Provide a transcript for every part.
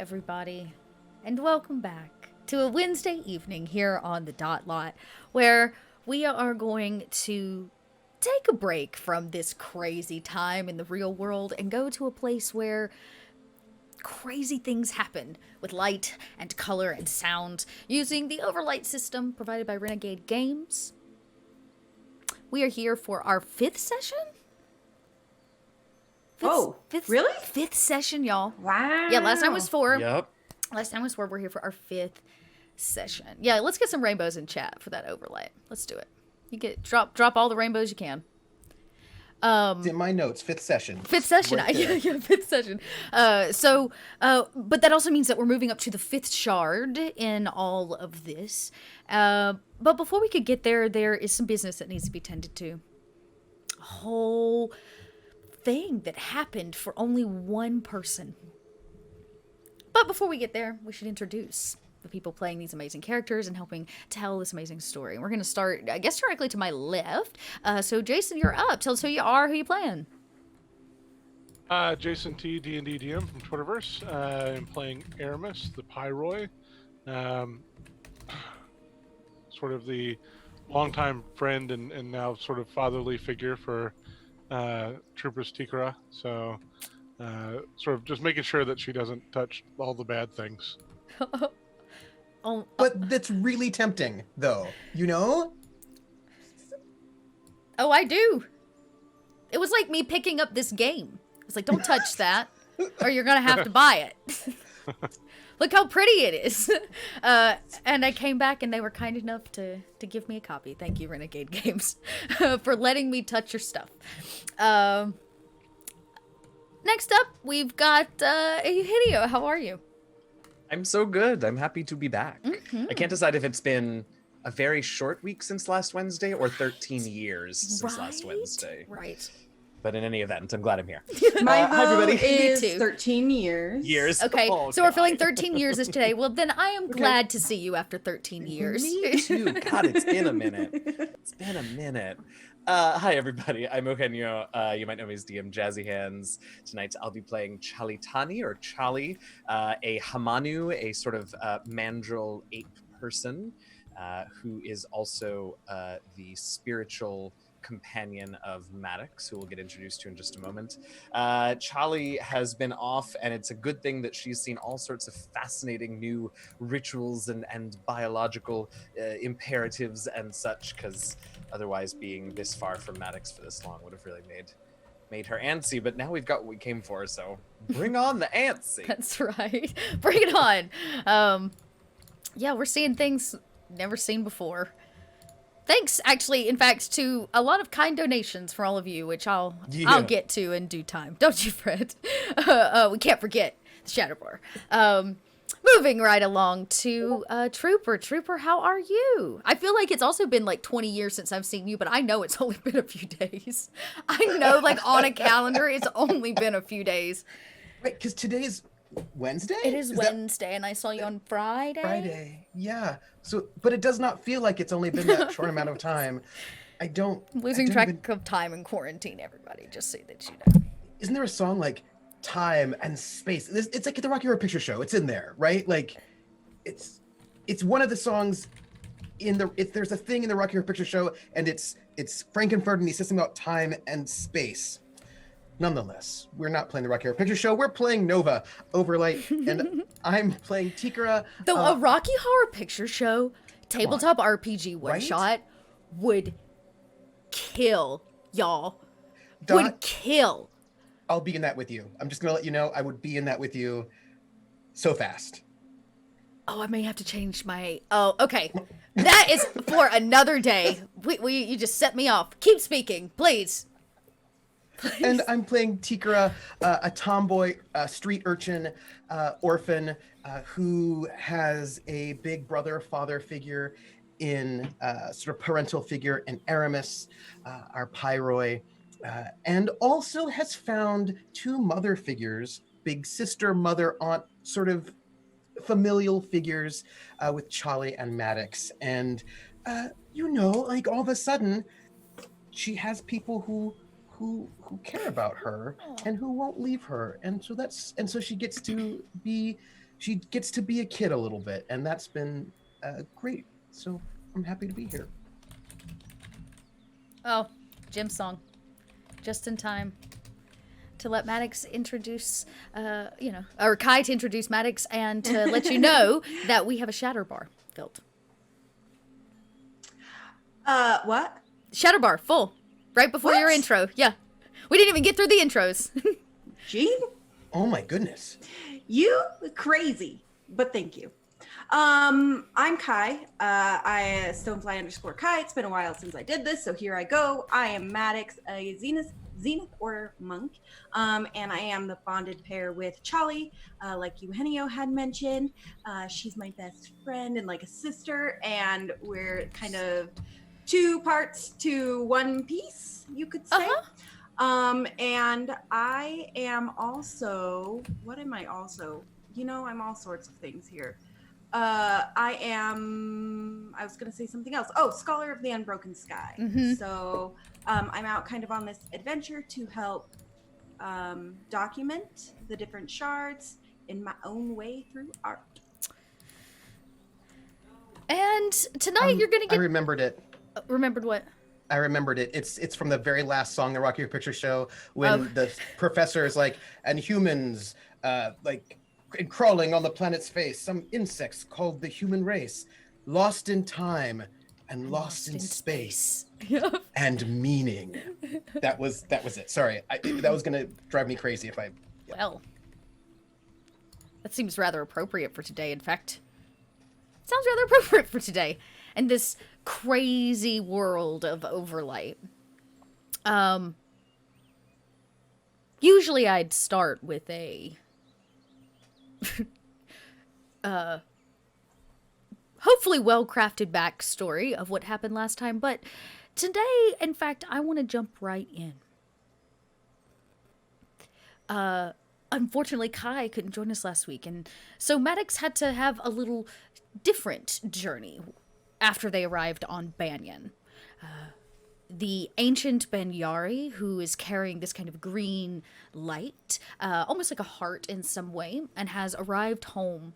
everybody, and welcome back to a Wednesday evening here on the Dot Lot, where we are going to take a break from this crazy time in the real world and go to a place where crazy things happen with light and color and sound using the Overlight system provided by Renegade Games. We are here for our fifth session? Really? Fifth session, y'all. Wow. Yeah, last time was 4. Yep. Last time was 4. We're here for our fifth session. Yeah, let's get some rainbows in chat for that overlay. Let's do it. You get drop all the rainbows you can. It's in my notes, fifth session. Fifth session. Right Yeah, fifth session. But that also means that we're moving up to the fifth shard in all of this. But before we could get there, there is some business that needs to be tended to. A whole thing that happened for only one person. But before we get there, we should introduce the people playing these amazing characters and helping tell this amazing story. We're going to start, I guess, directly to my left. So, Jason, you're up. Tell us who you are, who you playing. Jason T, D&D DM from Twitterverse. I'm playing Aramis, the Pyroi. Sort of the longtime friend and now sort of fatherly figure for Troopers Tikra. So, sort of just making sure that she doesn't touch all the bad things. But that's really tempting, though. You know? Oh, I do. It was like me picking up this game. It's like, don't touch that, or you're going to have to buy it. Look how pretty it is. And I came back, and they were kind enough to give me a copy. Thank you, Renegade Games, for letting me touch your stuff. Next up, we've got Eugenio. How are you? I'm so good. I'm happy to be back. Mm-hmm. I can't decide if it's been a very short week since last Wednesday or 13 years since last Wednesday. Right. But in any event, I'm glad I'm here. My hi, vote everybody. is Me too. 13 years. Okay, Oh, so we're God. feeling 13 years is today. Well, then I am glad to see you after 13 years. Me too. God, it's been a minute. It's been a minute. Hi, everybody. I'm Eugenio. You might know me as DM Jazzy Hands. Tonight, I'll be playing Chalitani, or Chali, a Hamanu, a sort of mandrill ape person, who is also the spiritual companion of Maddox, who we'll get introduced to in just a moment. Chali has been off, and it's a good thing that she's seen all sorts of fascinating new rituals and biological imperatives and such, because otherwise being this far from Maddox for this long would have really made her antsy. But now we've got what we came for, so bring on the antsy. That's right. Bring it on. Yeah, we're seeing things never seen before. Thanks, actually, in fact, to a lot of kind donations for all of you, which I'll get to in due time. Don't you fret. We can't forget the Shatterbar. Moving right along to Trooper. Trooper, how are you? I feel like it's also been like 20 years since I've seen you, but I know it's only been a few days. I know, like, on a calendar, it's only been a few days. Wait, because today's Wednesday? It is Wednesday, and I saw you on Friday. Friday, yeah. So, but it does not feel like it's only been that short amount of time. Losing track of time in quarantine, everybody, just so that you know. Isn't there a song like Time and Space? It's like the Rocky Horror Picture Show. It's in there, right? Like, it's one of the songs in there's a thing in the Rocky Horror Picture Show, and it's Frankenfurter, and he says something about time and space. Nonetheless, we're not playing the Rocky Horror Picture Show. We're playing Nova, Overlight, and I'm playing Tikra. Though a Rocky Horror Picture Show tabletop RPG one Right? shot would kill, y'all. Dot, Would kill. I'll be in that with you. I'm just gonna let you know I would be in that with you so fast. Oh, I may have to change my. Oh, okay. That is for another day. You just set me off. Keep speaking, please. And I'm playing Tikra, a tomboy, street urchin, orphan, who has a big brother, father figure in sort of parental figure in Aramis, our Pyroi, and also has found two mother figures, big sister, mother, aunt, sort of familial figures with Chali and Maddox. And, like all of a sudden, she has people who care about her and who won't leave her, and so she gets to be she gets to be a kid a little bit, and that's been great. So I'm happy to be here. Oh, Jim's song. Just in time to let Maddox introduce, or Kai to introduce Maddox and to let you know that we have a shatter bar built. What? Shatter bar, full. Right before your What? intro. Yeah. We didn't even get through the intros. Gene? Oh my goodness. You crazy, but thank you. I'm Kai. I Stonefly_Kai. It's been a while since I did this, so here I go. I am Maddox, a Zenith Order monk, and I am the bonded pair with Charlie, like Eugenio had mentioned. She's my best friend and like a sister, and we're kind of two parts to one piece, you could say. And I am also, what am I also? You know, I'm all sorts of things here. I was going to say something else. Oh, Scholar of the Unbroken Sky. Mm-hmm. So I'm out kind of on this adventure to help document the different shards in my own way through art. And tonight you're going to get... I remembered it. Remembered what? I remembered it. It's from the very last song, the Rocky Horror Picture Show, when the professor is like, and humans, like, crawling on the planet's face, some insects called the human race, lost in time and lost in space and meaning. That was it. Sorry, that was gonna drive me crazy if I. Yeah. Well, that seems rather appropriate for today. In fact, it sounds rather appropriate for today and this crazy world of Overlight. Usually I'd start with a hopefully well-crafted backstory of what happened last time, but today, in fact, I want to jump right in. Unfortunately, Kai couldn't join us last week, and so Maddox had to have a little different journey after they arrived on Banyan. The ancient Banyari, who is carrying this kind of green light, almost like a heart in some way, and has arrived home.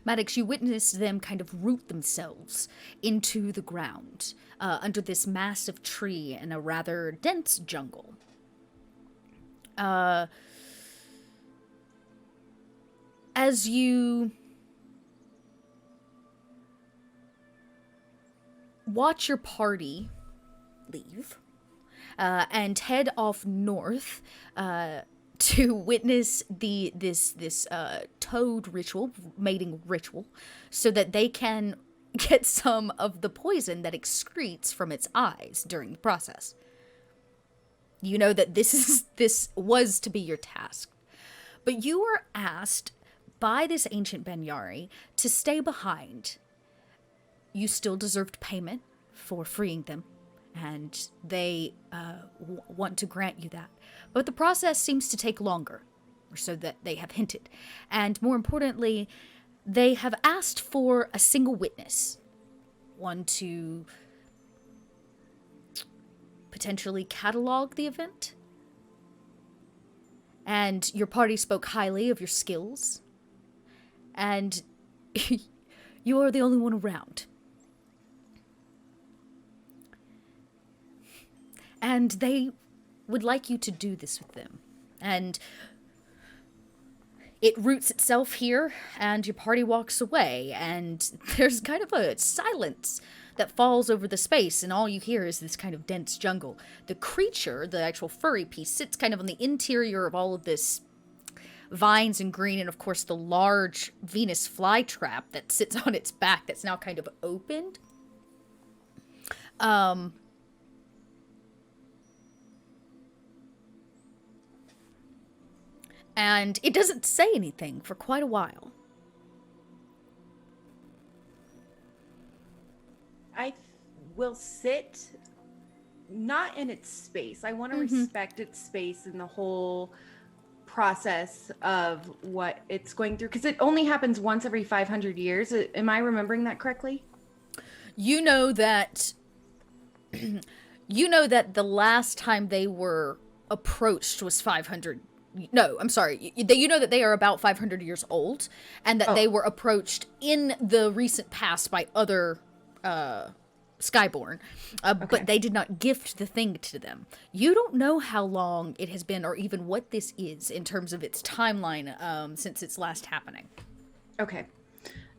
Maddox, you witnessed them kind of root themselves into the ground, under this massive tree in a rather dense jungle. As you watch your party leave and head off north to witness this toad ritual, mating ritual, so that they can get some of the poison that excretes from its eyes during the process. You know that this was to be your task, but you were asked by this ancient Banyari to stay behind. You still deserved payment for freeing them, and they want to grant you that. But the process seems to take longer, or so that they have hinted. And more importantly, they have asked for a single witness, one to potentially catalog the event. And your party spoke highly of your skills, and you are the only one around. And they would like you to do this with them. And it roots itself here, and your party walks away, and there's kind of a silence that falls over the space, and all you hear is this kind of dense jungle. The creature, the actual furry piece, sits kind of on the interior of all of this vines and green, and of course the large Venus flytrap that sits on its back that's now kind of opened. And it doesn't say anything for quite a while. I will sit not in its space. I want to respect its space and the whole process of what it's going through, because it only happens once every 500 years. Am I remembering that correctly? You know that the last time they were approached was 500 No, I'm sorry. You know that they are about 500 years old, and that they were approached in the recent past by other Skyborn, but they did not gift the thing to them. You don't know how long it has been, or even what this is in terms of its timeline since its last happening. Okay.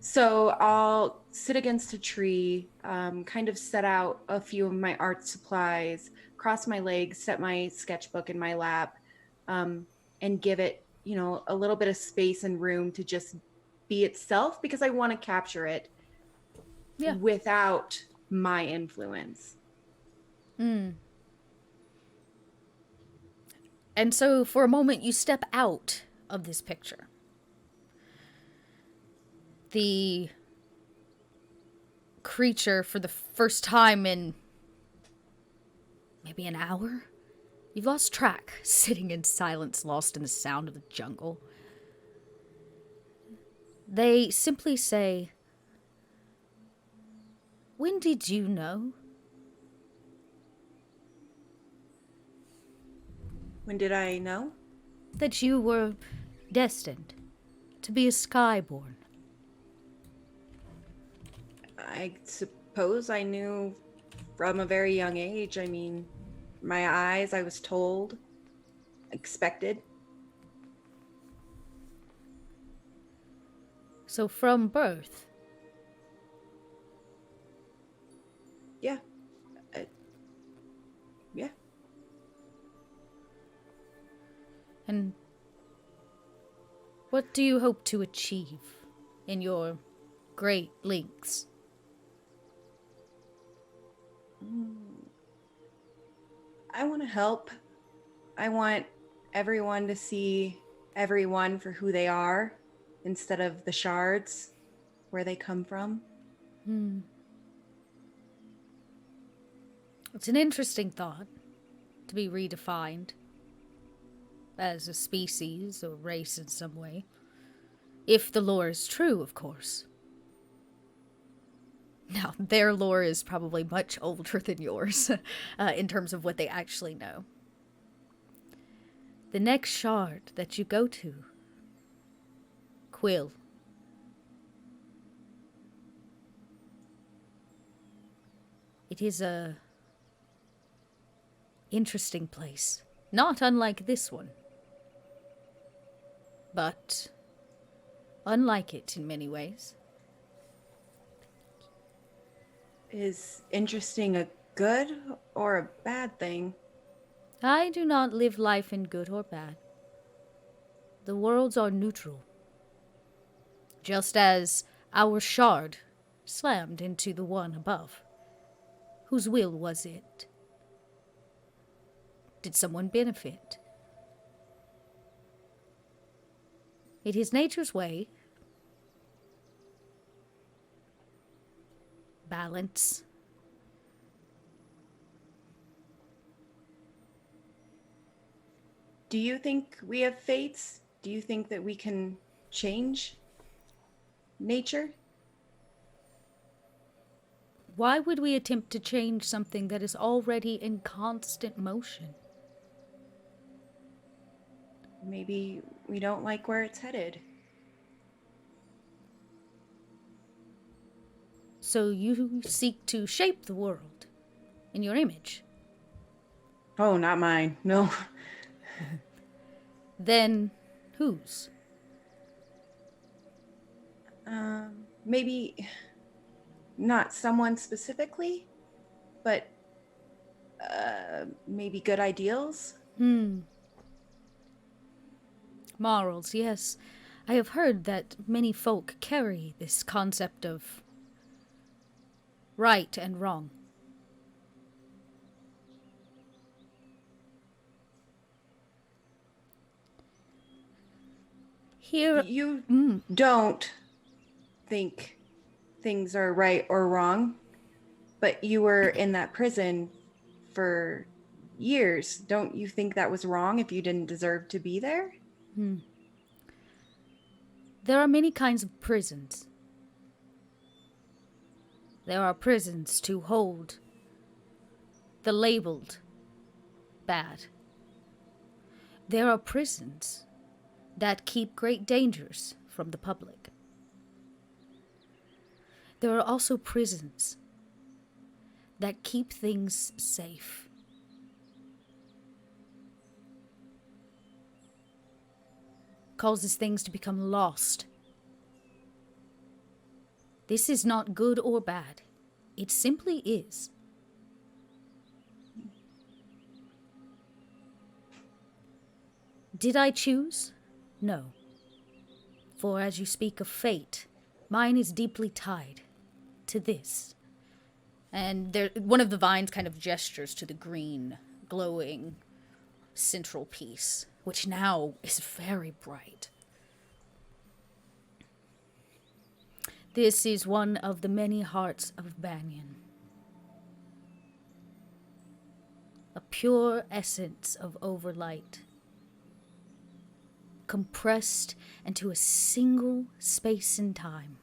So I'll sit against a tree, kind of set out a few of my art supplies, cross my legs, set my sketchbook in my lap, and give it, a little bit of space and room to just be itself, because I want to capture it without my influence. And so for a moment you step out of this picture. The creature, for the first time in maybe an hour, you've lost track, sitting in silence, lost in the sound of the jungle. They simply say, "When did you know?" When did I know? "That you were destined to be a Skyborn." I suppose I knew from a very young age. I mean, my eyes, I was told, expected. So from birth. Yeah. Yeah. And what do you hope to achieve in your great lengths? I want to help. I want everyone to see everyone for who they are instead of the shards, where they come from. It's an interesting thought, to be redefined as a species or race in some way. If the lore is true, of course. Now, their lore is probably much older than yours, in terms of what they actually know. The next shard that you go to, Quill. It is a interesting place, not unlike this one, but unlike it in many ways. Is interesting a good or a bad thing? I do not live life in good or bad. The worlds are neutral. Just as our shard slammed into the one above. Whose will was it? Did someone benefit? It is nature's way. Balance. Do you think we have fates? Do you think that we can change nature? Why would we attempt to change something that is already in constant motion? Maybe we don't like where it's headed. So you seek to shape the world in your image. Oh, not mine. No. Then whose? Maybe not someone specifically, but maybe good ideals. Morals, yes. I have heard that many folk carry this concept of right and wrong. Here, You don't think things are right or wrong, but you were in that prison for years. Don't you think that was wrong if you didn't deserve to be there? there are many kinds of prisons. There are prisons to hold the labeled bad. There are prisons that keep great dangers from the public. There are also prisons that keep things safe. Causes things to become lost. This is not good or bad. It simply is. Did I choose? No. For as you speak of fate, mine is deeply tied to this. And one of the vines kind of gestures to the green, glowing central piece, which now is very bright. This is one of the many hearts of Banyan. A pure essence of Overlight, compressed into a single space and time.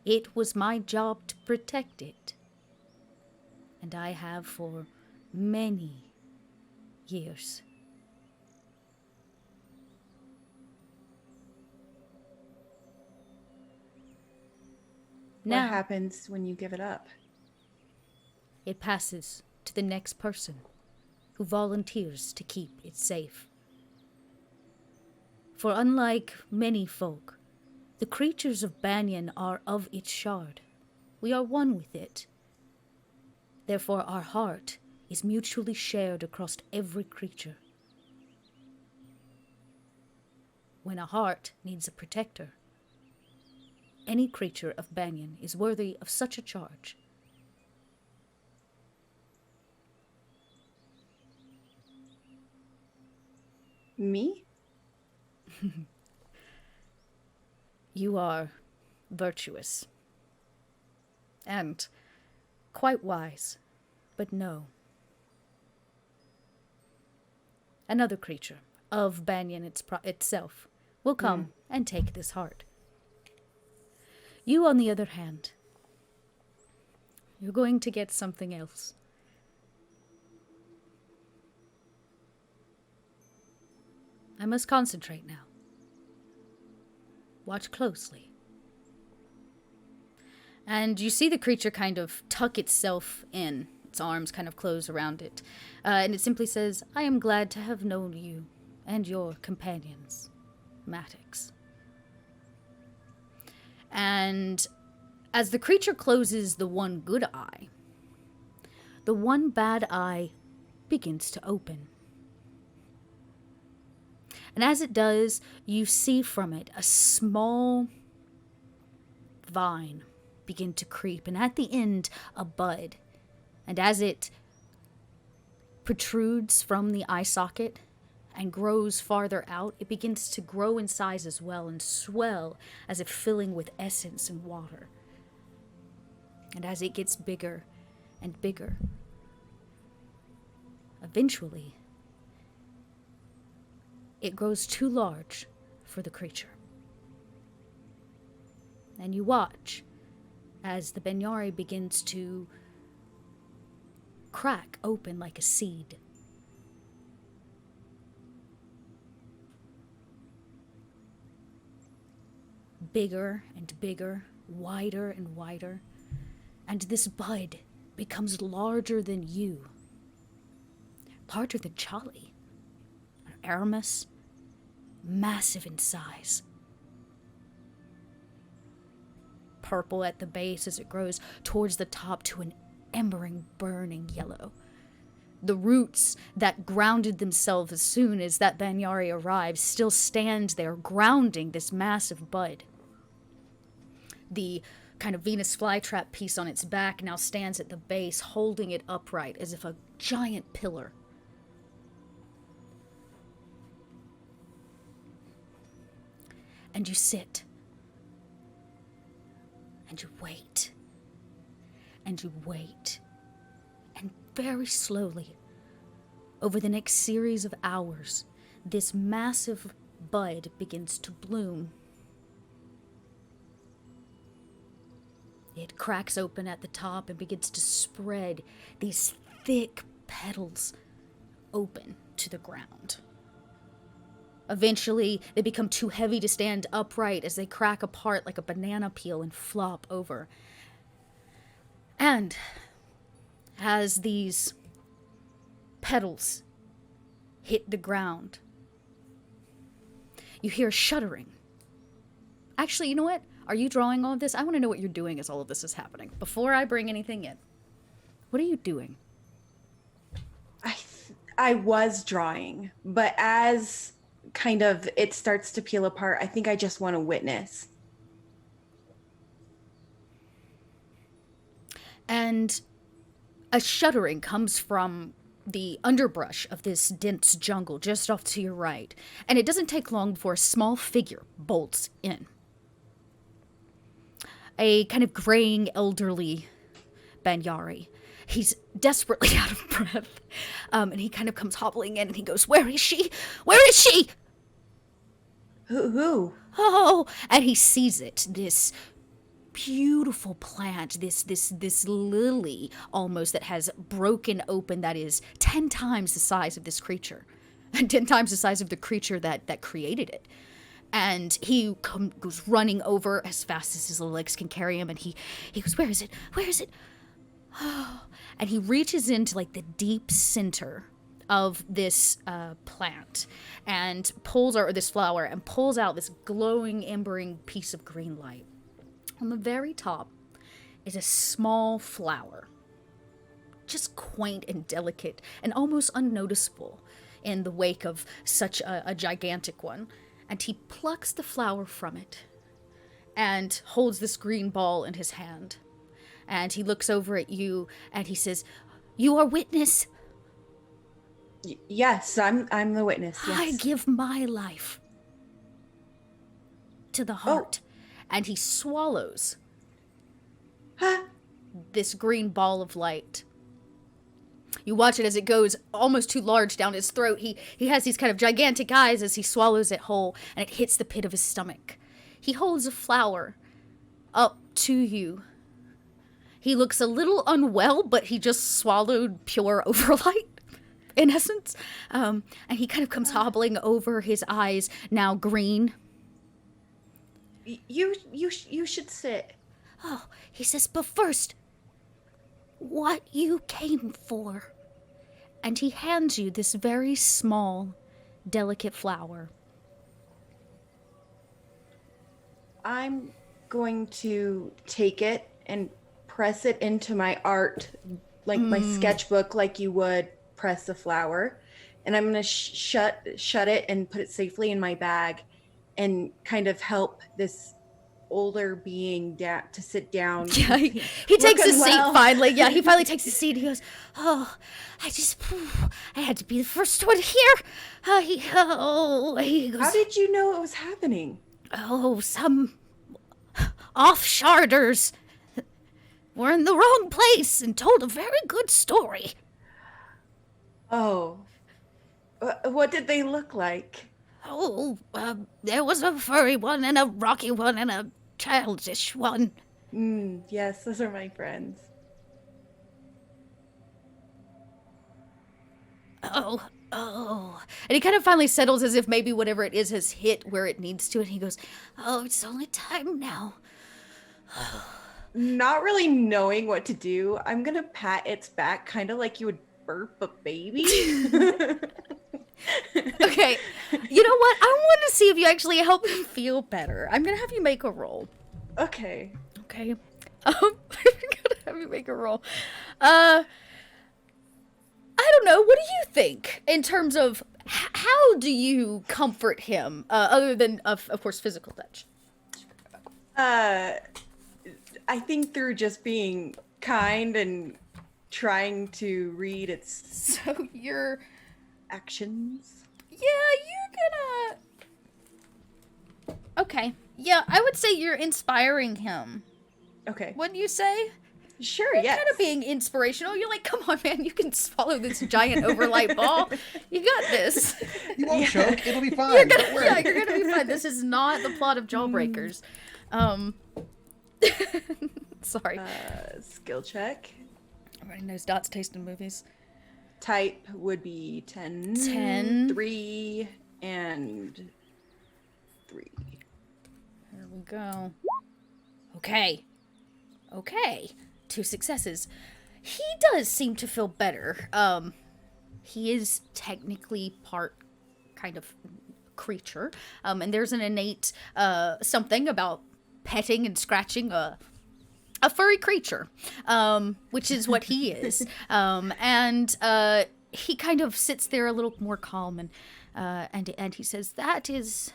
It was my job to protect it, and I have for many years. What happens when you give it up? It passes to the next person who volunteers to keep it safe. For unlike many folk, the creatures of Banyan are of its shard. We are one with it. Therefore our heart is mutually shared across every creature. When a heart needs a protector, any creature of Banyan is worthy of such a charge. Me? You are virtuous and quite wise, but no. Another creature of Banyan itself will come and take this heart. You, on the other hand, you're going to get something else. I must concentrate now. Watch closely. And you see the creature kind of tuck itself in. Its arms kind of close around it. And it simply says, I am glad to have known you and your companions, Maddox. And as the creature closes the one good eye, the one bad eye begins to open. And as it does, you see from it a small vine begin to creep, and at the end, a bud. And as it protrudes from the eye socket and grows farther out, it begins to grow in size as well and swell as if filling with essence and water. And as it gets bigger and bigger, eventually, it grows too large for the creature. And you watch as the Benyari begins to crack open like a seed. Bigger and bigger, wider and wider, and this bud becomes larger than you. Larger than Charlie. Aramis, massive in size. Purple at the base as it grows towards the top to an embering, burning yellow. The roots that grounded themselves as soon as that Banyari arrives still stand there, grounding this massive bud. The kind of Venus flytrap piece on its back now stands at the base, holding it upright as if a giant pillar. And you sit. And you wait. And you wait. And very slowly, over the next series of hours, this massive bud begins to bloom. It cracks open at the top and begins to spread these thick petals open to the ground. Eventually, they become too heavy to stand upright as they crack apart like a banana peel and flop over. And as these petals hit the ground, you hear shuddering. Actually, you know what? Are you drawing all of this? I want to know what you're doing as all of this is happening. Before I bring anything in, what are you doing? I was drawing, but as kind of it starts to peel apart, I think I just want to witness. And a shuddering comes from the underbrush of this dense jungle just off to your right. And it doesn't take long before a small figure bolts in. A kind of graying, elderly Banyari. He's desperately out of breath. And he kind of comes hobbling in and he goes, "Where is she? Where is she?" Who? Oh, and he sees it. This beautiful plant, this lily almost that has broken open, that is 10 times the size of this creature. And 10 times the size of the creature that created it. And he goes running over as fast as his legs can carry him, and he goes, "Where is it? Where is it?" Oh, and he reaches into like the deep center of this plant and pulls out this flower and pulls out this glowing, embering piece of green light. On the very top is a small flower, just quaint and delicate and almost unnoticeable in the wake of such a gigantic one. And he plucks the flower from it and holds this green ball in his hand. And he looks over at you and he says, "You are witness." Yes, I'm the witness. Yes. "I give my life to the heart." And he swallows this green ball of light. You watch it as it goes almost too large down his throat. He has these kind of gigantic eyes as he swallows it whole, and it hits the pit of his stomach. He holds a flower up to you. He looks a little unwell, but he just swallowed pure Overlight, in essence. And he kind of comes hobbling over, his eyes now green. You should sit. Oh, he says, "But first, what you came for." And he hands you this very small, delicate flower. I'm going to take it and press it into my art, like my sketchbook, like you would press a flower. And I'm going to shut it and put it safely in my bag and kind of help this older being to sit down. Yeah, he takes a seat finally. Yeah, he finally takes a seat. He goes, "Oh, I had to be the first one here." He goes, "How did you know it was happening?" "Oh, some offsharders were in the wrong place and told a very good story." "Oh, what did they look like?" "Oh, there was a furry one and a rocky one and a childish one." Yes, those are my friends. Oh. And he kind of finally settles as if maybe whatever it is has hit where it needs to, and he goes, "Oh, it's only time now." Not really knowing what to do, I'm gonna pat its back, kind of like you would burp a baby. Okay, you know what? I want to see if you actually help him feel better. I'm gonna have you make a roll. Okay. I'm gonna have you make a roll. I don't know. What do you think in terms of how do you comfort him, other than of course physical touch? I think through just being kind and trying to read its So you're actions. you're gonna. Okay. Yeah, I would say you're inspiring him. Okay. Wouldn't you say? Sure, You're yes. kind of being inspirational. You're like, "Come on, man, you can swallow this giant Overlight ball. You got this." You won't choke. It'll be fine. Don't worry. Yeah, you're gonna be fine. This is not the plot of Jawbreakers. Sorry. Skill check. Everybody knows Dot's taste in movies. Type would be 10, 10. 3, and 3. Here we go. Okay. 2 successes. He does seem to feel better. He is technically part kind of creature. And there's an innate something about petting and scratching a furry creature, which is what he is. And he kind of sits there a little more calm and he says, "That is...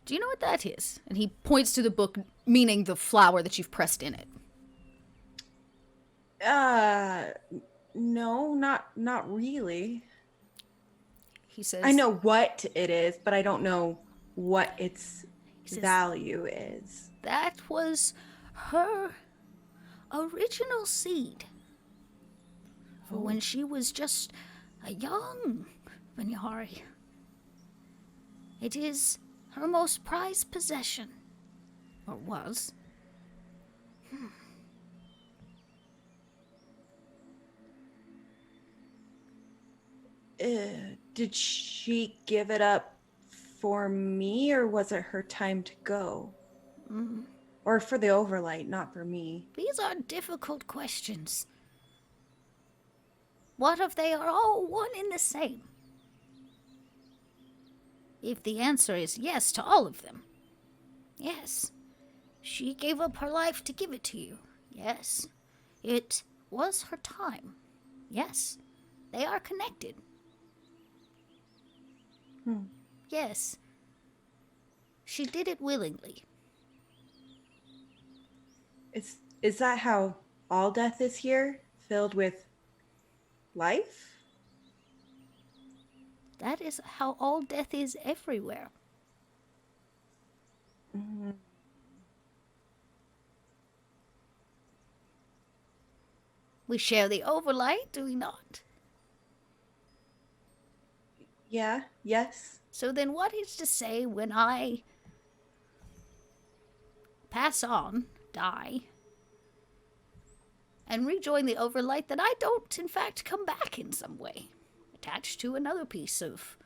Do you know what that is?" And he points to the book, meaning the flower that you've pressed in it. No, not really. He says... I know what it is, but I don't know what its value is. That was her original seed. For when she was just a young Vinyari. It is her most prized possession. Or was. Did she give it up for me, or was it her time to go? Or for the Overlight, not for me? These are difficult questions. What if they are all one and the same? If the answer is yes to all of them, yes, she gave up her life to give it to you. Yes, it was her time. Yes, they are connected. Yes, she did it willingly. Is that how all death is here? Filled with life? That is how all death is everywhere. We share the Overlight, do we not? Yeah, yes. So then what is to say when I pass on, die, and rejoin the Overlight that I don't, in fact, come back in some way, attached to another piece of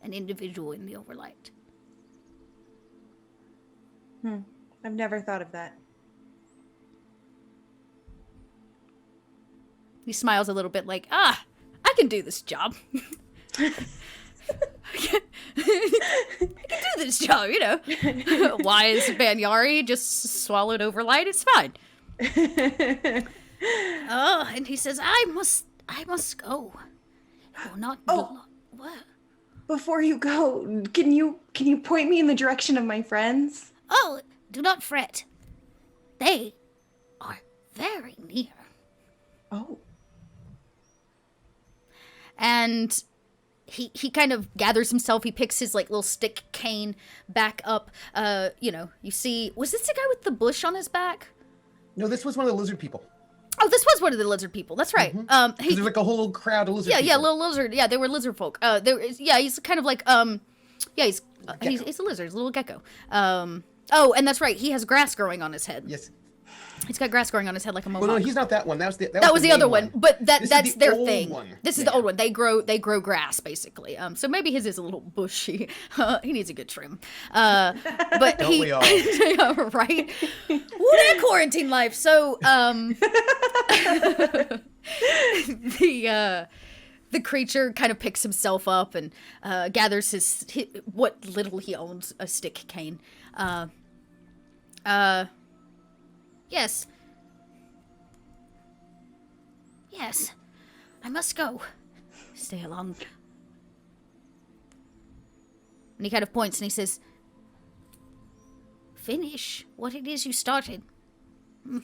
an individual in the Overlight? I've never thought of that. He smiles a little bit like, I can do this job. I can do this job, you know. Wise Banyari just swallowed Overlight, it's fine. Oh, and he says, I must go. It will not be what? Before you go, can you point me in the direction of my friends? Oh, do not fret. They are very near. Oh. And he kind of gathers himself. He picks his like little stick cane back up. You see, was this the guy with the bush on his back? No, this was one of the lizard people. Oh, this was one of the lizard people. That's right. There's like a whole little crowd of lizard people. Yeah, little lizard. Yeah, they were lizard folk. He's kind of like he's a lizard, he's a little gecko. Oh, and that's right. He has grass growing on his head. Yes. He's got grass growing on his head like a mohawk. Well, no, he's not that one. That was the other one. But that's their thing. One. This is the old one. They grow grass basically. So maybe his is a little bushy. He needs a good trim. But Don't we all? Yeah, right? Well, that quarantine life. So the creature kind of picks himself up and gathers his what little he owns, a stick cane. Yes. Yes. I must go. Stay along. And he kind of points and he says, finish what it is you started. None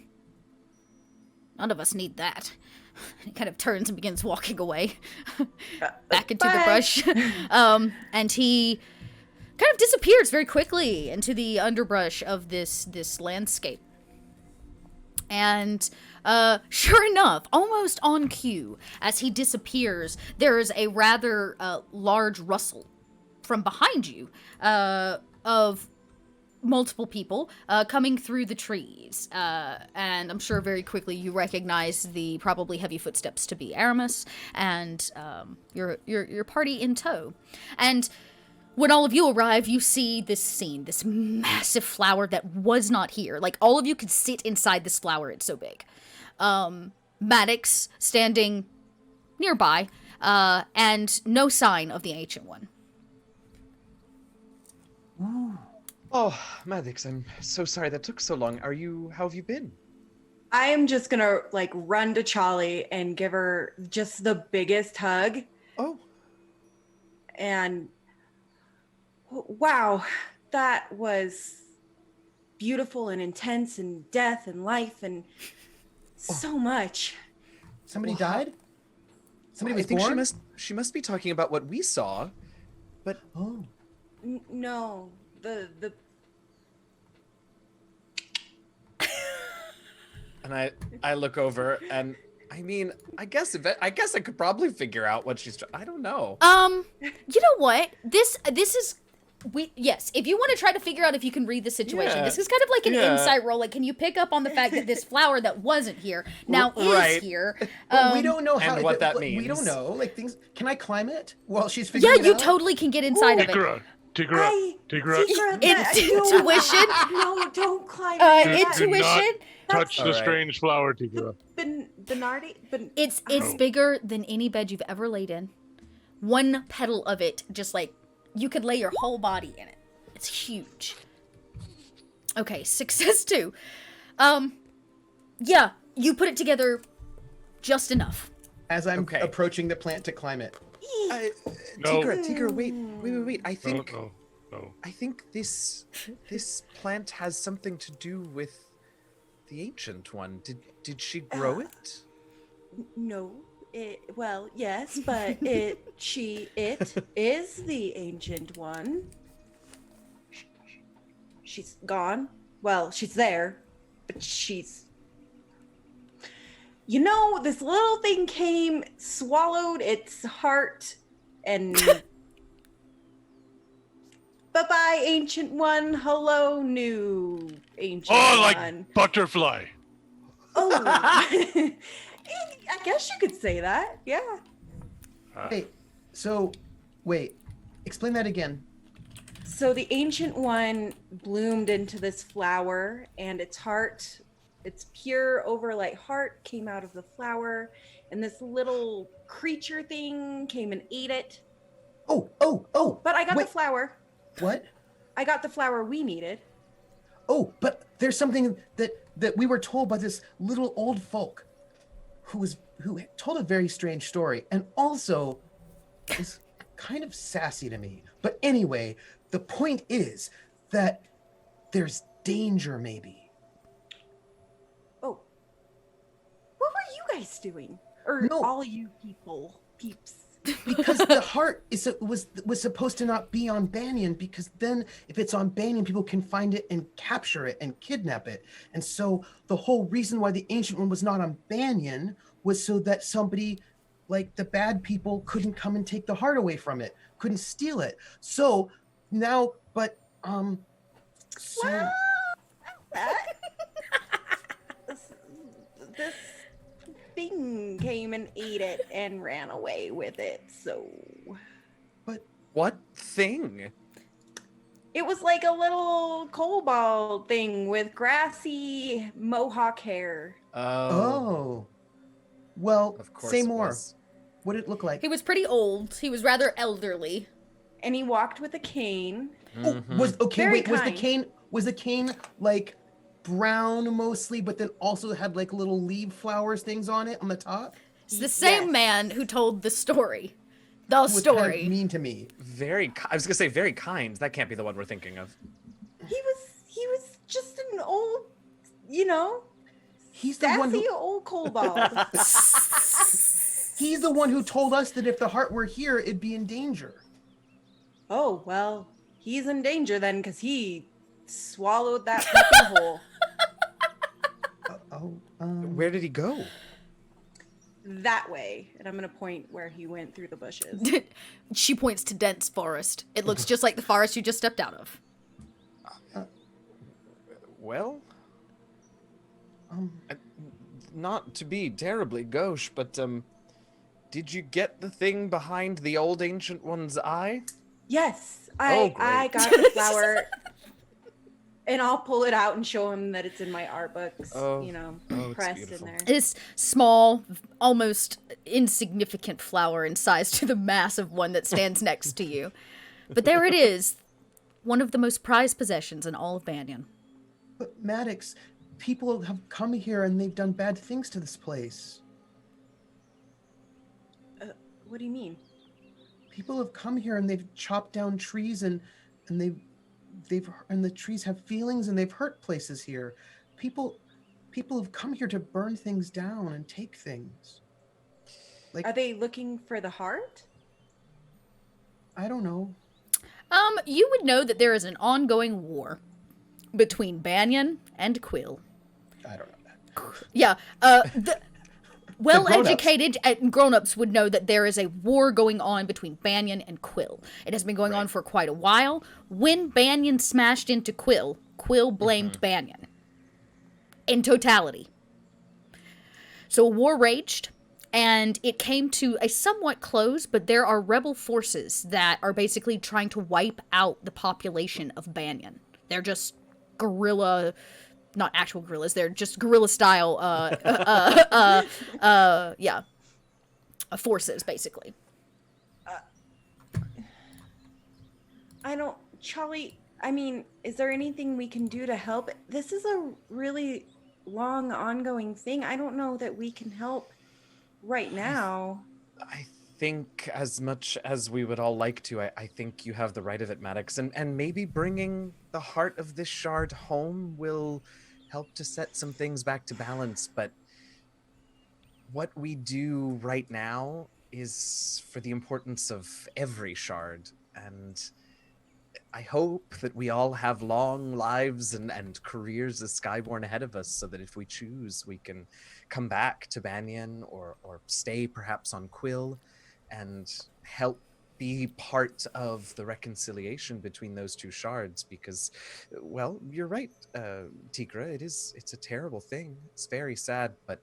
of us need that. And he kind of turns and begins walking away. Back into the brush. And he kind of disappears very quickly into the underbrush of this landscape. And sure enough, almost on cue, as he disappears, there is a rather large rustle from behind you of multiple people coming through the trees, and I'm sure very quickly you recognize the probably heavy footsteps to be Aramis and your party in tow. And when all of you arrive, you see this scene, this massive flower that was not here. Like, all of you could sit inside this flower, it's so big. Maddox standing nearby, and no sign of the Ancient One. Ooh. Oh, Maddox, I'm so sorry that took so long. How have you been? I am just gonna like run to Charlie and give her just the biggest hug. Oh. And wow, that was beautiful and intense and death and life and so much. Somebody died? Somebody was I think born? she must be talking about what we saw. But Oh. No, the and I look over and I mean, I guess I could probably figure out what I don't know. You know what? This is yes, if you want to try to figure out if you can read the situation, Yeah. this is kind of like an Yeah. insight roll. Like, can you pick up on the fact that this flower that wasn't here now Right. is here? But we don't know how and what that We don't means. know. Like, things. Can I climb it while she's Yeah, figuring it you out? totally can get inside of it. Tigra, Tigra, Intuition? No, don't climb Do Intuition? touch the Alright. strange flower, Tigra. Bernardi, It's Oh. bigger than any bed you've ever laid in. One petal of it, just like you could lay your whole body in it. It's huge. Okay, success 2. Yeah, you put it together just enough. As I'm Okay. approaching the plant to climb it. No. Tigra, wait. I think No. I think this plant has something to do with the Ancient One. Did she grow it? No, well, yes, but it is the Ancient One. She's gone. Well, she's there, but she's... You know, this little thing came, swallowed its heart, and... Bye-bye, Ancient One. Hello, new Ancient Oh, like One. butterfly. Oh, I guess you could say that. Yeah. Hey, so, wait. Explain that again. So the Ancient One bloomed into this flower, and its heart, its pure Overlight heart, came out of the flower, and this little creature thing came and ate it. Oh! But I got wait, the flower. What? I got the flower we needed. Oh, but there's something that we were told by this little old folk who told a very strange story and also is kind of sassy to me. But anyway, the point is that there's danger maybe. Oh. What were you guys doing? Or No. all you peeps? Because the heart was supposed to not be on Banyan, because then if it's on Banyan, people can find it and capture it and kidnap it. And so the whole reason why the Ancient One was not on Banyan was so that somebody like the bad people couldn't come and take the heart away from it, couldn't steal it. So now, but so Well, this thing came and ate it and ran away with it, so What thing? it was like a little kobold thing with grassy mohawk hair. oh, well, Of course say it more. was. What did it look like? He was pretty old. He was rather elderly. And he walked with a cane. Oh, was okay. Very Wait, kind. was the cane like brown mostly, but then also had like little leaf flowers things on it on the top? It's the same Yes. man who told the story. The Who was kind of story. mean to me. I was gonna say very kind. That can't be the one we're thinking of. He was just an old, He's the one sassy who old kobold. he's the one who told us that if the heart were here, it'd be in danger. Oh, well, he's in danger then because he swallowed that fucking hole. Where did he go? That way. And I'm going to point where he went through the bushes. She points to dense forest. It looks just like the forest you just stepped out of. Well, Um, not to be terribly gauche, but did you get the thing behind the old ancient one's eye? Yes, Oh, great. I got the flower, and I'll pull it out and show him that it's in my art books. Oh. It's Pressed beautiful. in there. This small, almost insignificant flower in size to the massive one that stands next to you. But there it is, one of the most prized possessions in all of Banyan. but Maddox, people have come here and they've done bad things to this place. What do you mean? People have come here and they've chopped down trees and the trees have feelings and they've hurt places here. People have come here to burn things down and take things. Like, Are they looking for the heart? I don't know. You would know that there is an ongoing war between Banyan and Quill. I don't know that. Yeah, the well-educated and grown-ups would know that there is a war going on between Banyan and Quill. It has been going on for quite a while. When Banyan smashed into Quill, Quill blamed Banyan. In totality. So a war raged, and it came to a somewhat close, but there are rebel forces that are basically trying to wipe out the population of Banyan. They're just guerrilla, not actual guerrillas, they're just guerrilla style, forces, basically. Charlie, I mean, is there anything we can do to help? This is a really long, ongoing thing. I don't know that we can help right now. I think as much as we would all like to, I think you have the right of it, Maddox. And maybe bringing the heart of this shard home will help to set some things back to balance. But what we do right now is for the importance of every shard. And I hope that we all have long lives and careers as Skyborn ahead of us, so that if we choose, we can come back to Banyan or stay perhaps on Quill and help be part of the reconciliation between those two shards. Because, well, you're right, Tigra, it's a terrible thing. It's very sad, but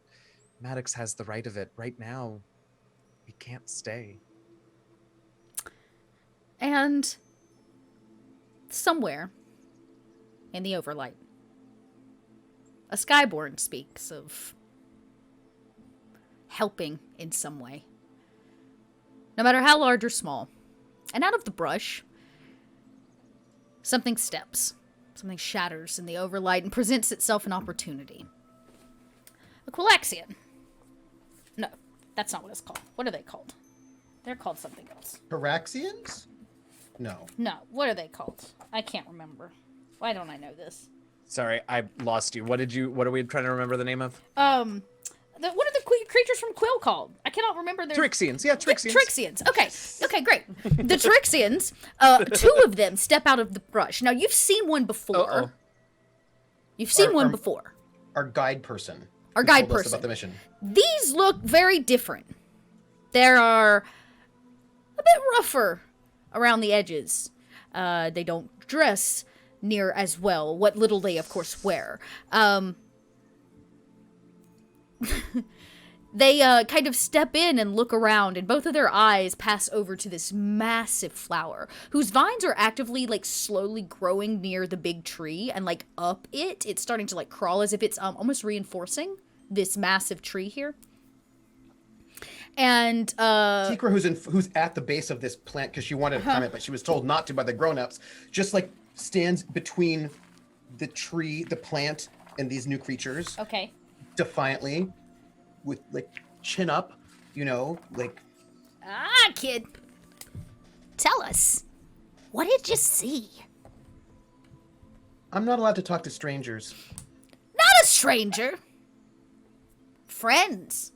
Maddox has the right of it. Right now, we can't stay. And somewhere in the Overlight, a Skyborn speaks of helping in some way, no matter how large or small. And out of the brush, something steps, something shatters in the Overlight and presents itself an opportunity. A Quillaxian. No, that's not what it's called. What are they called? They're called something else. Paraxians? No. No, what are they called? I can't remember. Why don't I know this? Sorry, I lost you. What are we trying to remember the name of? What are the creatures from Quill called? I cannot remember their... Trixians. Yeah, Trixians. Trixians. Okay, great. The Trixians, two of them step out of the brush. Now, you've seen one before. Uh-oh. You've seen one before. Our guide person. Our who guide told us person. about the mission. These look very different. They are a bit rougher around the edges. They don't dress near as well, what little they, of course, wear. They kind of step in and look around, and both of their eyes pass over to this massive flower, whose vines are actively, like, slowly growing near the big tree, and, like, up it. It's starting to, like, crawl as if it's almost reinforcing this massive tree here. And Tikra, who's at the base of this plant because she wanted to climb it, but she was told not to by the grown-ups, just like stands between the tree, the plant, and these new creatures. Okay. Defiantly, with like chin up, like. Ah, kid. Tell us, what did you see? I'm not allowed to talk to strangers. Not a stranger. Friends.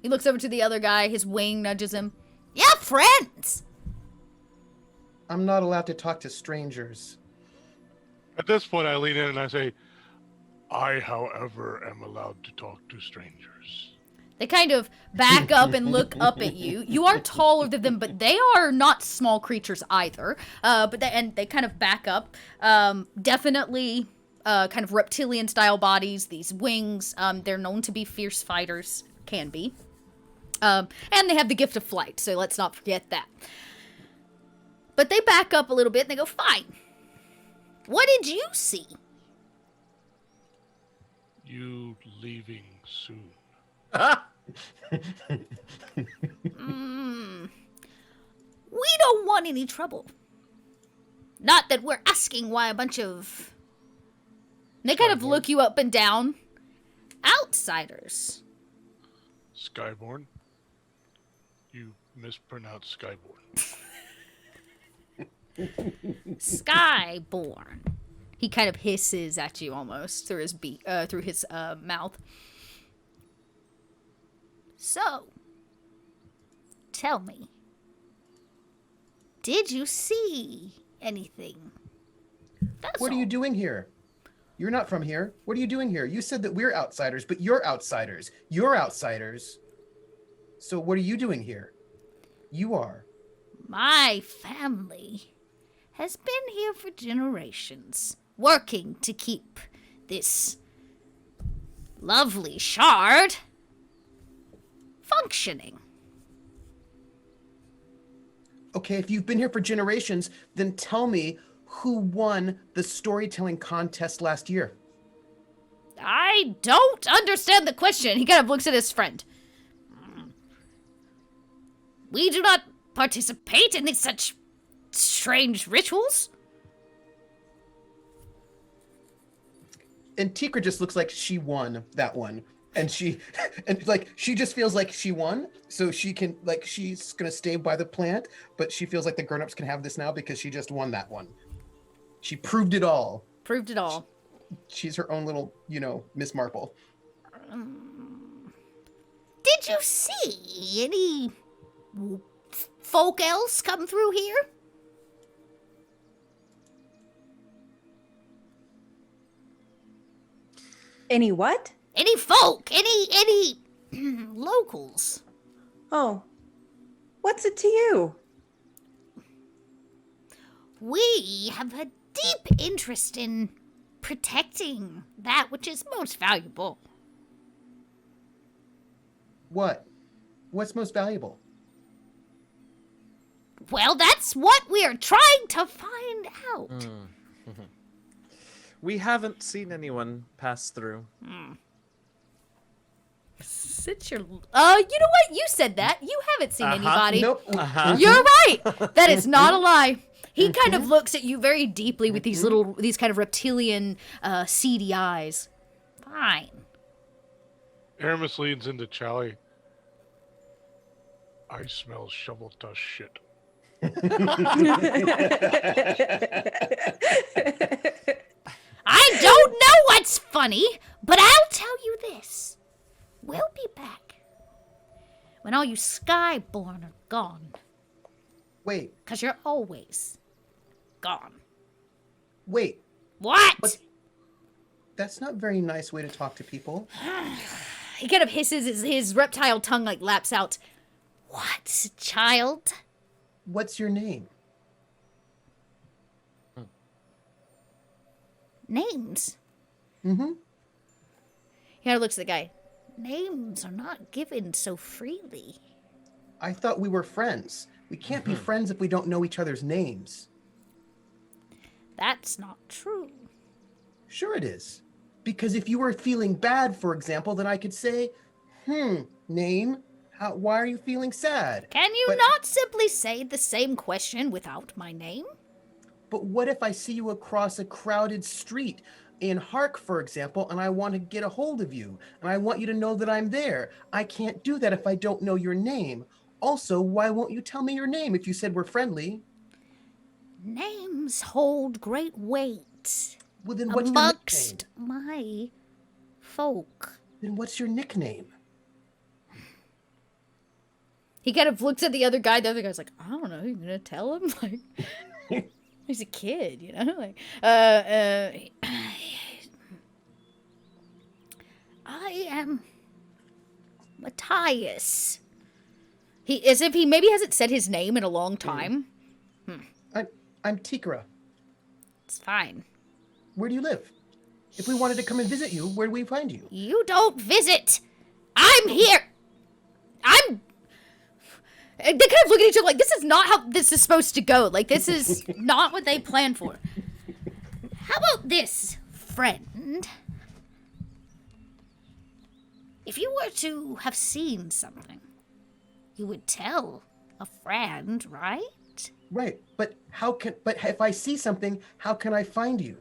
He looks over to the other guy. His wing nudges him. Yeah, friends. I'm not allowed to talk to strangers. At this point, I lean in and I say, I, however, am allowed to talk to strangers. They kind of back up and look up at you. You are taller than them, but they are not small creatures either. But they kind of back up. Definitely kind of reptilian-style bodies, these wings. They're known to be fierce fighters, can be. And they have the gift of flight, so let's not forget that. But they back up a little bit and they go, fine. What did you see? You leaving soon. We don't want any trouble. Not that we're asking why a bunch of... They kind of look you up and down. Outsiders. Skyborn? You mispronounced Skyborn. Skyborn. He kind of hisses at you almost through his mouth. So, tell me, did you see anything? What are you doing here? You're not from here. What are you doing here? You said that we're outsiders, but you're outsiders. You're outsiders. So what are you doing here? You are. My family has been here for generations, working to keep this lovely shard functioning. Okay, if you've been here for generations, then tell me who won the storytelling contest last year. I don't understand the question. He kind of looks at his friend. We do not participate in these such strange rituals. And Tikra just looks like she won that one. And she just feels like she won. So she's gonna stay by the plant, but she feels like the grown-ups can have this now because she just won that one. She proved it all. Proved it all. She's her own little, Miss Marple. Did you see any folk else come through here? Any what? Any folk? Any locals? Oh. What's it to you? We have a deep interest in protecting that which is most valuable. What? What's most valuable? Well, that's what we're trying to find out. We haven't seen anyone pass through. Sit your... you know what? You said that. You haven't seen anybody. Nope. You're right. That is not a lie. He kind of looks at you very deeply with these kind of reptilian, seedy eyes. Fine. Aramis leans into Charlie. I smell shovel dust shit. I don't know what's funny, but I'll tell you this. We'll be back when all you Skyborn are gone. Wait. Because you're always gone. Wait. What? That's not a very nice way to talk to people. He kind of hisses, his reptile tongue like laps out. What, child? What's your name? Names? Mm-hmm. He kind of looks at the guy. Names are not given so freely. I thought we were friends. We can't be friends if we don't know each other's names. That's not true. Sure it is. Because if you were feeling bad, for example, then I could say, name, why are you feeling sad? Can you not simply say the same question without my name? But what if I see you across a crowded street in Hark, for example, and I want to get a hold of you, and I want you to know that I'm there? I can't do that if I don't know your name. Also, why won't you tell me your name if you said we're friendly? Names hold great weight. Well, then what's amongst your nickname? my folk. Then what's your nickname? He kind of looks at the other guy. The other guy's like, I don't know. You gonna tell him? Like, he's a kid, you know? Like, I am Matthias. As if he maybe hasn't said his name in a long time. I'm Tikra. It's fine. Where do you live? If we wanted to come and visit you, where do we find you? You don't visit. I'm here. They kind of look at each other like, this is not how this is supposed to go. Like, this is not what they planned for. How about this, friend? If you were to have seen something, you would tell a friend, right? Right, but if I see something, how can I find you?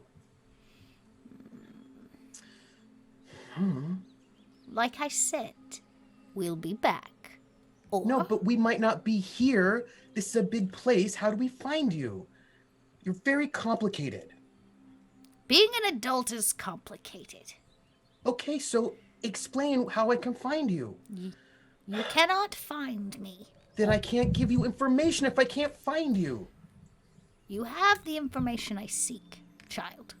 Like I said, we'll be back. Or No, but we might not be here. This is a big place. How do we find you? You're very complicated. being an adult is complicated. Okay, so explain how I can find you. You cannot find me. Then I can't give you information if I can't find you. You have the information I seek, child.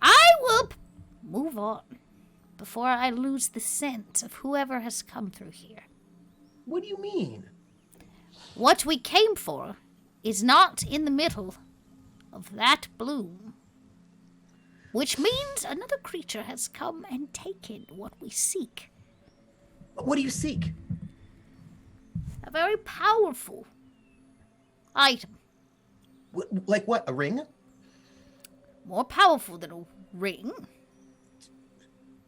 I will move on before I lose the scent of whoever has come through here. What do you mean? What we came for is not in the middle of that bloom, which means another creature has come and taken what we seek. What do you seek? A very powerful item. Like what? A ring? More powerful than a ring.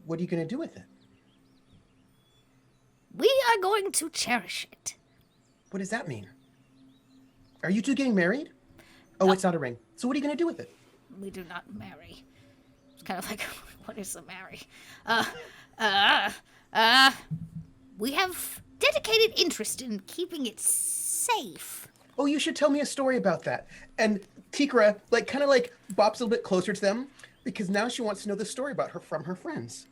What are you going to do with it? We are going to cherish it. What does that mean? Are you two getting married? Oh, it's not a ring. So what are you going to do with it? We do not marry. It's kind of like, what is a marry? We have dedicated interest in keeping it safe. Oh, you should tell me a story about that. And Tikra, kind of bops a little bit closer to them because now she wants to know the story about her from her friends.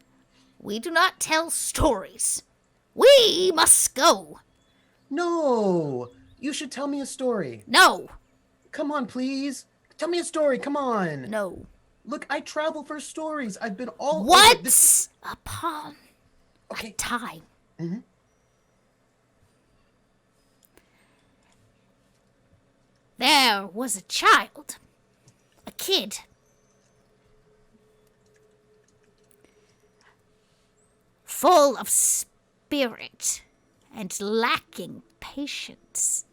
We do not tell stories. We must go. No, you should tell me a story. No. Come on, please. Tell me a story. Come on. No. Look, I travel for stories. I've been all over Once upon Okay. a time. Mm-hmm. There was a child. A kid. Full of spirit and lacking patience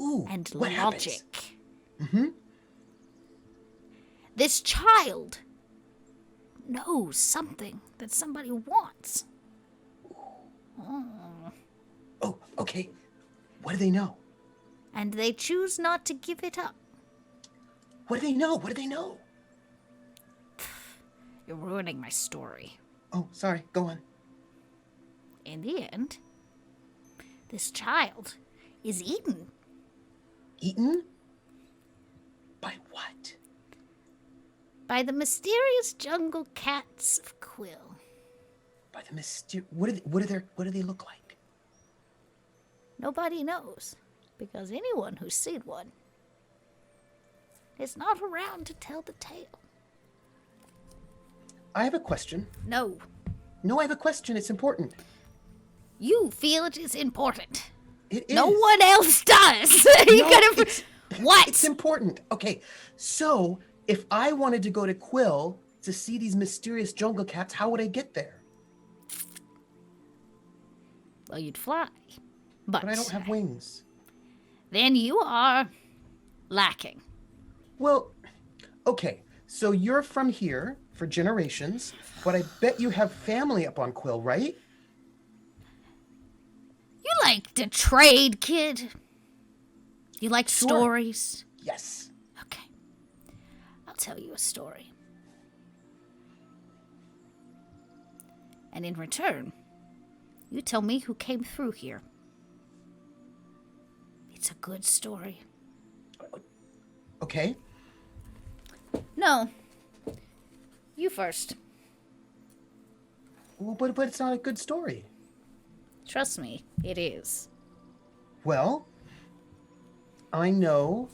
Ooh, and what logic. happens? Mm-hmm. This child knows something that somebody wants. Oh, okay. What do they know? And they choose not to give it up. What do they know? What do they know? You're ruining my story. Oh, sorry. Go on. In the end, this child is eaten. Eaten? By what? By the mysterious jungle cats of Quill. By the What do they look like? Nobody knows, because anyone who's seen one is not around to tell the tale. I have a question. No, No, I have a question. It's important. you feel it is important. It is. No one else does. You No, gotta. it's- What? It's important. Okay, so if I wanted to go to Quill to see these mysterious jungle cats, how would I get there? Well, you'd fly. But But I don't have wings. then you are lacking. Well, okay, so you're from here for generations, but I bet you have family up on Quill, right? You like to trade, kid. You like Sure. stories. Yes. Okay. I'll tell you a story. And in return, you tell me who came through here. It's a good story. Okay. No. You first. Well, but it's not a good story. Trust me, it is. Well, I know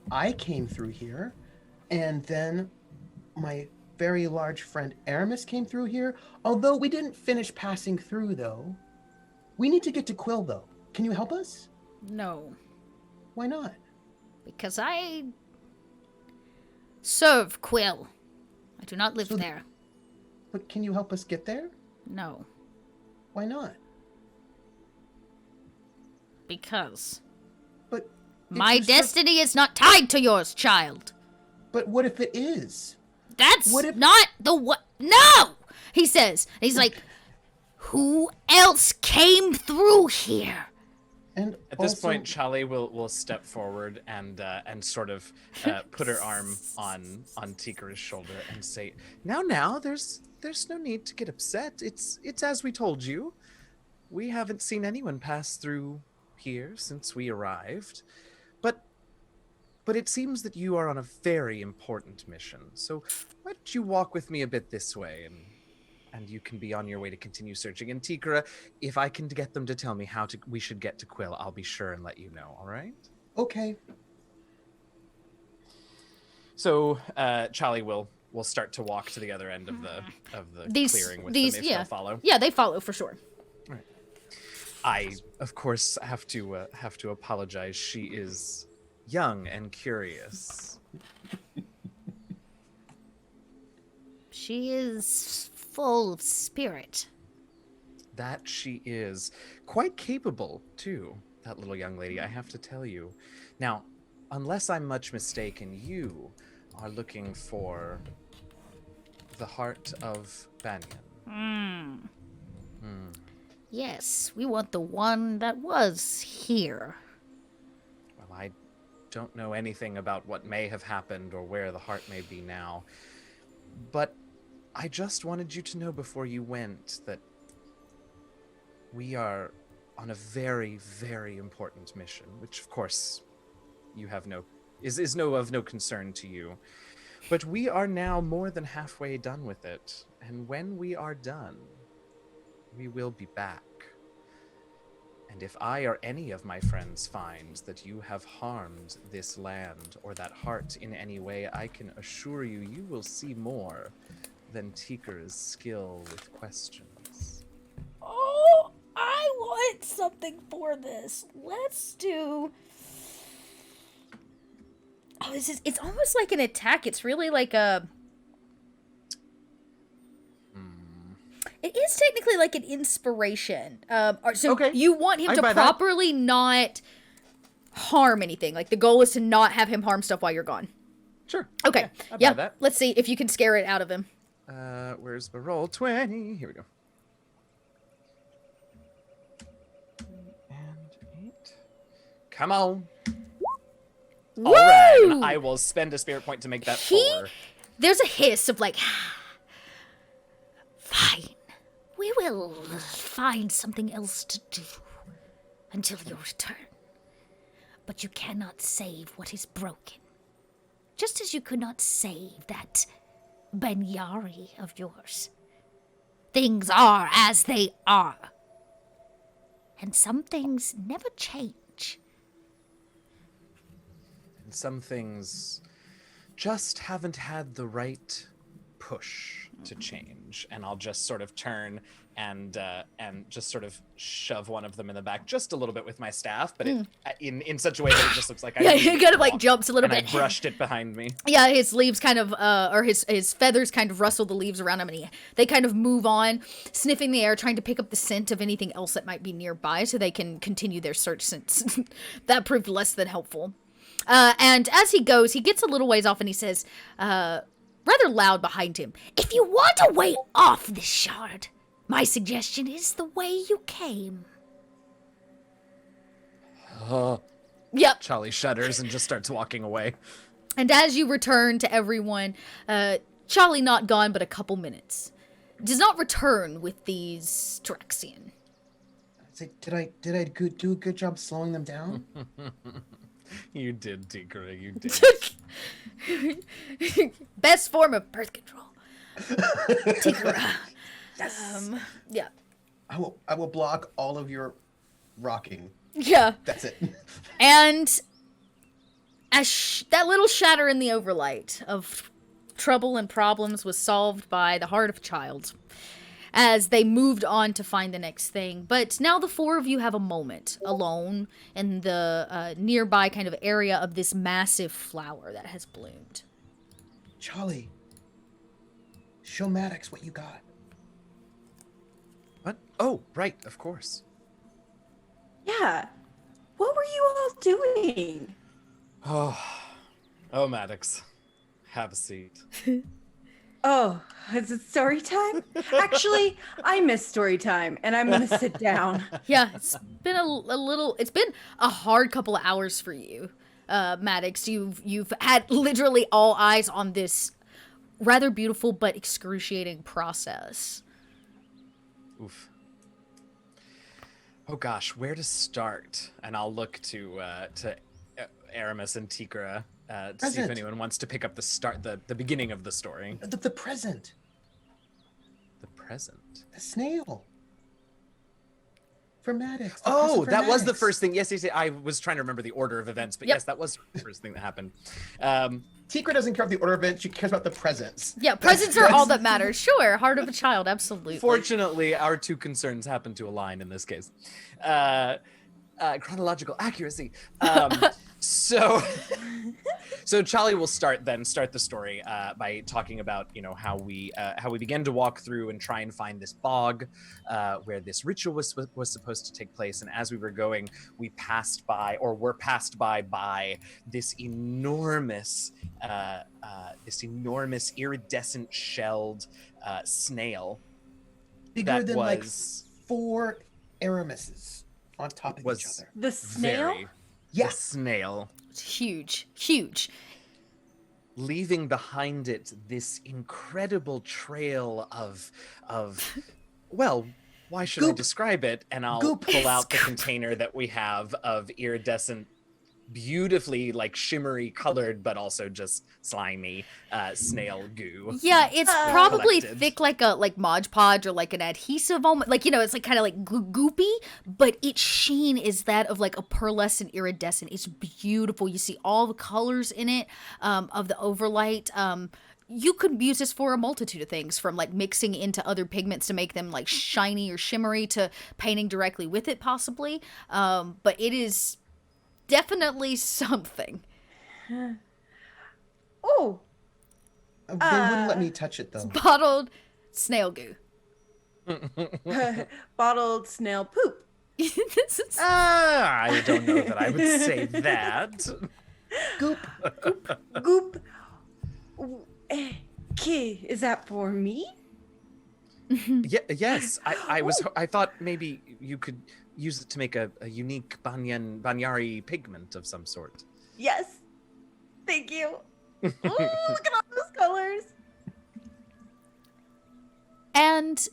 I came through here, and then my very large friend Aramis came through here, although we didn't finish passing through, though. We need to get to Quill, though. Can you help us? No. Why not? Because I Serve, Quill. I do not live So there. But can you help us get there? No. Why not? Because But if my you serve- destiny is not tied to yours, child. But what if it is? That's What if- not the what. No! He says. He's like, who else came through here? And At this also- point, Charlie will step forward and sort of put her arm on Tikura's shoulder and say, "Now, there's no need to get upset. It's as we told you. We haven't seen anyone pass through here since we arrived, but it seems that you are on a very important mission. So why don't you walk with me a bit this way and you can be on your way to continue searching. And Tikura, if I can get them to tell me how we should get to Quill, I'll be sure and let you know, all right?" Okay. So Charlie will start to walk to the other end of the clearing with them if they'll follow. Yeah, they follow for sure. Right. I, of course, have to apologize. She is young and curious. She is full of spirit. That she is. Quite capable, too, that little young lady, I have to tell you. Now, unless I'm much mistaken, you are looking for the heart of Banyan. Yes, we want the one that was here. Well, I don't know anything about what may have happened or where the heart may be now. But I just wanted you to know before you went that we are on a very, very important mission, which of course you have is of no concern to you. But we are now more than halfway done with it, and when we are done, we will be back. And if I or any of my friends find that you have harmed this land or that heart in any way, I can assure you, you will see more than Tikura's skill with questions. Oh, I want something for this. Let's do... Oh, it's almost like an attack. It's really like a... It is technically like an inspiration. So Okay. you want him I to buy that. properly not harm anything. Like the goal is to not have him harm stuff while you're gone. Sure. Okay. I buy Yeah. that. Let's see if you can scare it out of him. Where's the roll? 20. Here we go. And 8. Come on. All right. And I will spend a spirit point to make that 4. There's a hiss of like, fine. We will find something else to do until your return. But you cannot save what is broken. Just as you could not save that Banyari of yours. Things are as they are. And some things never change. And some things just haven't had the right push to change. And I'll just sort of turn and just sort of shove one of them in the back just a little bit with my staff, but in such a way that it just looks like I Yeah, really he kind of like walked, jumps a little and bit. I brushed it behind me. Yeah, his leaves kind of, or his feathers kind of rustle the leaves around him, and they kind of move on, sniffing the air, trying to pick up the scent of anything else that might be nearby so they can continue their search since that proved less than helpful. And as he goes, he gets a little ways off and he says, rather loud behind him, "If you want a way off this shard, my suggestion is the way you came." Yep. Charlie shudders and just starts walking away. And as you return to everyone, Charlie not gone but a couple minutes, does not return with these Draxian. Did I do a good job slowing them down? You did, Tikura, you did. Best form of birth control. Tikura. Yes. Yeah. I will block all of your rocking. Yeah. That's it. And as that little shatter in the overlight of trouble and problems was solved by the heart of a child as they moved on to find the next thing. But now the four of you have a moment alone in the nearby kind of area of this massive flower that has bloomed. Charlie, show Maddox what you got. What? Oh, right, of course. Yeah. What were you all doing? Oh, Maddox, have a seat. Oh, is it story time? Actually, I miss story time, and I'm gonna sit down. Yeah, it's been it's been a hard couple of hours for you, Maddox. You've had literally all eyes on this rather beautiful but excruciating process. Oof. Oh gosh, where to start? And I'll look to Aramis and Tikra to see if Present. anyone wants to pick up the beginning of the story. The present. The present. The snail. For Maddox. Oh, that was the Maddox. first thing. Yes, I was trying to remember the order of events, but Yep. yes, that was the first thing that happened. Tikra doesn't care about the order of events. She cares about the presents. Yeah, presents are all that matters. Sure, heart of a child, absolutely. Fortunately, our two concerns happen to align in this case. Chronological accuracy. So Charlie will start the story by talking about how we began to walk through and try and find this bog where this ritual was supposed to take place. And as we were going, we were passed by this enormous iridescent shelled snail. Bigger that than was like 4 Aramises on top of each other. The snail? the Yes. snail. It's huge. Leaving behind it this incredible trail of well, why should I Goop. describe it? And I'll Goop. pull out the Goop. container that we have of iridescent, beautifully like shimmery colored, but also just slimy snail goo. Yeah, it's probably collected. thick like Mod Podge or like an adhesive almost. Like, it's like kind of like goopy, but its sheen is that of like a pearlescent iridescent. It's beautiful. You see all the colors in it of the Overlight. You could use this for a multitude of things, from like mixing into other pigments to make them like shiny or shimmery to painting directly with it possibly. But it is definitely something. Oh, They wouldn't let me touch it though. Bottled snail goo. bottled snail poop. This is- I don't know that I would say that. Goop. Goop. Key, is that for me? Yes, I thought maybe you could use it to make a unique banyari pigment of some sort. Yes. Thank you. Ooh, look at all those colors. And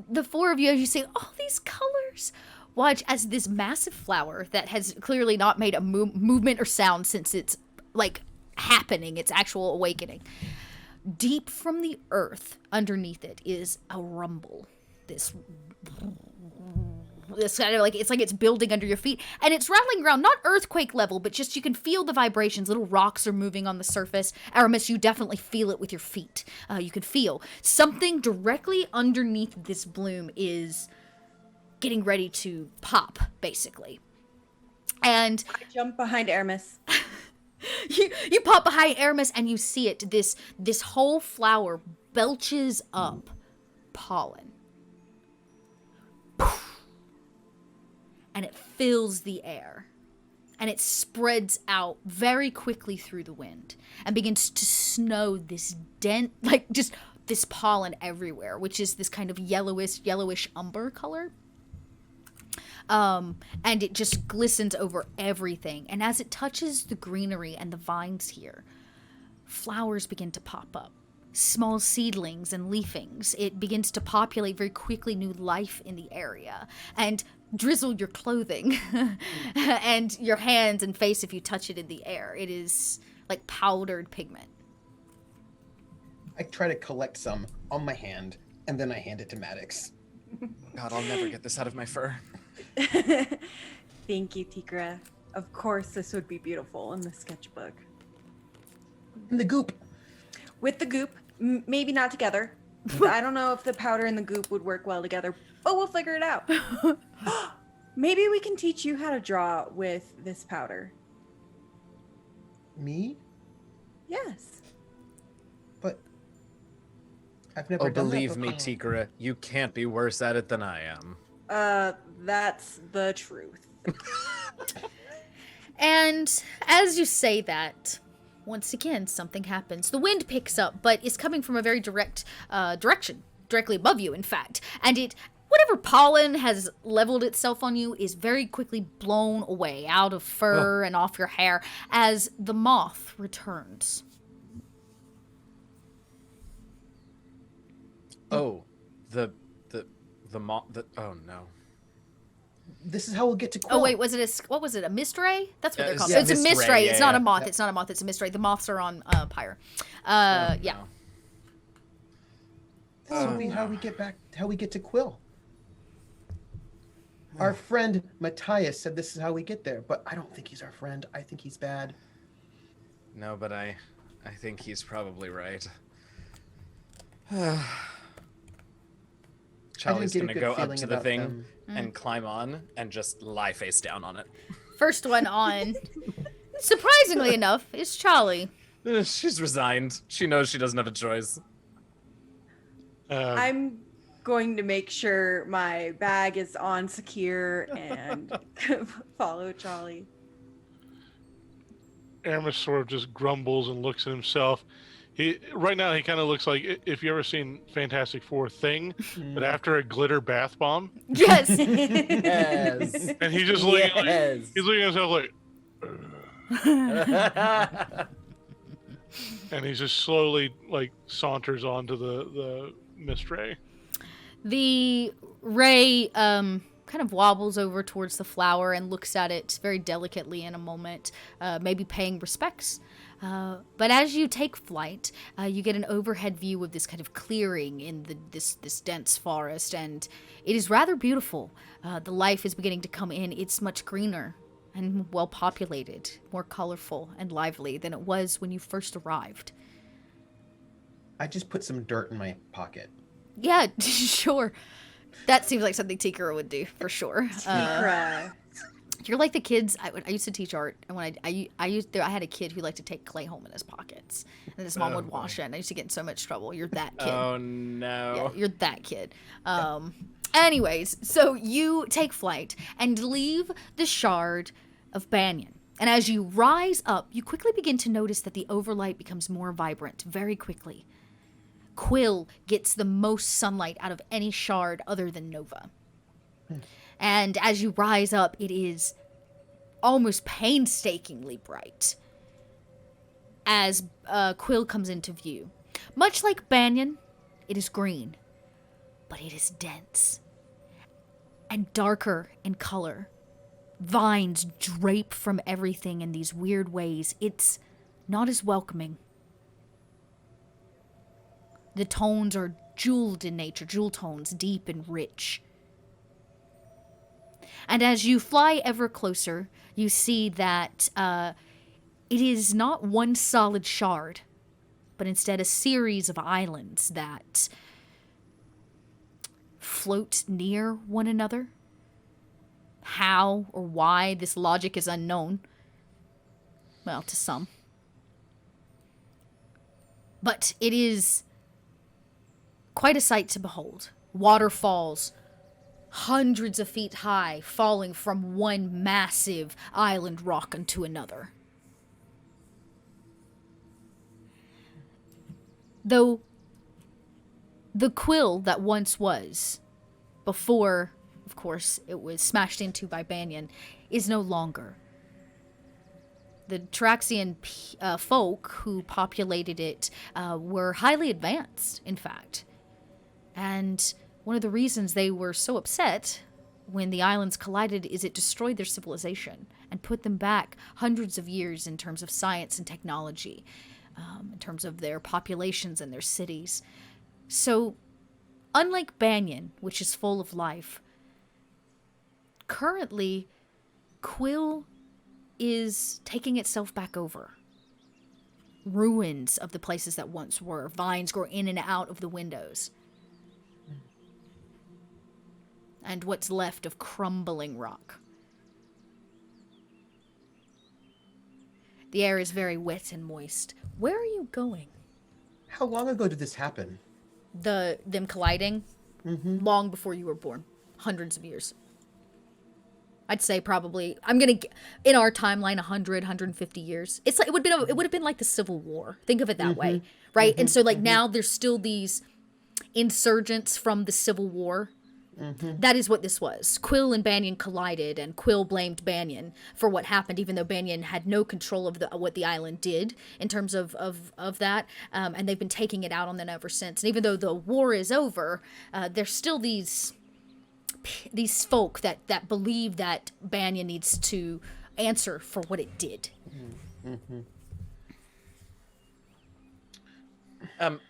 the 4 of you, as you say, all these colors, watch as this massive flower that has clearly not made a movement or sound since it's like happening, its actual awakening. Deep from the earth underneath it is a rumble. This kind of like it's building under your feet, and it's rattling around, not earthquake level, but just you can feel the vibrations. Little rocks are moving on the surface. Aramis, you definitely feel it with your feet. You can feel something directly underneath this bloom is getting ready to pop, basically. And I jump behind Aramis. you pop behind Aramis and you see it. This whole flower belches up pollen. And it fills the air. And it spreads out very quickly through the wind and begins to snow this just this pollen everywhere, which is this kind of yellowish umber color. And it just glistens over everything. And as it touches the greenery and the vines here, flowers begin to pop up. Small seedlings and leafings. It begins to populate very quickly new life in the area. And drizzle your clothing and your hands and face if you touch it in the air. It is like powdered pigment. I try to collect some on my hand, and then I hand it to Maddox. God, I'll never get this out of my fur. Thank you, Tikra. Of course, this would be beautiful in the sketchbook. And the goop. With the goop, maybe not together. I don't know if the powder and the goop would work well together, but we'll figure it out. Maybe we can teach you how to draw with this powder. Me? Yes. I've never Oh, done that believe me, before. Tikra, you can't be worse at it than I am. That's the truth. And as you say that, once again, something happens. The wind picks up, but it's coming from a very direct direction, directly above you, in fact. And whatever pollen has leveled itself on you is very quickly blown away out of fur and off your hair as the moth returns. Oh, the moth. Oh no. This is how we'll get to Quill. Oh wait, what was it? A mist ray? That's what they're called. Yeah, It's a mist mist ray, ray. yeah, It's not yeah. a moth. Yep. It's not a moth. It's a mist ray. The moths are on Pyre. Oh, Yeah. no. This will be how we get back. How we get to Quill. Our friend Matthias said this is how we get there, but I don't think he's our friend. I think he's bad. No, but I think he's probably right. Charlie's get a gonna good go up feeling to the about thing them. and climb on and just lie face down on it. First one on, surprisingly enough, is Charlie. She's resigned. She knows she doesn't have a choice. I'm going to make sure my bag is on secure and follow Charlie. Aramis sort of just grumbles and looks at himself. Right now he kind of looks like, if you ever seen Fantastic Four Thing, but after a glitter bath bomb, Yes. Yes. and he's just looking like, Yes. he's looking at himself like, and he just slowly like saunters onto the mist ray. The ray kind of wobbles over towards the flower and looks at it very delicately in a moment, maybe paying respects. But as you take flight, you get an overhead view of this kind of clearing in this dense forest, and it is rather beautiful. The life is beginning to come in. It's much greener and well populated, more colorful and lively than it was when you first arrived. I just put some dirt in my pocket. Yeah, sure. That seems like something Tikra would do, for sure. Cry. You're like the kids. I used to teach art, and when I had a kid who liked to take clay home in his pockets, and his mom would wash it. And I used to get in so much trouble. You're that kid. Oh no. Yeah, you're that kid. Anyways, so you take flight and leave the shard of Banyan. And as you rise up, you quickly begin to notice that the overlight becomes more vibrant very quickly. Quill gets the most sunlight out of any shard other than Nova. And as you rise up, it is almost painstakingly bright as Quill comes into view. Much like Banyan, it is green, but it is dense and darker in color. Vines drape from everything in these weird ways. It's not as welcoming. The tones are jeweled in nature, jewel tones, deep and rich. And as you fly ever closer, you see that it is not one solid shard, but instead a series of islands that float near one another. How or why this logic is unknown. Well, to some. But it is quite a sight to behold. Waterfalls, hundreds of feet high, falling from one massive island rock onto another. Though the Quill that once was, before, of course, it was smashed into by Banyan, is no longer. The Traxian folk who populated it were highly advanced, in fact. And one of the reasons they were so upset when the islands collided is it destroyed their civilization and put them back hundreds of years in terms of science and technology, in terms of their populations and their cities. So, unlike Banyan, which is full of life, currently, Quill is taking itself back over. Ruins of the places that once were. Vines grow in and out of the windows. And what's left of crumbling rock. The air is very wet and moist. Where are you going? How long ago did this happen? them colliding long before you were born, hundreds of years. I'd say probably in our timeline 100, 150 years. It's like it would have been like the Civil War. Think of it that way, right? And so like now there's still these insurgents from the Civil War. That is what this was. Quill and Banyan collided, and Quill blamed Banyan for what happened, even though Banyan had no control of what the island did in terms of that. And they've been taking it out on them ever since. And even though the war is over, there's still these folk that believe that Banyan needs to answer for what it did.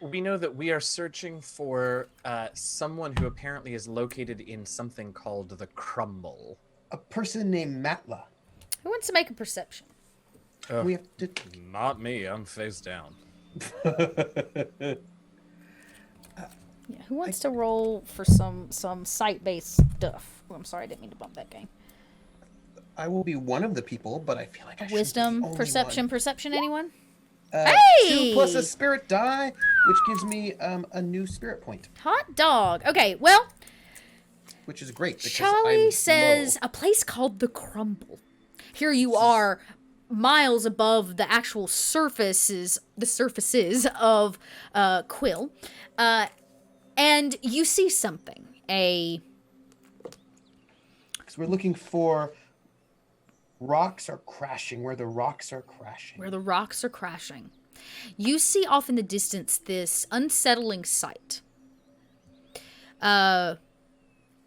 We know that we are searching for someone who apparently is located in something called the Crumble. A person named Matla. Who wants to make a perception? We have to... Not me. I'm face down. Yeah, who wants to roll for some sight-based stuff? Oh, I'm sorry, I didn't mean to bump that game. I will be one of the people, but I feel like I should Wisdom, be the only perception, anyone? Hey! Hey! 2 plus a spirit die, which gives me a new spirit point, Hot dog. Okay, well, which is great. Because Charlie I'm says low. a place called the Crumble. Here you are, miles above the actual surfaces of Quill, and you see something. Because we're looking for rocks are crashing, where the rocks are crashing. Where the rocks are crashing. You see off in the distance this unsettling sight. Not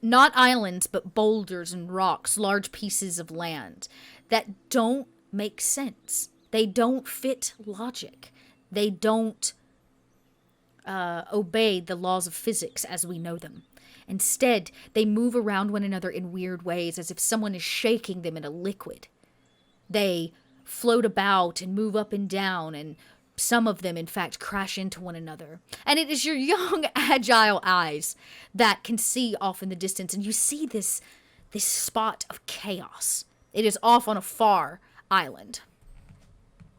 islands, but boulders and rocks, large pieces of land that don't make sense. They don't fit logic. They don't obey the laws of physics as we know them. Instead, they move around one another in weird ways, as if someone is shaking them in a liquid. They float about and move up and down, and some of them, in fact, crash into one another. And it is your young, agile eyes that can see off in the distance, and you see this spot of chaos. It is off on a far island.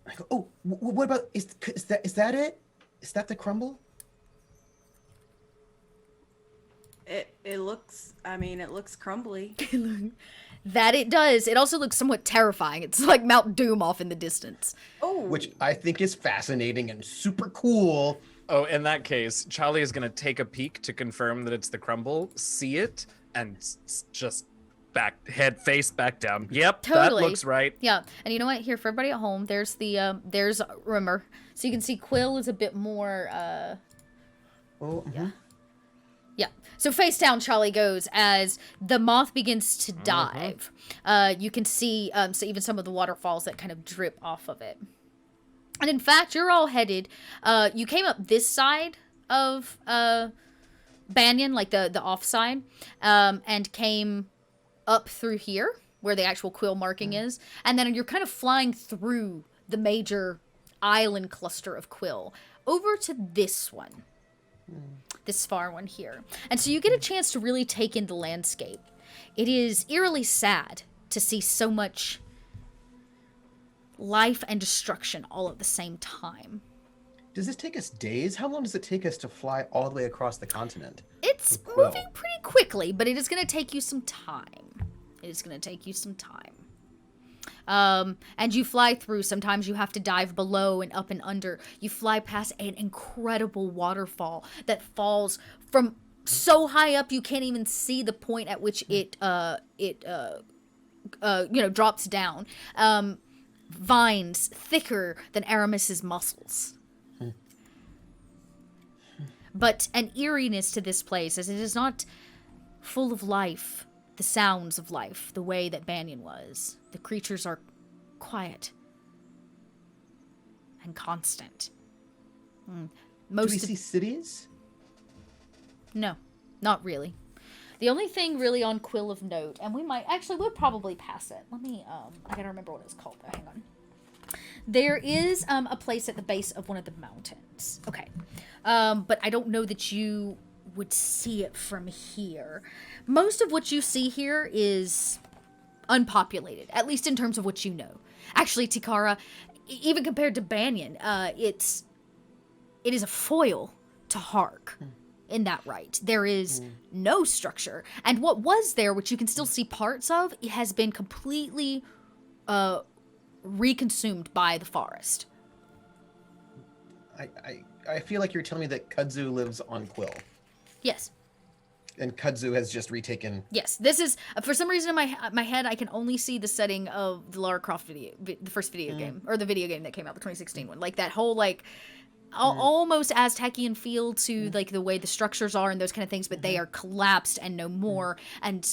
I go, oh, what about, is that it? Is that the Crumble? It looks crumbly. That it does. It also looks somewhat terrifying. It's like Mount Doom off in the distance. Oh. Which I think is fascinating and super cool. Oh, in that case, Charlie is going to take a peek to confirm that it's the Crumble, see it, and just head face back down. Yep, Totally. That looks right. Yeah, and you know what? Here, for everybody at home, there's Rimmer. So you can see Quill is a bit more, Yeah. So face down Charlie goes as the moth begins to dive. You can see so even some of the waterfalls that kind of drip off of it. And in fact, you're all headed. You came up this side of Banyan, like the off side, and came up through here where the actual Quill marking is. And then you're kind of flying through the major island cluster of Quill over to this one. This far one here. And so you get a chance to really take in the landscape. It is eerily sad to see so much life and destruction all at the same time. Does this take us days? How long does it take us to fly all the way across the continent? It's moving pretty quickly, but it is going to take you some time. And you fly through. Sometimes you have to dive below and up and under. You fly past an incredible waterfall that falls from so high up you can't even see the point at which it drops down. Vines thicker than Aramis's muscles. But an eeriness to this place, as it is not full of life, the sounds of life, the way that Banyan was. The creatures are quiet and constant. Do we see cities? No, not really. The only thing really on Quill of note, and we'll probably pass it. Let me, I gotta remember what it's called though, hang on. There is a place at the base of one of the mountains. Okay. But I don't know that you would see it from here. Most of what you see here is unpopulated, at least in terms of what you know. Actually, Tikara, even compared to Banyan, it is a foil to Hark. in that right. There is no structure. And what was there, which you can still see parts of, it has been completely reconsumed by the forest. I feel like you're telling me that Kudzu lives on Quill. Yes. And Kudzu has just retaken. Yes, this is for some reason in my head. I can only see the setting of the Lara Croft the first video game, or the video game that came out, the 2016 one. Like that whole almost Aztecian feel to like the way the structures are and those kind of things, but they are collapsed and no more. And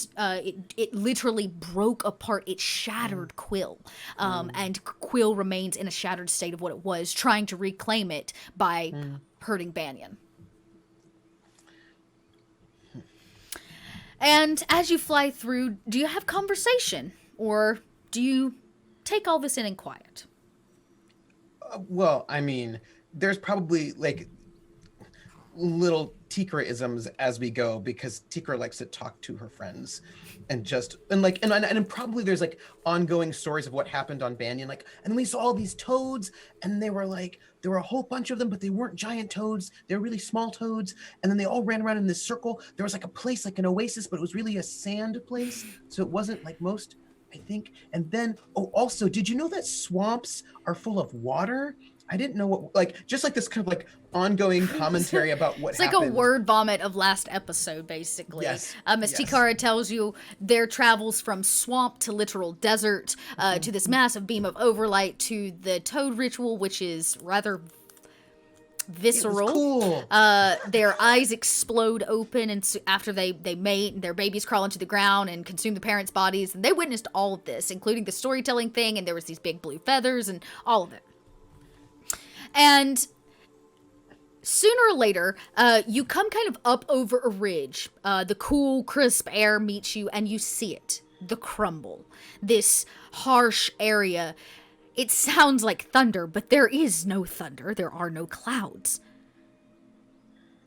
it literally broke apart. It shattered Quill, and Quill remains in a shattered state of what it was, trying to reclaim it by hurting Banyan. And as you fly through, do you have conversation? Or do you take all this in quiet? Well, I mean, there's probably like little Tikra-isms as we go, because Tikra likes to talk to her friends and probably there's like ongoing stories of what happened on Banyan. Like, and we saw all these toads, and they were like, there were a whole bunch of them, but they weren't giant toads. They were really small toads. And then they all ran around in this circle. There was like a place, like an oasis, but it was really a sand place. So it wasn't like most, I think. And then, also, did you know that swamps are full of water? I didn't know what, like, just like this kind of like ongoing commentary about what happened. It's like a word vomit of last episode, basically. Yes. As Tikara tells you, their travels from swamp to literal desert, to this massive beam of overlight, to the toad ritual, which is rather visceral. It was cool. Their eyes explode open, and after they mate, and their babies crawl into the ground and consume the parents' bodies, and they witnessed all of this, including the storytelling thing, and there was these big blue feathers and all of it. And sooner or later, you come kind of up over a ridge. The cool, crisp air meets you, and you see it. The crumble. This harsh area. It sounds like thunder, but there is no thunder. There are no clouds.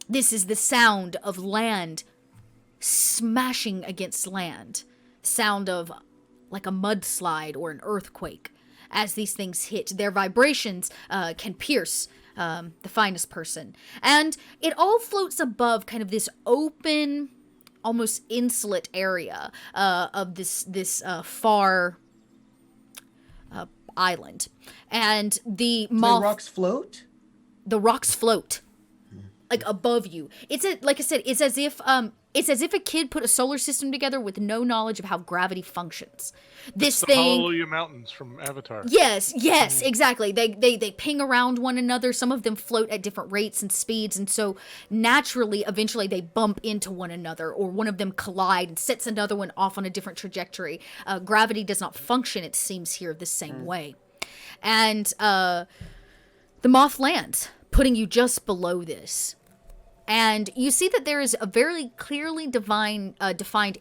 This is the sound of land smashing against land. Sound of like a mudslide or an earthquake. As these things hit, their vibrations can pierce the finest person. And it all floats above kind of this open, almost insulate area of this far island. And the rocks float? The rocks float. Like above you. Like I said, it's as if a kid put a solar system together with no knowledge of how gravity functions. This the thing. Hallelujah Mountains from Avatar. Yes, exactly. They ping around one another. Some of them float at different rates and speeds, and so naturally, eventually, they bump into one another, or one of them collide and sets another one off on a different trajectory. Gravity does not function, it seems, here the same way. And the moth lands, putting you just below this. And you see that there is a very clearly defined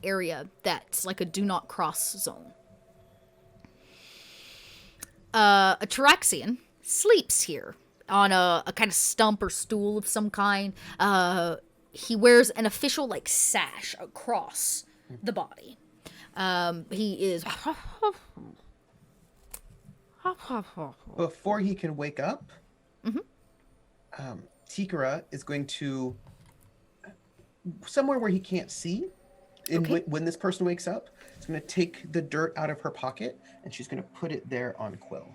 area that's like a do not cross zone. A Taraxian sleeps here on a kind of stump or stool of some kind. He wears an official like sash across the body. He is... Before he can wake up, Tikara is going to, somewhere where he can't see, when this person wakes up, is going to take the dirt out of her pocket, and she's going to put it there on Quill.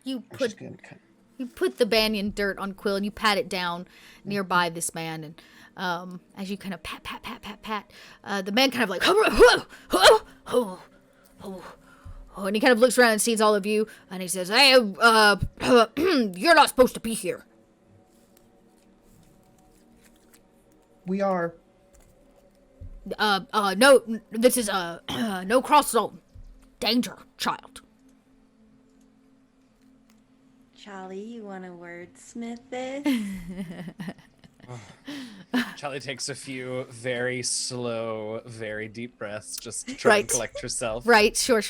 You put the banyan dirt on Quill, and you pat it down nearby this man, and as you kind of pat, the man kind of like, and he kind of looks around and sees all of you, and he says, "Hey, you're not supposed to be here." We are. No, this is, no cross zone. Danger, child. Charlie, you want to wordsmith this? Charlie takes a few very slow, very deep breaths just to try and collect herself. Right, sure.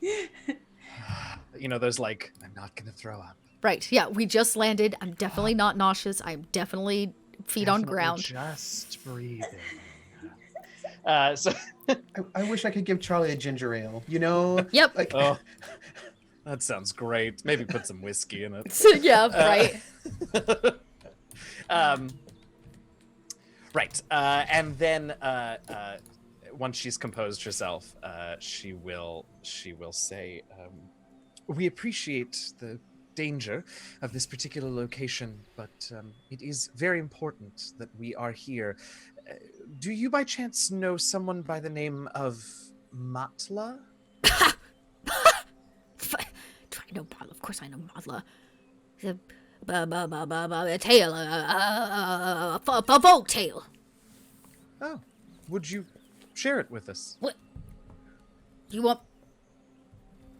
You know, there's like, I'm not going to throw up. Right, yeah, we just landed. I'm definitely not nauseous. I'm definitely feet on ground. Just breathing. I wish I could give Charlie a ginger ale. You know? Yep. Like, that sounds great. Maybe put some whiskey in it. Yeah, right. Right. And then once she's composed herself, she will say, "We appreciate the danger of this particular location, but it is very important that we are here. Do you by chance know someone by the name of Matla?" I know Matla. Of course I know Matla. A tale, a folk tale. Oh, would you share it with us? What? You want...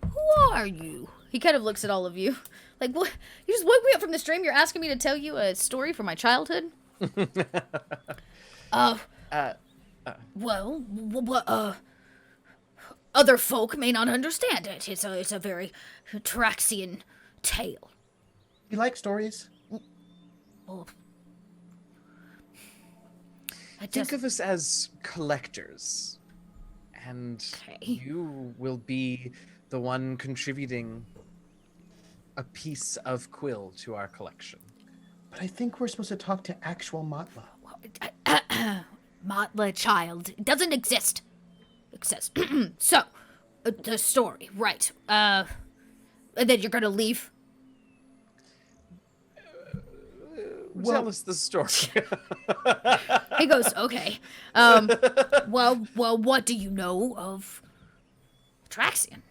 Who are you? He kind of looks at all of you. Like, what? You just woke me up from the stream. You're asking me to tell you a story from my childhood? Well, other folk may not understand it. It's a very Traxian tale. You like stories? Oh. Think of us as collectors, and you will be the one contributing a piece of quill to our collection. But I think we're supposed to talk to actual Matla. Matla child. It doesn't exist. It says. So, the story, right. And then you're gonna leave? Tell us the story. He goes, okay. Well, what do you know of Traxian?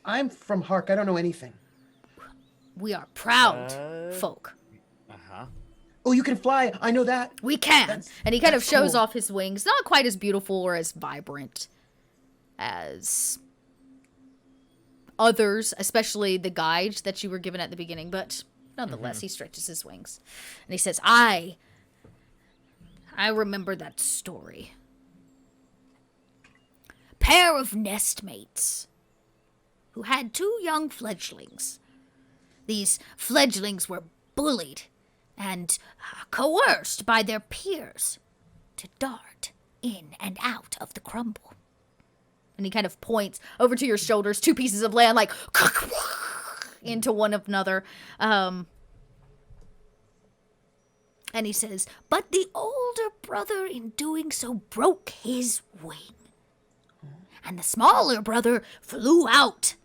I'm from Hark. I don't know anything. We are proud folk. Uh-huh. Oh, you can fly. I know that. We can. And he kind of that's shows cool. off his wings. Not quite as beautiful or as vibrant as others, especially the guide that you were given at the beginning, but nonetheless, he stretches his wings. And he says, I remember that story. Pair of nestmates who had 2 young fledglings. These fledglings were bullied and coerced by their peers to dart in and out of the crumble. And he kind of points over to your shoulders, 2 pieces of land, like, into one another. And he says, but the older brother in doing so broke his wing. And the smaller brother flew out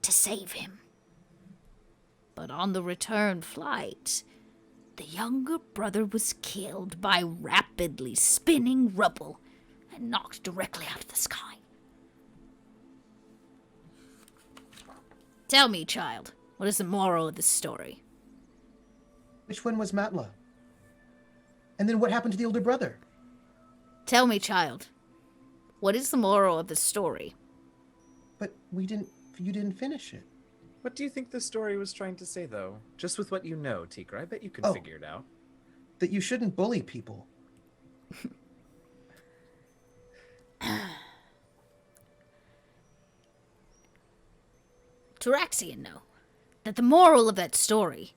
to save him. But on the return flight, the younger brother was killed by rapidly spinning rubble and knocked directly out of the sky. Tell me, child, what is the moral of this story? Which one was Matla? And then what happened to the older brother? Tell me, child, what is the moral of this story? But you didn't finish it. What do you think the story was trying to say, though? Just with what you know, Tikra, I bet you can figure it out. That you shouldn't bully people. Taraxian know that the moral of that story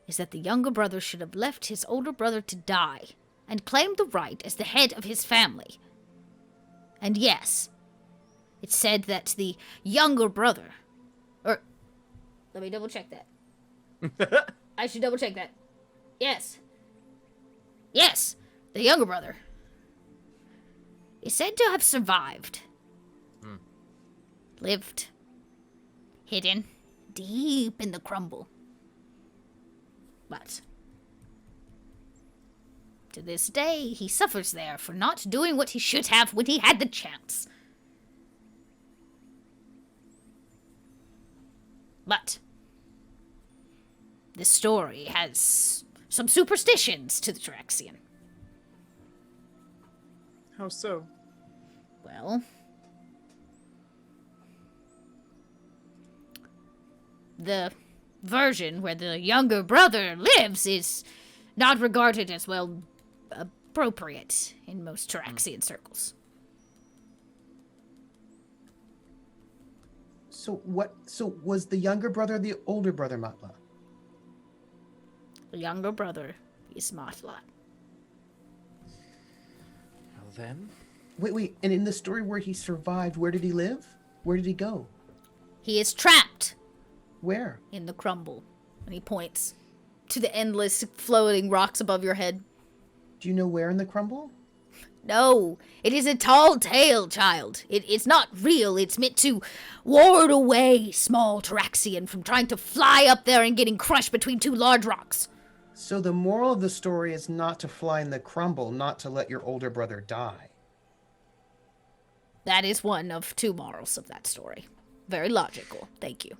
is that the younger brother should have left his older brother to die and claimed the right as the head of his family. And yes, it said that the younger brother... let me double check that. I should double check that. Yes. Yes, the younger brother is said to have survived. Lived. Hidden. Deep in the crumble. But to this day, he suffers there for not doing what he should have when he had the chance. But this story has some superstitions to the Traxian. How so? Well, the version where the younger brother lives is not regarded as, well, appropriate in most Traxian circles. So was the younger brother the older brother, Matla? The younger brother is Matla. Well then... Wait, and in the story where he survived, where did he live? Where did he go? He is trapped. Where? In the crumble. And he points to the endless floating rocks above your head. Do you know where in the crumble? No, it is a tall tale, child. It's not real. It's meant to ward away small Tyraxian from trying to fly up there and getting crushed between two large rocks. So the moral of the story is not to fly in the crumble, not to let your older brother die. That is one of two morals of that story. Very logical. Thank you.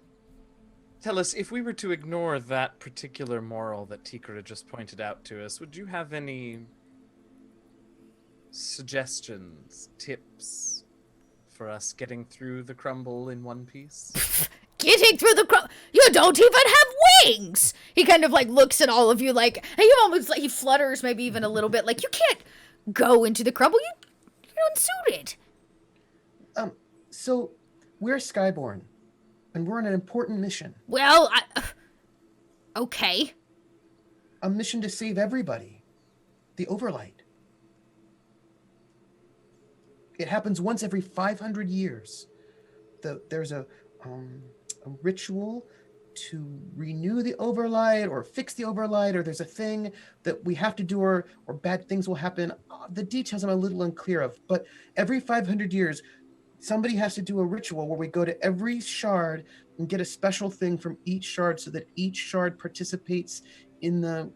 Tell us, if we were to ignore that particular moral that Tikra just pointed out to us, would you have any suggestions, tips for us getting through the crumble in one piece? Getting through the crowd. You don't even have wings. He kind of like looks at all of you like, and he almost like he flutters maybe even a little bit like you can't go into the crumble. You're unsuited. So we're Skyborn, and we're on an important mission. Well, okay. A mission to save everybody. The Overlight. It happens once every 500 years. There's a ritual to renew the Overlight or fix the Overlight, or there's a thing that we have to do or bad things will happen. The details I'm a little unclear of, but every 500 years, somebody has to do a ritual where we go to every shard and get a special thing from each shard so that each shard participates in the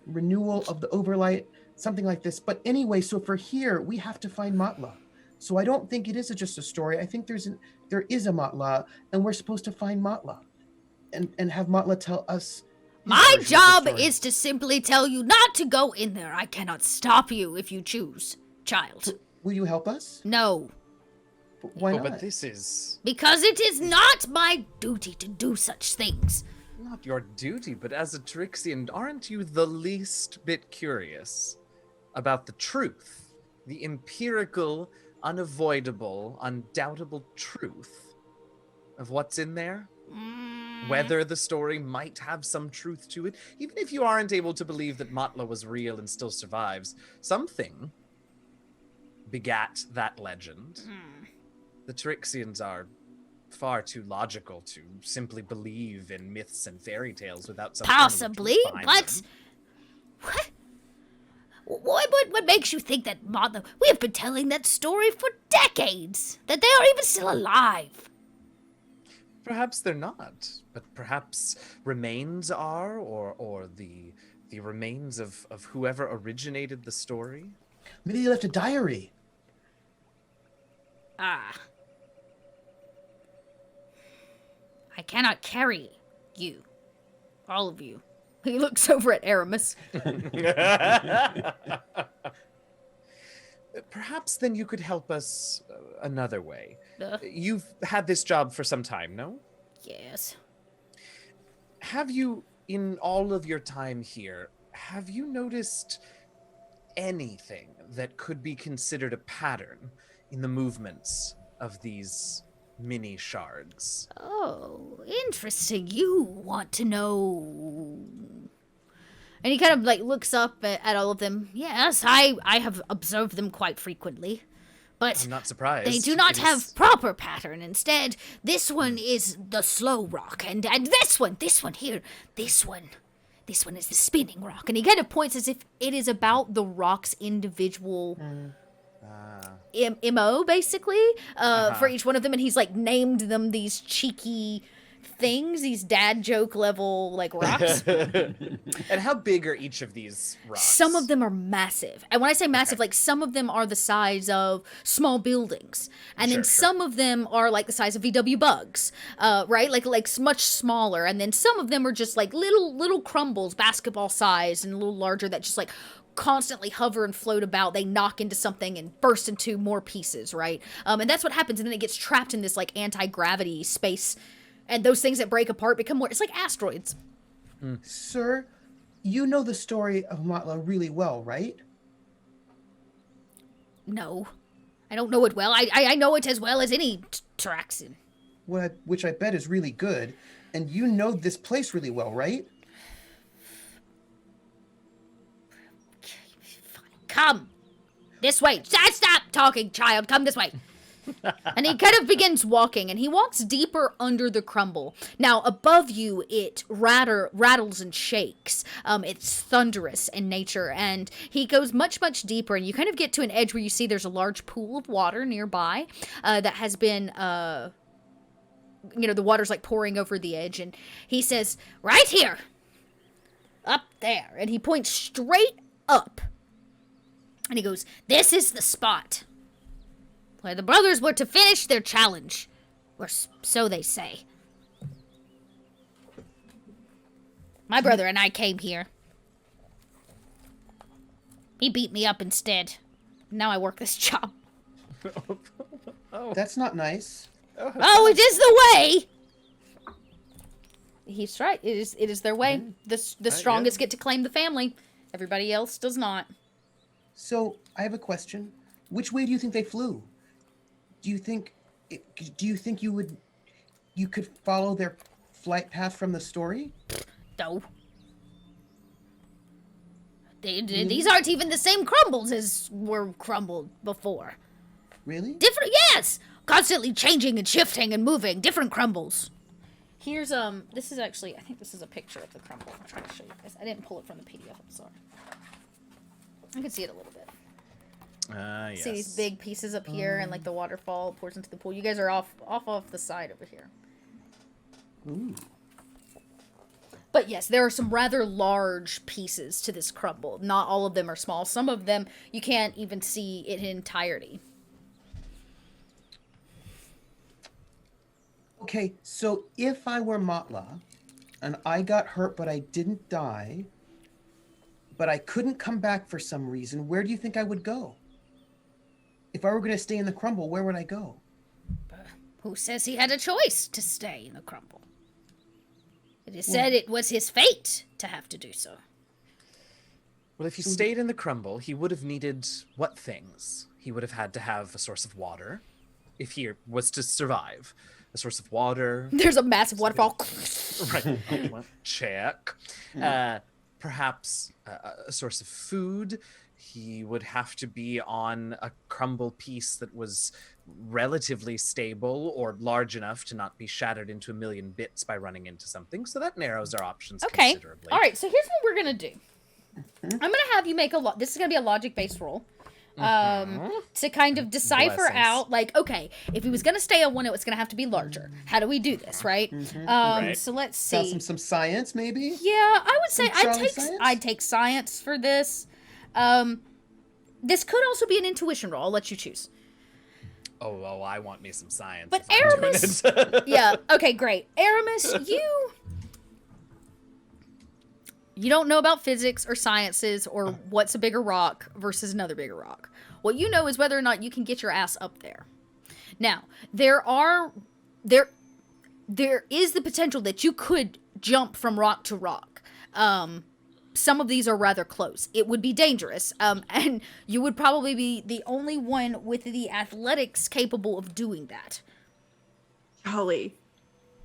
renewal of the Overlight, something like this. But anyway, so for here, we have to find Matla. So I don't think it is just a story. I think there is a Matla, and we're supposed to find Matla and have Matla tell us. My job is to simply tell you not to go in there. I cannot stop you if you choose, child. Will you help us? No. Why not? But this is Because it is not my duty to do such things. not your duty, but as a Tyrixian, aren't you the least bit curious about the truth? The empirical, unavoidable, undoubtable truth of what's in there? Whether the story might have some truth to it, even if you aren't able to believe that Matla was real and still survives, something begat that legend. The Tyrixians are far too logical to simply believe in myths and fairy tales without some Possibly, kind of truth behind but them. what makes you think that Matla? We have been telling that story for decades. That they are even still alive. Perhaps they're not, but perhaps remains are, or the remains of whoever originated the story. Maybe they left a diary. I cannot carry you. All of you. He looks over at Aramis. Perhaps then you could help us another way. You've had this job for some time, no? Yes. Have you, in all of your time here, have you noticed anything that could be considered a pattern in the movements of these mini shards? Oh, interesting. You want to know. And he kind of like looks up at all of them. Yes, I have observed them quite frequently. But I'm not surprised. they do not have proper pattern. Instead, this one is the slow rock, and this one here, this one is the spinning rock. And he kind of points as if it is about the rock's individual MO, basically, for each one of them. And he's like named them these cheeky things, these dad joke level like rocks. And how big are each of these rocks? Some of them are massive. And when I say massive, like some of them are the size of small buildings. And then some of them are like the size of VW bugs, right? Like much smaller. And then some of them are just like little crumbles, basketball size and a little larger that just like constantly hover and float about. They knock into something and burst into more pieces, right? And that's what happens. And then it gets trapped in this like anti-gravity space. And those things that break apart become more, it's like asteroids. Sir, you know the story of Matla really well, right? No, I don't know it well. I know it as well as any Tyraxian. Which I bet is really good. And you know this place really well, right? Come this way. Stop talking, child. Come this way. And he kind of begins walking, and he walks deeper under the crumble. Now, above you, it rattles and shakes. It's thunderous in nature, and he goes much, much deeper, and you kind of get to an edge where you see there's a large pool of water nearby that has been, the water's like pouring over the edge, and he says, right here, up there, and he points straight up, and he goes, this is the spot where the brothers were to finish their challenge, or so they say. My brother and I came here. He beat me up instead. Now I work this job. That's not nice. Oh, it is the way! He's right. It is their way. The strongest get to claim the family. Everybody else does not. So, I have a question. Which way do you think they flew? Do you think you could follow their flight path from the story? No. These aren't even the same crumbles as were crumbled before. Really? Different, yes! Constantly changing and shifting and moving. Different crumbles. Here's, this is actually, I think this is a picture of the crumble. I'm trying to show you guys. I didn't pull it from the PDF, I'm sorry. I can see it a little bit. Yes. See these big pieces up here, and like the waterfall pours into the pool. You guys are off the side over here. Ooh. But yes, there are some rather large pieces to this crumble. Not all of them are small. Some of them you can't even see it in entirety. Okay, so if I were Matla, and I got hurt but I didn't die, but I couldn't come back for some reason, where do you think I would go? If I were going to stay in the crumble, where would I go? Who says he had a choice to stay in the crumble? It is said it was his fate to have to do so. Well, if he stayed in the crumble, he would have needed what things? He would have had to have a source of water, if he was to survive. A source of water. There's a massive waterfall. Right. Check. Perhaps a source of food. He would have to be on a crumble piece that was relatively stable or large enough to not be shattered into a million bits by running into something. So that narrows our options considerably. All right, so here's what we're going to do. I'm going to have you make this is going to be a logic-based roll. To kind of decipher Blessings. out, like, okay, if he was going to stay on one, it was going to have to be larger. How do we do this, right? Right. So let's see. Some science, maybe? Yeah, I would say Science? I'd take science for this. This could also be an intuition roll. I'll let you choose. Oh, I want me some science. But if I'm doing Aramis, it. yeah, okay, great. Aramis, you don't know about physics or sciences or what's a bigger rock versus another bigger rock. What you know is whether or not you can get your ass up there. Now, there is the potential that you could jump from rock to rock. Some of these are rather close. It would be dangerous, and you would probably be the only one with the athletics capable of doing that. Holly.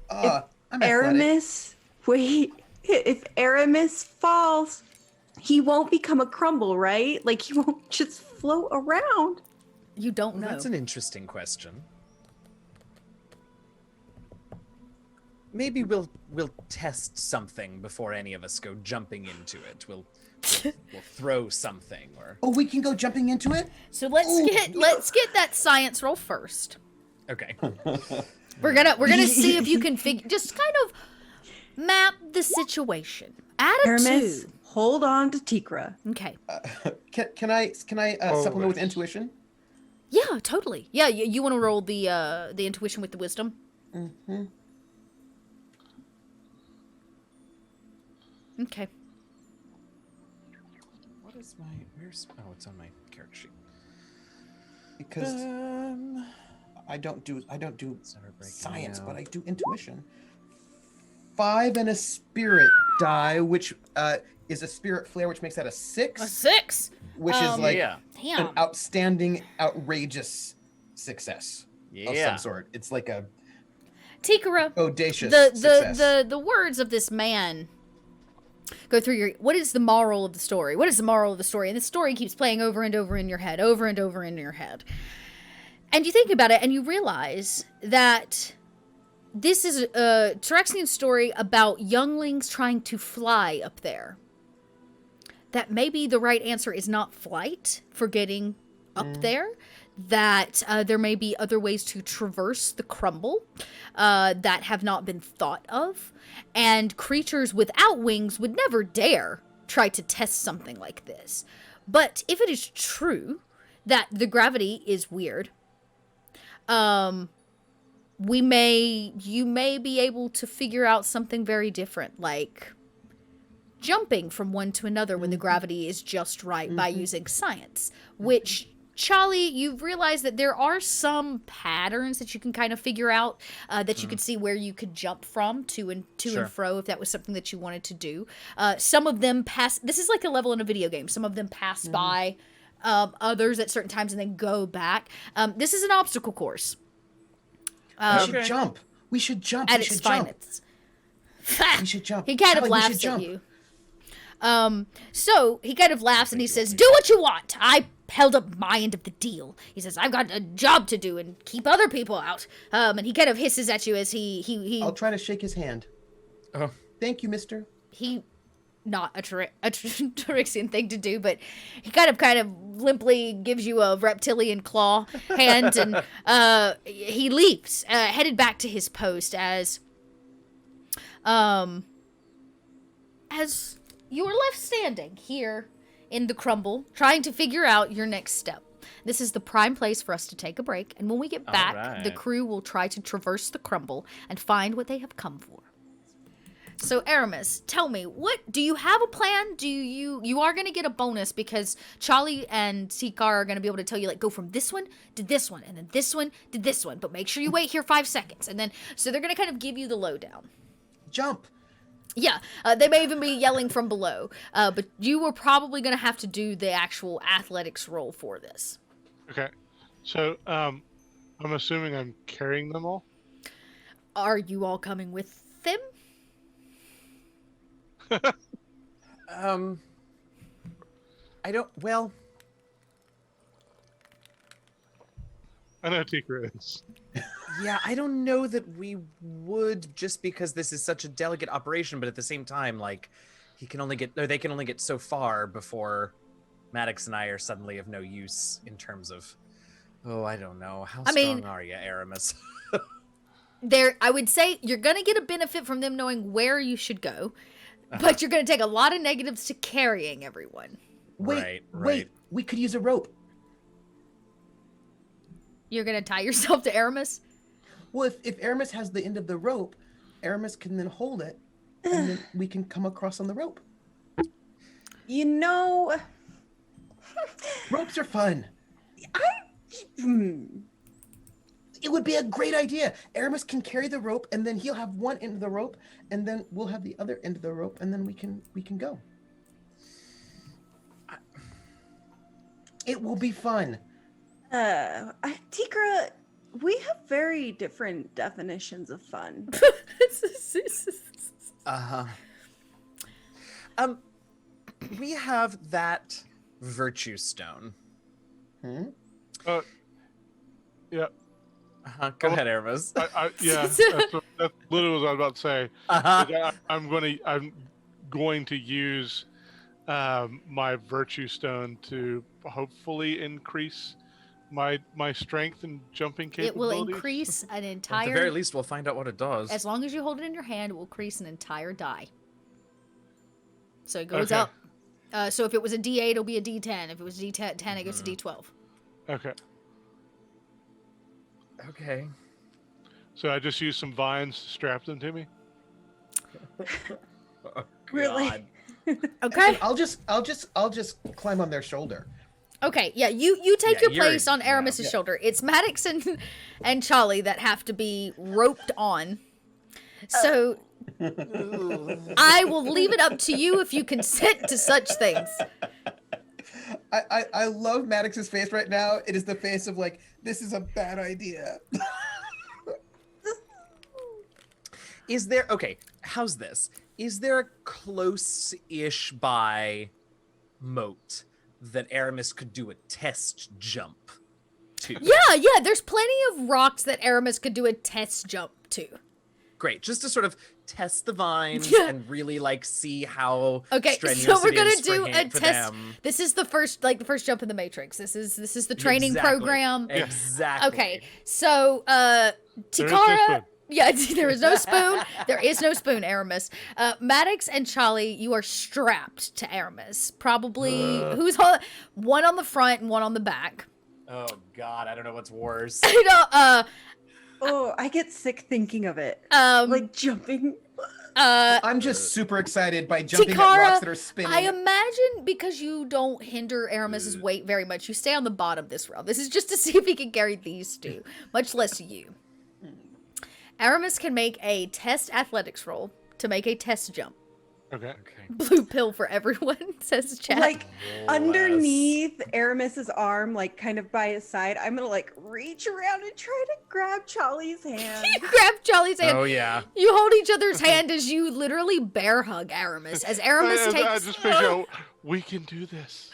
I'm athletic. Aramis, wait. If Aramis falls, he won't become a crumble, right? Like, he won't just float around. You don't know. That's an interesting question. Maybe we'll test something before any of us go jumping into it. We'll throw something or. Oh, we can go jumping into it? So let's get that science roll first. Okay. We're gonna see if you can just kind of map the situation. Add a Aramis, 2. hold on to Tikra. Okay. Can I supplement with intuition? Yeah, totally. Yeah, you want to roll the intuition with the wisdom? Mm-hmm. Okay. What is where's it's on my character sheet. Because I don't do science, but I do intuition. 5 and a spirit die, which is a spirit flare, which makes that a 6. A 6. Which is like Yeah. Damn. an outstanding, outrageous success of some sort. It's like a Tikara, audacious success. the words of this man go through your. What is the moral of the story? What is the moral of the story? And the story keeps playing over and over in your head, over and over in your head. And you think about it and you realize that this is a Tyrexian story about younglings trying to fly up there. That maybe the right answer is not flight for getting up there. That there may be other ways to traverse the crumble that have not been thought of. And creatures without wings would never dare try to test something like this. But if it is true that the gravity is weird, you may be able to figure out something very different, like jumping from one to another when the gravity is just right by using science, which Charlie, you've realized that there are some patterns that you can kind of figure out, that you could see where you could jump from to and fro if that was something that you wanted to do. Some of them pass. This is like a level in a video game. Some of them pass by others at certain times and then go back. This is an obstacle course. We should jump. We should jump. At We its should jump. finest. We should jump. He kind of Charlie, we should laughs at jump. you. So he kind of laughs and he says, "Do what you want. I held up my end of the deal." He says, "I've got a job to do and keep other people out." And he kind of hisses at you as he I'll try to shake his hand. Oh. Thank you, mister. he not a Tyrexian thing to do, but he kind of limply gives you a reptilian claw hand, and he leaps, headed back to his post as you are left standing here in the crumble, trying to figure out your next step. This is the prime place for us to take a break, and when we get back, the crew will try to traverse the crumble and find what they have come for. So, Aramis, tell me, what do you have a plan? Do you are going to get a bonus because Charlie and Sikar are going to be able to tell you, like, go from this one to this one, and then this one to this one, but make sure you wait here 5 seconds, and then, so they're going to kind of give you the lowdown. Jump. Yeah, they may even be yelling from below, but you were probably going to have to do the actual athletics roll for this. Okay. So, I'm assuming I'm carrying them all? Are you all coming with them? I don't. Well, I know Tikra is. yeah, I don't know that we would, just because this is such a delicate operation. But at the same time, like, they can only get so far before Maddox and I are suddenly of no use in terms of. Oh, I don't know. How strong are you, Aramis? I would say you're gonna get a benefit from them knowing where you should go. But you're going to take a lot of negatives to carrying everyone. Wait, Right. wait. We could use a rope. You're going to tie yourself to Aramis? Well, if Aramis has the end of the rope, Aramis can then hold it, and then we can come across on the rope. You know, Ropes are fun. It would be a great idea. Aramis can carry the rope, and then he'll have one end of the rope, and then we'll have the other end of the rope, and then we can go. It will be fun. Tikra, we have very different definitions of fun. We have that virtue stone. Yeah. Go ahead, Aramis. Yeah, that's literally what I was about to say. I'm going to use my virtue stone to hopefully increase my strength and jumping It capabilities. will increase an entire... At the very least, we'll find out what it does. As long as you hold it in your hand, it will increase an entire die. So it goes Okay. up. So if it was a D8, it'll be a D10. If it was a D10, it goes to D12. Okay. Okay. So I just use some vines to strap them to me. Oh, Really? God. Okay. And I'll just climb on their shoulder. Okay, yeah, you take Yeah, your place on Aramis's yeah. shoulder. It's Maddox and Charlie that have to be roped on. So I will leave it up to you if you consent to such things. I love Maddox's face right now. It is the face of like, this is a bad idea. Is there, okay, how's this? Is there a close-ish by moat that Aramis could do a test jump? to. Yeah, there's plenty of rocks that Aramis could do a test jump to. Great, just to sort of test the vines Yeah. and really like see how Okay, strenuous so we're it gonna is do for a for test. them. This is the first jump in the Matrix. This is the training Exactly. program. Exactly. Okay, so There is no Tikara. spoon. Yeah, there is no spoon. There is no spoon, Aramis. Maddox and Charlie, you are strapped to Aramis. Probably one on the front and one on the back. Oh God, I don't know what's worse. You know, Oh, I get sick thinking of it. like Jumping. I'm just super excited by jumping at Tikara, rocks that are spinning. I imagine because you don't hinder Aramis's weight very much, you stay on the bottom this round. This is just to see if he can carry these two, much less you. Aramis can make a test athletics roll to make a test jump. Okay. Blue pill for everyone, says chat. Like Bless. underneath Aramis's arm, like kind of by his side, I'm gonna like reach around and try to grab Charlie's hand. You grab Charlie's hand. Oh yeah. You hold each other's hand as you literally bear hug Aramis. As Aramis I takes... just picture, we can do this.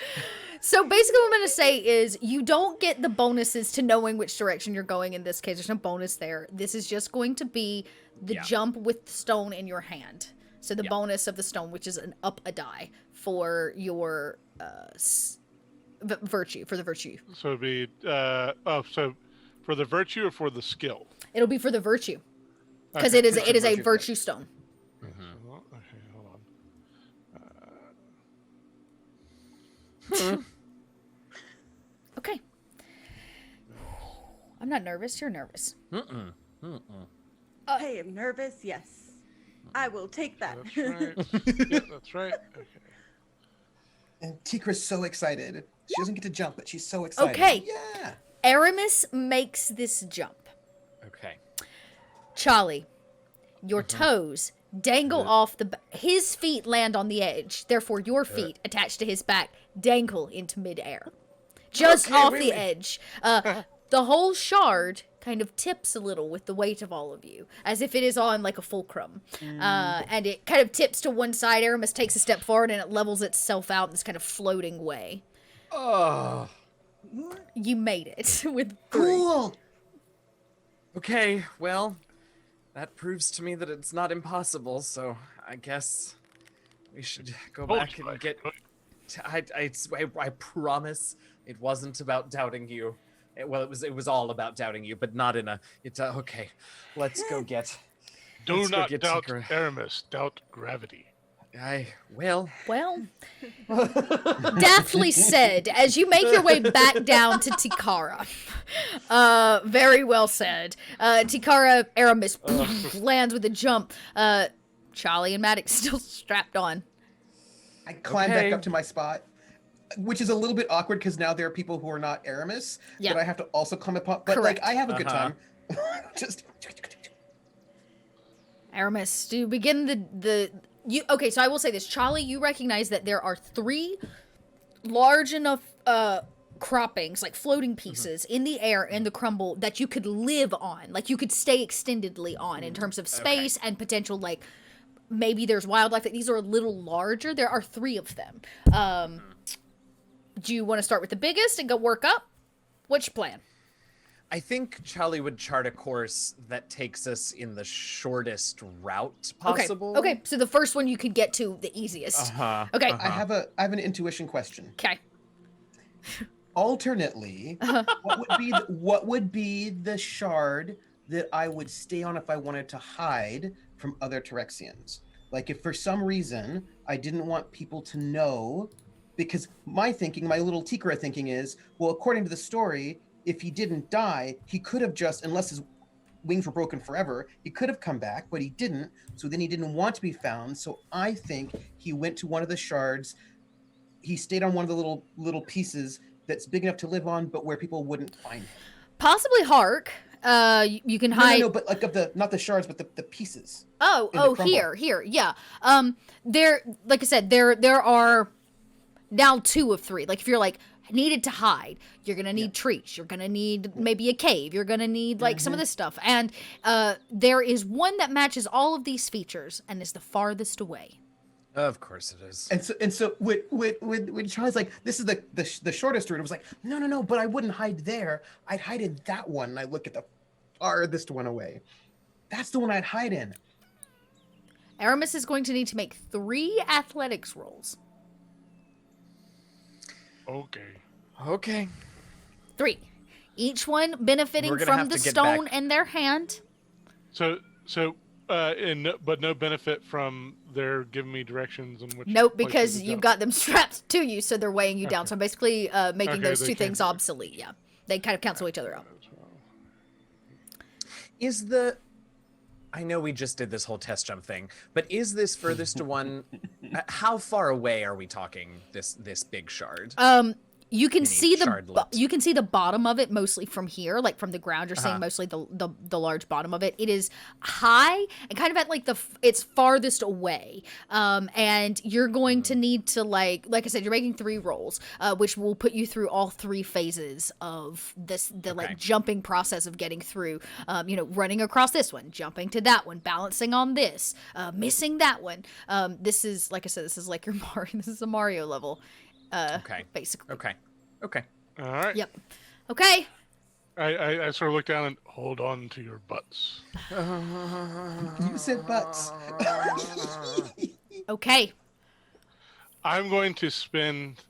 So basically what I'm going to say is you don't get the bonuses to knowing which direction you're going in this case. There's no bonus there. This is just going to be the jump with the stone in your hand. So the bonus of the stone, which is an up a die for your virtue, for the virtue. So it'd be so for the virtue or for the skill? It'll be for the virtue. Because Okay. it is a virtue stone. Well, okay, hold on. Okay. I'm not nervous. You're nervous. I am nervous. Yes, I will take that. That's right. Yeah, that's right. Okay. And Tikra's so excited. She doesn't get to jump, but she's so excited. Okay. Yeah. Aramis makes this jump. Okay. Charlie, your toes dangle off his feet land on the edge. Therefore, your feet attached to his back dangle into midair. Just off the edge. The whole shard kind of tips a little with the weight of all of you, as if it is on like a fulcrum. And it kind of tips to one side. Aramis takes a step forward and it levels itself out in this kind of floating way. Oh. You made it with 3. Cool. Okay, well, that proves to me that it's not impossible, so I guess we should go back and get... I promise it wasn't about doubting you. Well, it was all about doubting you, but not in a... okay, let's go get... Do let's go not get doubt Tikra. Aramis. Doubt gravity. Well, Daphne said, as you make your way back down to Tikara. Very well said. Tikara, Aramis lands with a jump. Charlie and Maddox still strapped on. I climb back up to my spot, which is a little bit awkward because now there are people who are not Aramis that I have to also climb up. But Correct. like, I have a good time. Just Aramis, to begin okay, so I will say this. Charlie, you recognize that there are 3 large enough croppings, like floating pieces in the air in the crumble that you could live on. Like you could stay extendedly on in terms of space and potential, like maybe there's wildlife. These are a little larger. There are 3 of them. Do you want to start with the biggest and go work up? What's your plan? I think Charlie would chart a course that takes us in the shortest route possible. Okay, so the first one you could get to the easiest. Okay. I have an intuition question. Okay. Alternately, what would be the shard that I would stay on if I wanted to hide from other Tyrexians? Like if for some reason I didn't want people to know, because my little Tikra thinking is, well, according to the story, if he didn't die, he could have just, unless his wings were broken forever, he could have come back, but he didn't. So then he didn't want to be found. So I think he went to one of the shards. He stayed on one of the little pieces that's big enough to live on, but where people wouldn't find him. Possibly Hark. You can hide. No, but like not the shards, but the pieces. Here, yeah. There, like I said, there are now 2 of 3. Like if you're like needed to hide, you're gonna need trees, you're gonna need maybe a cave, you're gonna need like some of this stuff, and there is one that matches all of these features and is the farthest away. Of course it is. And so when Charlie's like, this is the shortest route, it was like, no, but I wouldn't hide there. I'd hide in that one. And I look at the farthest one away. That's the one I'd hide in. Aramis is going to need to make 3 athletics rolls. Okay. 3. Each one benefiting We're gonna from have the to get stone back. in their hand. But no benefit from their giving me directions and which. Nope, places because to you've jump. got them strapped to you, so they're weighing you down. Okay. So I'm basically making Okay, those they 2 can't things do it. obsolete. Yeah, they kind of cancel each other out. Is the... I know we just did this whole test jump thing, but is this furthest to one... how far away are we talking, this big shard? You can Mini see shardlet. you can see the bottom of it mostly from here, like from the ground. You're seeing Uh-huh. mostly the large bottom of it. It is high and kind of at like it's farthest away. And you're going to need to like I said, you're making 3 rolls, which will put you through all 3 phases of the Okay. like jumping process of getting through. Running across this one, jumping to that one, balancing on this, missing that one. This is like I said, this is like your Mario. This is a Mario level. Okay. Basically. Okay. All right. Yep. Okay. I sort of look down and hold on to your butts. You said butts. Okay. I'm going to spend.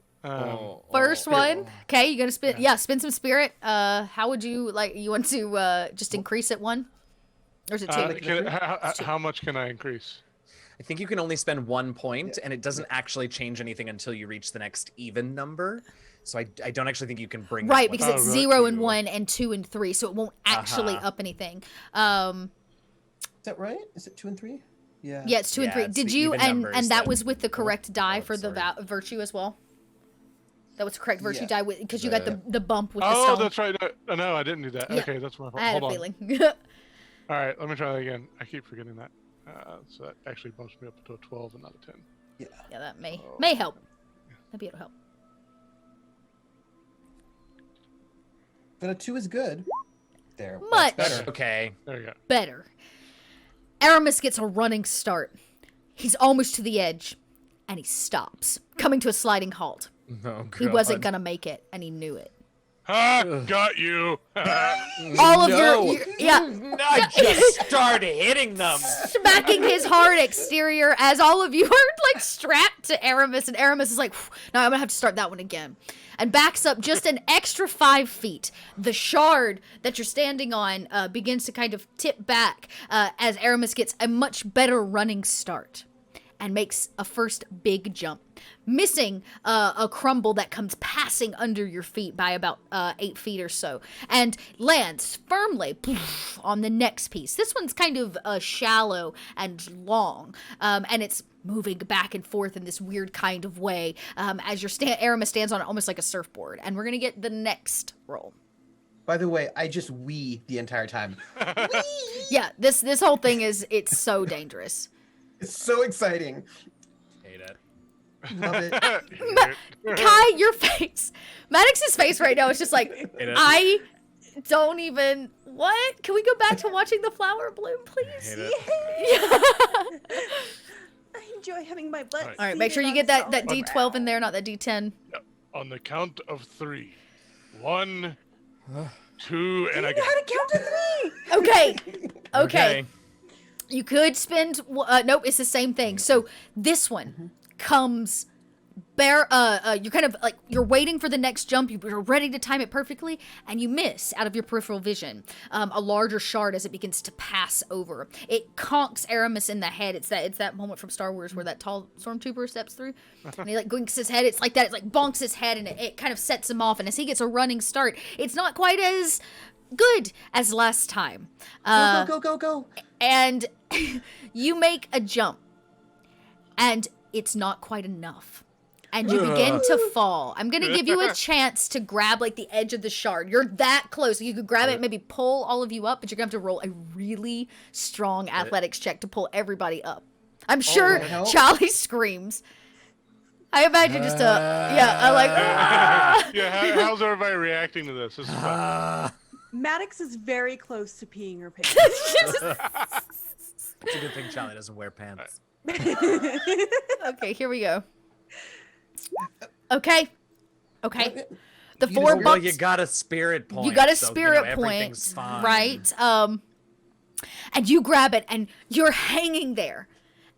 First one. Okay, you gonna spin? Yeah, spin some spirit. How would you like? You want to just increase it 1, or is it 2? How much can I increase? I think you can only spend 1 point, and it doesn't actually change anything until you reach the next even number. So I don't actually think you can bring Right, that because one it's right, 0 and you- 1 and 2 and 3, so it won't actually Uh-huh. up anything. Is that right? Is it 2 and 3? Yeah. Yeah, it's 2 and Yeah, 3. it's Did the you even and numbers that that- was with the correct die for the sorry. virtue as well? That was the correct virtue Yeah. die because you got the bump with the Oh, stone. that's right. No, I didn't do that. Yeah. Okay, that's my fault. I had Hold a on. feeling. All right, let me try that again. I keep forgetting that. So that actually bumps me up to a 12 and not a 10. Yeah, that may Oh. help. Maybe it'll help. But a 2 is good. There. Much That's better. Okay. There you go. better. Aramis gets a running start. He's almost to the edge, and he stops, coming to a sliding halt. Oh, He wasn't God. gonna make it, and he knew it. Ha! Got you. All of No. yeah, Just start hitting them. smacking his hard exterior as all of you are like strapped to Aramis, and Aramis is like, "No, I'm gonna have to start that one again," and backs up just an extra 5 feet. The shard that you're standing on begins to kind of tip back as Aramis gets a much better running start and makes a first big jump, missing a crumble that comes passing under your feet by about 8 feet or so, and lands firmly on the next piece. This one's kind of shallow and long, and it's moving back and forth in this weird kind of way as your Aramis stands on it almost like a surfboard. And we're going to get the next roll. By the way, I just wee the entire time. Yeah, this whole thing it's so dangerous. It's so exciting. Hate it. Love it. Kai, your face. Maddox's face right now is just like, Hate it. I don't even. What? Can we go back to watching the flower bloom, please? Hate it. I enjoy having my butt. All All right, make sure you get that D12 in there, not that D10. On the count of 3. 1, 2, and I I know go. how to count to 3. Okay. You could spend. Nope, it's the same thing. So this one comes. You're kind of like you're waiting for the next jump. You're ready to time it perfectly, and you miss out of your peripheral vision a larger shard as it begins to pass over. It conks Aramis in the head. It's that moment from Star Wars where that tall stormtrooper steps through, and he like winks his head. It's like that. It's like bonks his head, and it kind of sets him off. And as he gets a running start, it's not quite as good as last time. Go. And you make a jump, and it's not quite enough. And you begin to fall. I'm going to give you a chance to grab like the edge of the shard. You're that close. You could grab it, maybe pull all of you up, but you're going to have to roll a really strong athletics check to pull everybody up. I'm sure no. Charlie screams. I imagine just I like. Yeah, how's everybody reacting to this? This is fun. Maddox is very close to peeing her pants. It's a good thing Charlie doesn't wear pants. Okay, here we go. Okay. The You four just- Well, bucks. you got a spirit point. You got a so, spirit everything's point, fine. right? And you grab it, and you're hanging there,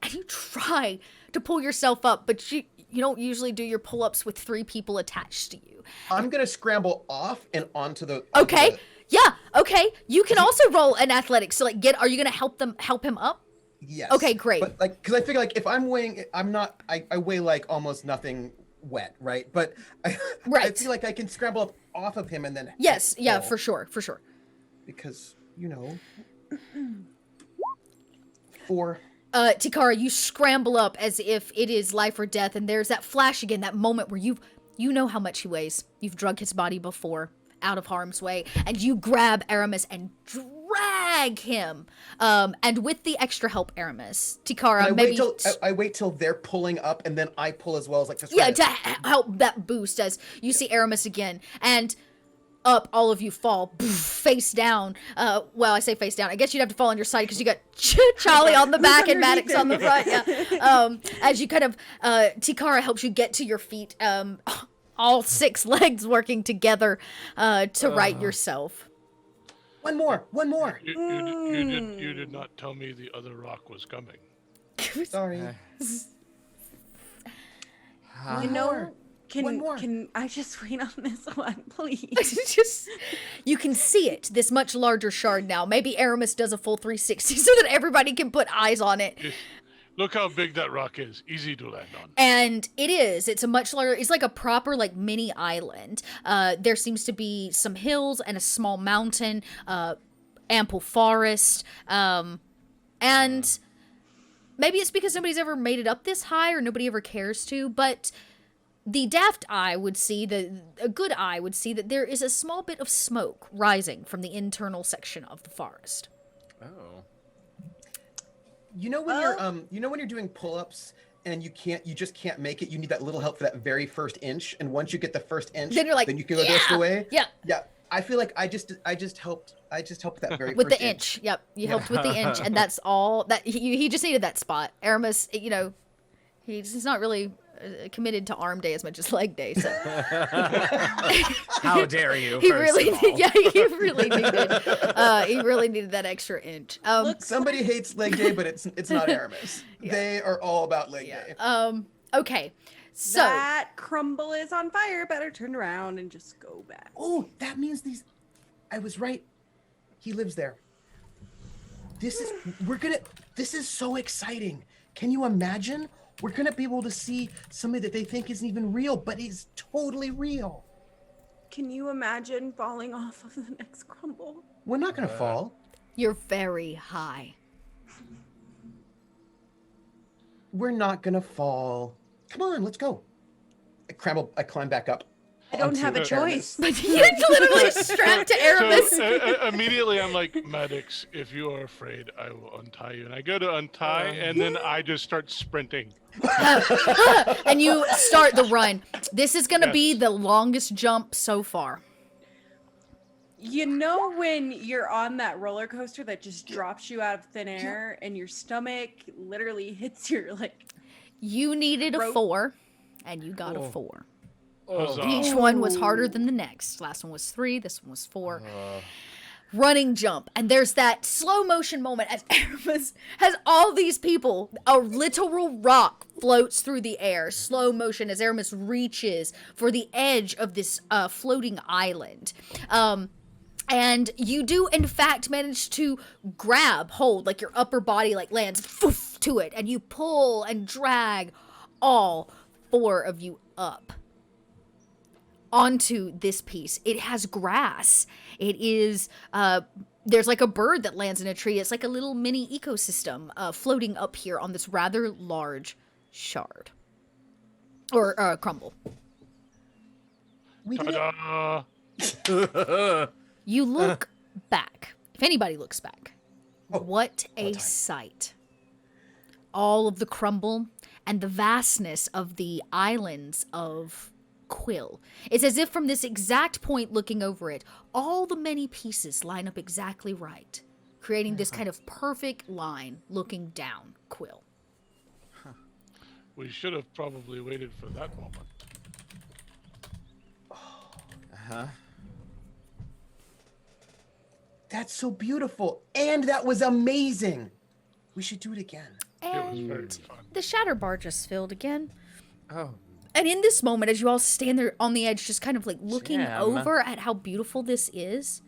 and you try to pull yourself up, but you don't usually do your pull-ups with 3 people attached to you. I'm gonna scramble off and onto the. Okay, yeah, okay. You can also roll an athletics. So like, are you gonna help him up? Yes. Okay, great. But like, because I figure like if I'm weighing, I'm not. I weigh like almost nothing wet, right? But I Right. feel like I can scramble up off of him and then. Yes, yeah, pull, for sure. Because 4. Tikara, you scramble up as if it is life or death, and there's that flash again, that moment where you know how much he weighs. You've drugged his body before, out of harm's way, and you grab Aramis and drag him. And with the extra help, Aramis, Tikara, maybe I wait till they're pulling up and then I pull as well as like just yeah, try to help that boost as you see Aramis again, and up, all of you fall face down. Well, I say face down. I guess you'd have to fall on your side because you got Charlie on the back and Maddox on the front. Yeah. As you kind of, Tikara helps you get to your feet. All 6 legs working together to right yourself. One more. You did not tell me the other rock was coming. Sorry. You know, One more. can I just wait on this one, please? Just, you can see it, this much larger shard now. Maybe Aramis does a full 360 so that everybody can put eyes on it. Look how big that rock is. Easy to land on. And it is. It's a much larger, it's like a proper like mini island. There seems to be some hills and a small mountain, ample forest. And maybe it's because nobody's ever made it up this high or nobody ever cares to, but the daft eye would see, a good eye would see that there is a small bit of smoke rising from the internal section of the forest. Oh. You know when you're doing pull-ups and you just can't make it. You need that little help for that very first inch, and once you get the first inch, Then you're like, then you can go the yeah, rest of the way. yeah. Yeah. I feel like I just helped that very With first the inch. Yep, you helped with the inch, and that's all that he just needed that spot. Aramis, he's not really committed to arm day as much as leg day, so How dare you? he first really, of all. he really needed that extra inch. Somebody hates leg day, but it's not Aramis. They are all about leg day. Okay, so That crumble is on fire. Better turn around and just go back. Oh, that means I was right. He lives there. This is so exciting. Can you imagine? We're gonna be able to see somebody that they think isn't even real, but is totally real. Can you imagine falling off of the next crumble? We're not gonna fall. you're very high. We're not gonna fall. Come on, let's go. I climb back up. I don't onto have a Aramis. choice. But you're literally strapped to Aramis. So immediately I'm like, Maddox, if you are afraid, I will untie you. And I go to untie, and then I just start sprinting. And you start the run. This is going to be Yes. the longest jump so far. You know when you're on that roller coaster that just drops you out of thin air and your stomach literally hits your You needed a Rope. 4, and you got a 4. Huzzah. Each one was harder than the next. Last one was 3, this one was 4. Running jump, and there's that slow motion moment as Aramis has all these people. A literal rock floats through the air, slow motion as Aramis reaches for the edge of this floating island. And you do, in fact, manage to grab hold, like your upper body lands foof, to it, and you pull and drag all 4 of you up onto this piece. It has grass. It is, there's like a bird that lands in a tree. It's like a little mini ecosystem floating up here on this rather large shard. Or crumble. We did it. Ta-da! You look back. If anybody looks back, Oh, what all a the time. sight. All of the crumble and the vastness of the islands of Quill. It's as if from this exact point looking over it, all the many pieces line up exactly right, creating this kind of perfect line looking down Quill. We should have probably waited for that moment. Uh-huh. That's so beautiful. And that was amazing. We should do it again. It was very And fun. the shatter bar just filled again. Oh. And in this moment, as you all stand there on the edge, just kind of like looking Jam. over at how beautiful this is,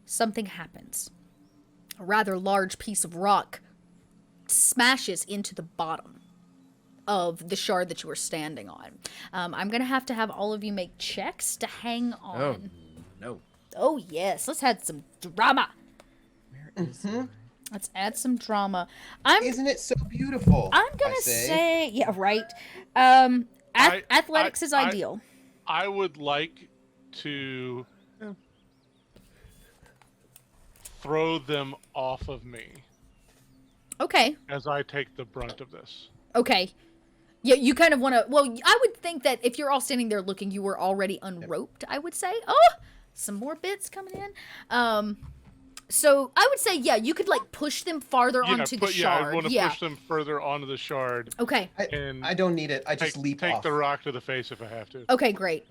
something happens. A rather large piece of rock smashes into the bottom of the shard that you were standing on. I'm going to have all of you make checks to hang on. Oh, no. Oh, yes. Let's add some drama. Where is it? Let's add some drama. Isn't it so beautiful? I'm going I to say, yeah, right. Athletics is ideal. I would like to throw them off of me Okay. as I take the brunt of this. Okay. Yeah, you kind of want to... Well, I would think that if you're all standing there looking, you were already unroped, I would say. Oh, some more bits coming in. So I would say, yeah, you could, like, push them farther onto the shard. Yeah, I want to push them further onto the shard. Okay. And I don't need it. I just leap take off. the rock to the face if I have to. Okay, great.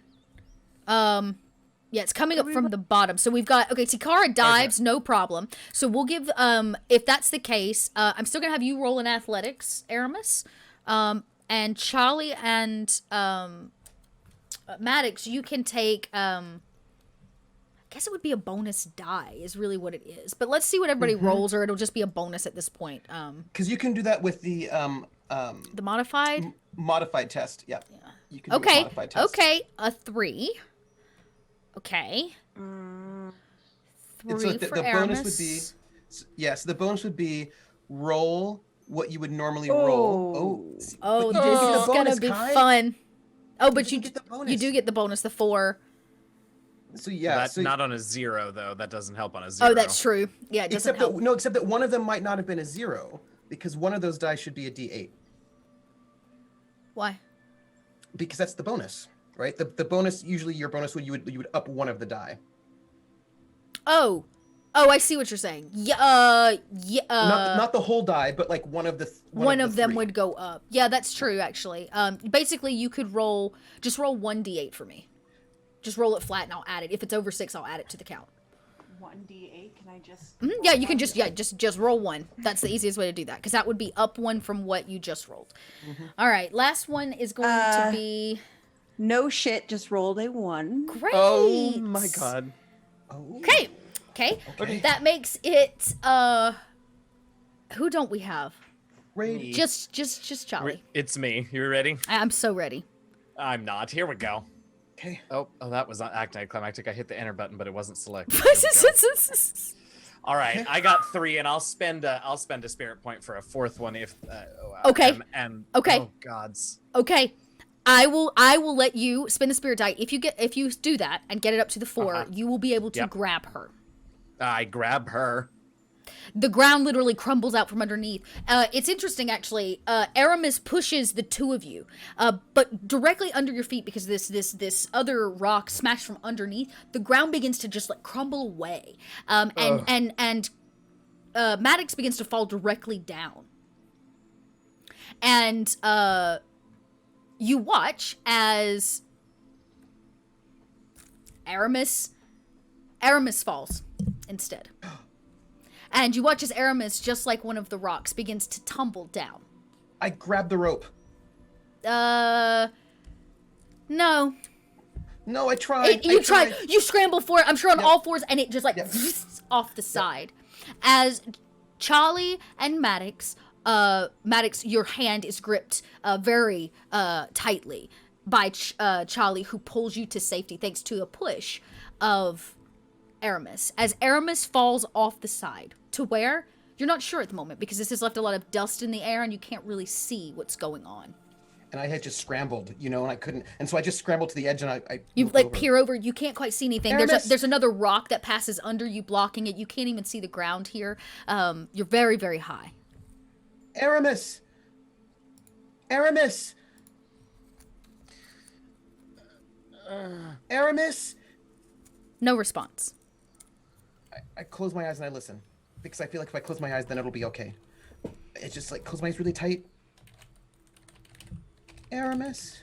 Yeah, it's coming up from the bottom. So we've got... Okay, Tikara dives, no problem. So we'll give... if that's the case, I'm still going to have you roll in athletics, Aramis. And Charlie and Maddox, you can take... I guess it would be a bonus die is really what it is. But let's see what everybody rolls, or it'll just be a bonus at this point. Because you can do that with the modified? modified test. Yeah. You can do a Okay, modified test. okay, a 3. Okay. 3 And so for the Aramis. bonus would be... Yes, the bonus would be roll what you would normally roll. Oh, but you this get the is gonna bonus, be Kai. fun. Oh, but you get the bonus. you do get the bonus, the 4. So yeah, That's not on a 0 though. That doesn't help on a 0. Oh, that's true. Yeah, it doesn't help. except that one of them might not have been a 0 because one of those dice should be a D8 Why? because that's the bonus, right? The bonus, usually your bonus you would up one of the die. Oh, I see what you're saying. Yeah, Not the whole die, but like one of the one of them 3. would go up. Yeah, that's true actually. Basically you could roll 1d8 for me. Just roll it flat and I'll add it. If it's over 6, I'll add it to the count. 1d8. Can I just? Yeah, you can just roll 1. That's the easiest way to do that because that would be up 1 from what you just rolled. All right, last one is going to be No shit. Just rolled a 1. great. Oh my god. Oh. Okay. That makes it who don't we have? Great. Just Charlie. It's me. You ready? I'm so ready. I'm not. Here we go. Okay. Oh, that was not anticlimactic. I hit the enter button, but it wasn't selected. Here we go. All right, I got 3, and I'll spend a spirit point for a 4th one if. Okay. Okay. Oh gods. Okay. I will let you spin the spirit die. If you do that and get it up to the 4, you will be able to grab her. I grab her. The ground literally crumbles out from underneath. It's interesting, actually. Aramis pushes the 2 of you, but directly under your feet, because this other rock smashed from underneath, the ground begins to just like crumble away, and Maddox begins to fall directly down, and you watch as Aramis falls instead. And you watch as Aramis, just like one of the rocks, begins to tumble down. I grab the rope. No. No, I tried. You tried. You scramble for it, I'm sure on all fours, and it just like off the side. As Charlie and Maddox, your hand is gripped very tightly by Charlie, who pulls you to safety thanks to a push of Aramis. As Aramis falls off the side to where you're not sure at the moment because this has left a lot of dust in the air and you can't really see what's going on. And I had just scrambled, and I couldn't, and so I just scrambled to the edge, and I you moved like over. peer over. You can't quite see anything. Aramis! There's another rock that passes under you, blocking it. You can't even see the ground here. You're very, very high. Aramis. Aramis. Aramis. No response. I close my eyes and I listen because I feel like if I close my eyes, then it'll be okay. It's just like close my eyes really tight. Aramis?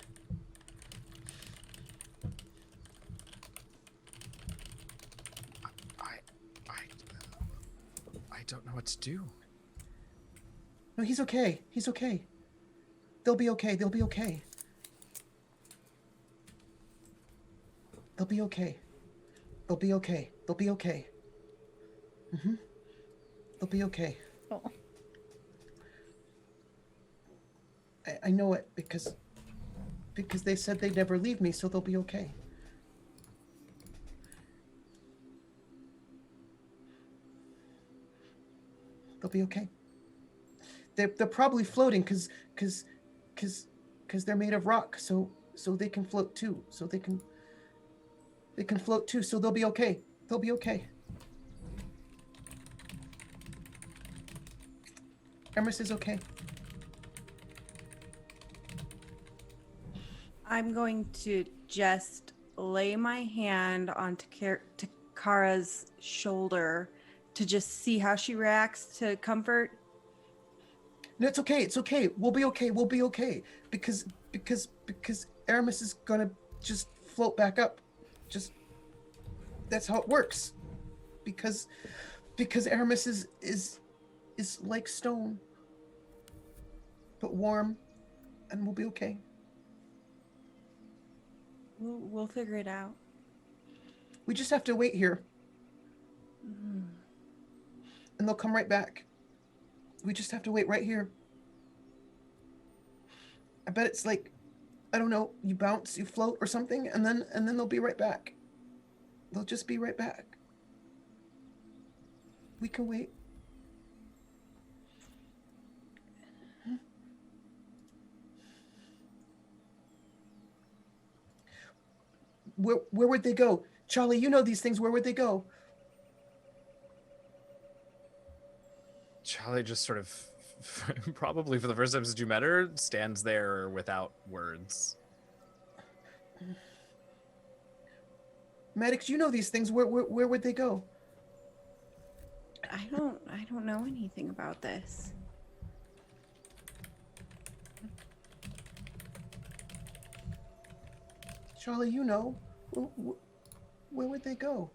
I don't know what to do. No, he's okay. He's okay. They'll be okay. They'll be okay. They'll be okay. They'll be okay. They'll be okay. Mm-hmm. They'll be okay. Oh. I know it because they said they'd never leave me, so they'll be okay. They'll be okay. They're probably floating because they're made of rock, so they can float too. So they can float too. So they'll be okay. They'll be okay. Emerus is okay. I'm going to just lay my hand on Takara's shoulder to just see how she reacts to comfort. No, it's okay. It's okay. We'll be okay. We'll be okay. Because Aramis is gonna just float back up. Just that's how it works. Because Aramis is like stone, but warm, and we'll be okay. We'll figure it out. We just have to wait here. And they'll come right back. We just have to wait right here. I bet it's like, I don't know, you bounce, you float or something, and then they'll be right back. They'll just be right back. We can wait. Where would they go? Charlie, you know these things. Where would they go? Charlie just sort of, probably for the first time since you met her, stands there without words. Maddox, you know these things. Where would they go? I don't know anything about this. Charlie, you know. Where would they go?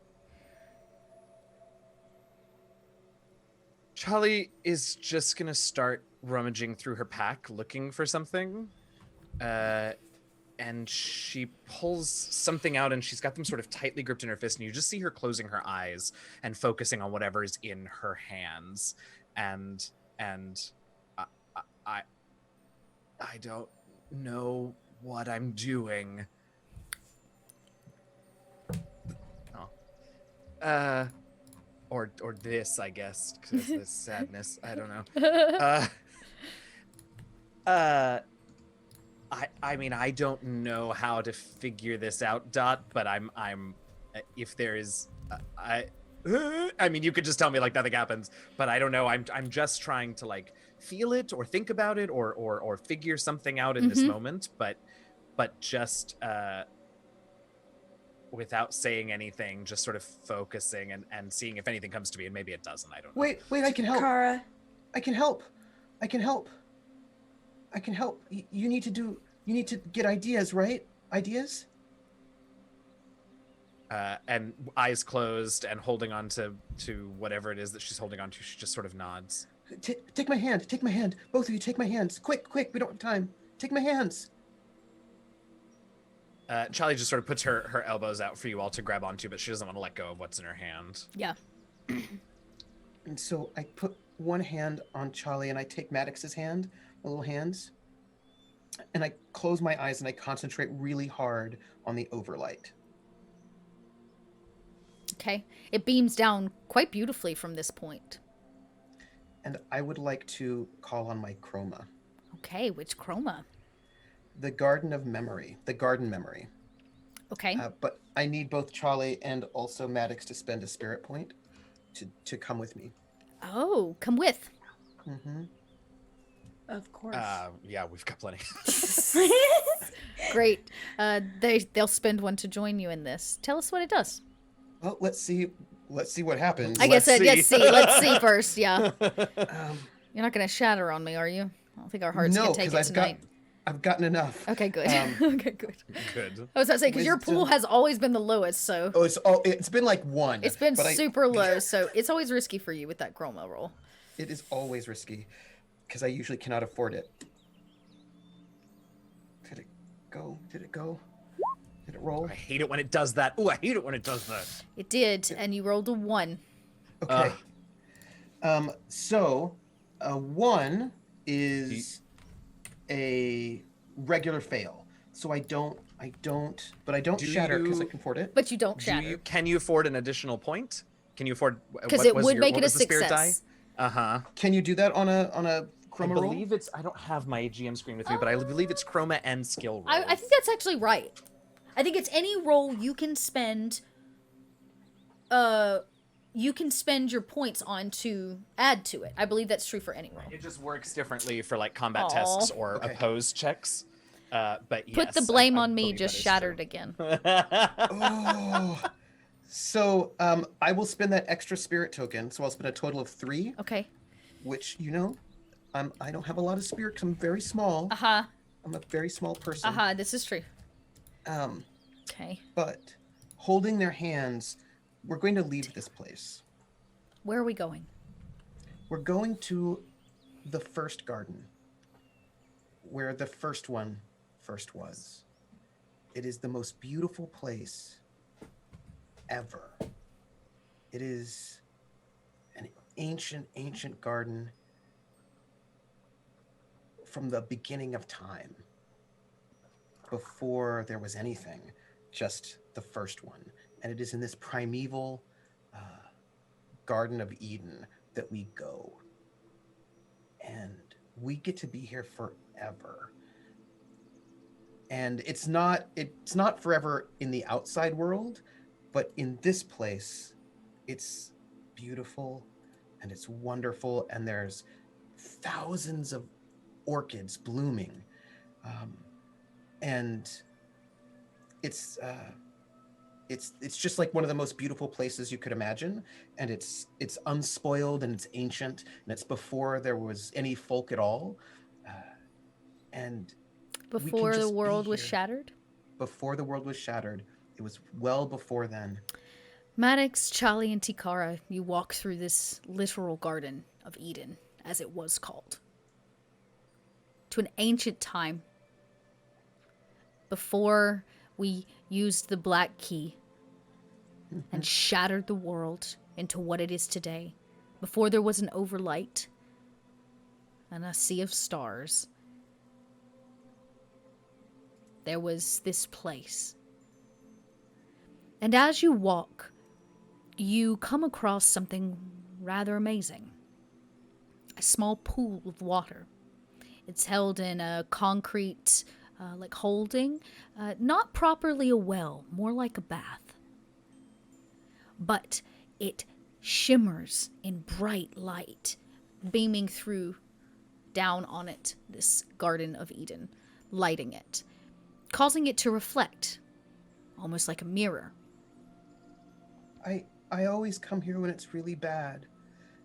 Charlie is just gonna start rummaging through her pack looking for something. And she pulls something out and she's got them sort of tightly gripped in her fist, and you just see her closing her eyes and focusing on whatever is in her hands. And I don't know what I'm doing. Or this, I guess, because this sadness. I don't know. I mean, I don't know how to figure this out, Dot. But I'm. If there is, I mean, you could just tell me like nothing happens. But I don't know. I'm just trying to like feel it or think about it or figure something out in this moment. But just without saying anything, just sort of focusing and seeing if anything comes to me, and maybe it doesn't. I don't know. Wait, I can help. Kara. I can help. You need to get ideas, right? Ideas? And eyes closed and holding on to whatever it is that she's holding on to, she just sort of nods. Take my hand. Both of you, take my hands. Quick, we don't have time. Take my hands. Charlie just sort of puts her elbows out for you all to grab onto, but she doesn't want to let go of what's in her hand. Yeah. And so I put one hand on Charlie and I take Maddox's hand, my little hands, and I close my eyes and I concentrate really hard on the overlight. Okay. It beams down quite beautifully from this point. And I would like to call on my chroma. Okay, which chroma? The garden memory. Okay. But I need both Charlie and also Maddox to spend a spirit point to come with me. Oh, come with. Mm-hmm. Of course. Yeah, we've got plenty. Great. They'll spend one to join you in this. Tell us what it does. Well, let's see what happens. I guess let's see first. Yeah. Um, You're not gonna shatter on me, are you? I don't think our hearts can take it tonight. I've gotten enough. Okay, good. Okay, good. Good. I was about to say, because your pool Wisdom. has always been the lowest, so It's been like 1. it's been but super low, so it's always risky for you with that chroma roll. It is always risky because I usually cannot afford it. Did it go? Did it go? Did it roll? I hate it when it does that. Oh, I hate it when it does that. It did, and you rolled a 1. Okay. So a 1 is a regular fail. So I don't shatter because I can afford it. But you don't shatter. Can you afford an additional point? Can you afford? Because it would make it a success. Uh-huh. Can you do that on a I chroma roll? believe it's. I don't have my GM screen with me, but I believe it's chroma and skill roll. I think that's actually right. I think it's any roll you can spend. You can spend your points on to add to it. I believe that's true for any roll. It just works differently for like combat Aw. tests or Okay. opposed checks. But yes, Put the blame I on me. believe Just that is shattered true. again. Oh. So I will spend that extra spirit token. So I'll spend a total of 3, Okay. which I don't have a lot of spirit because I'm very small. Uh-huh. I'm a very small person. Uh-huh. This is true. Um, Okay. but holding their hands, we're going to leave this place. Where are we going? We're going to the first garden, where the first one first was. It is the most beautiful place ever. It is an ancient, ancient garden from the beginning of time, before there was anything, just the first one. And it is in this primeval Garden of Eden that we go. And we get to be here forever. And it's not forever in the outside world, but in this place, it's beautiful and it's wonderful, and there's thousands of orchids blooming. And it's just like one of the most beautiful places you could imagine, and it's unspoiled and it's ancient, and it's before there was any folk at all, and Before the just be world was here. shattered? Before the world was shattered. It was well before then. Maddox, Charlie, and Tikara, you walk through this literal Garden of Eden, as it was called, to an ancient time, before we used the Black Key and shattered the world into what it is today, before there was an Overlight and a sea of stars. There was this place. And as you walk, you come across something rather amazing. A small pool of water. It's held in a concrete, holding, not properly a well, more like a bath. But it shimmers in bright light, beaming through down on it, this Garden of Eden, lighting it, causing it to reflect, almost like a mirror. I always come here when it's really bad,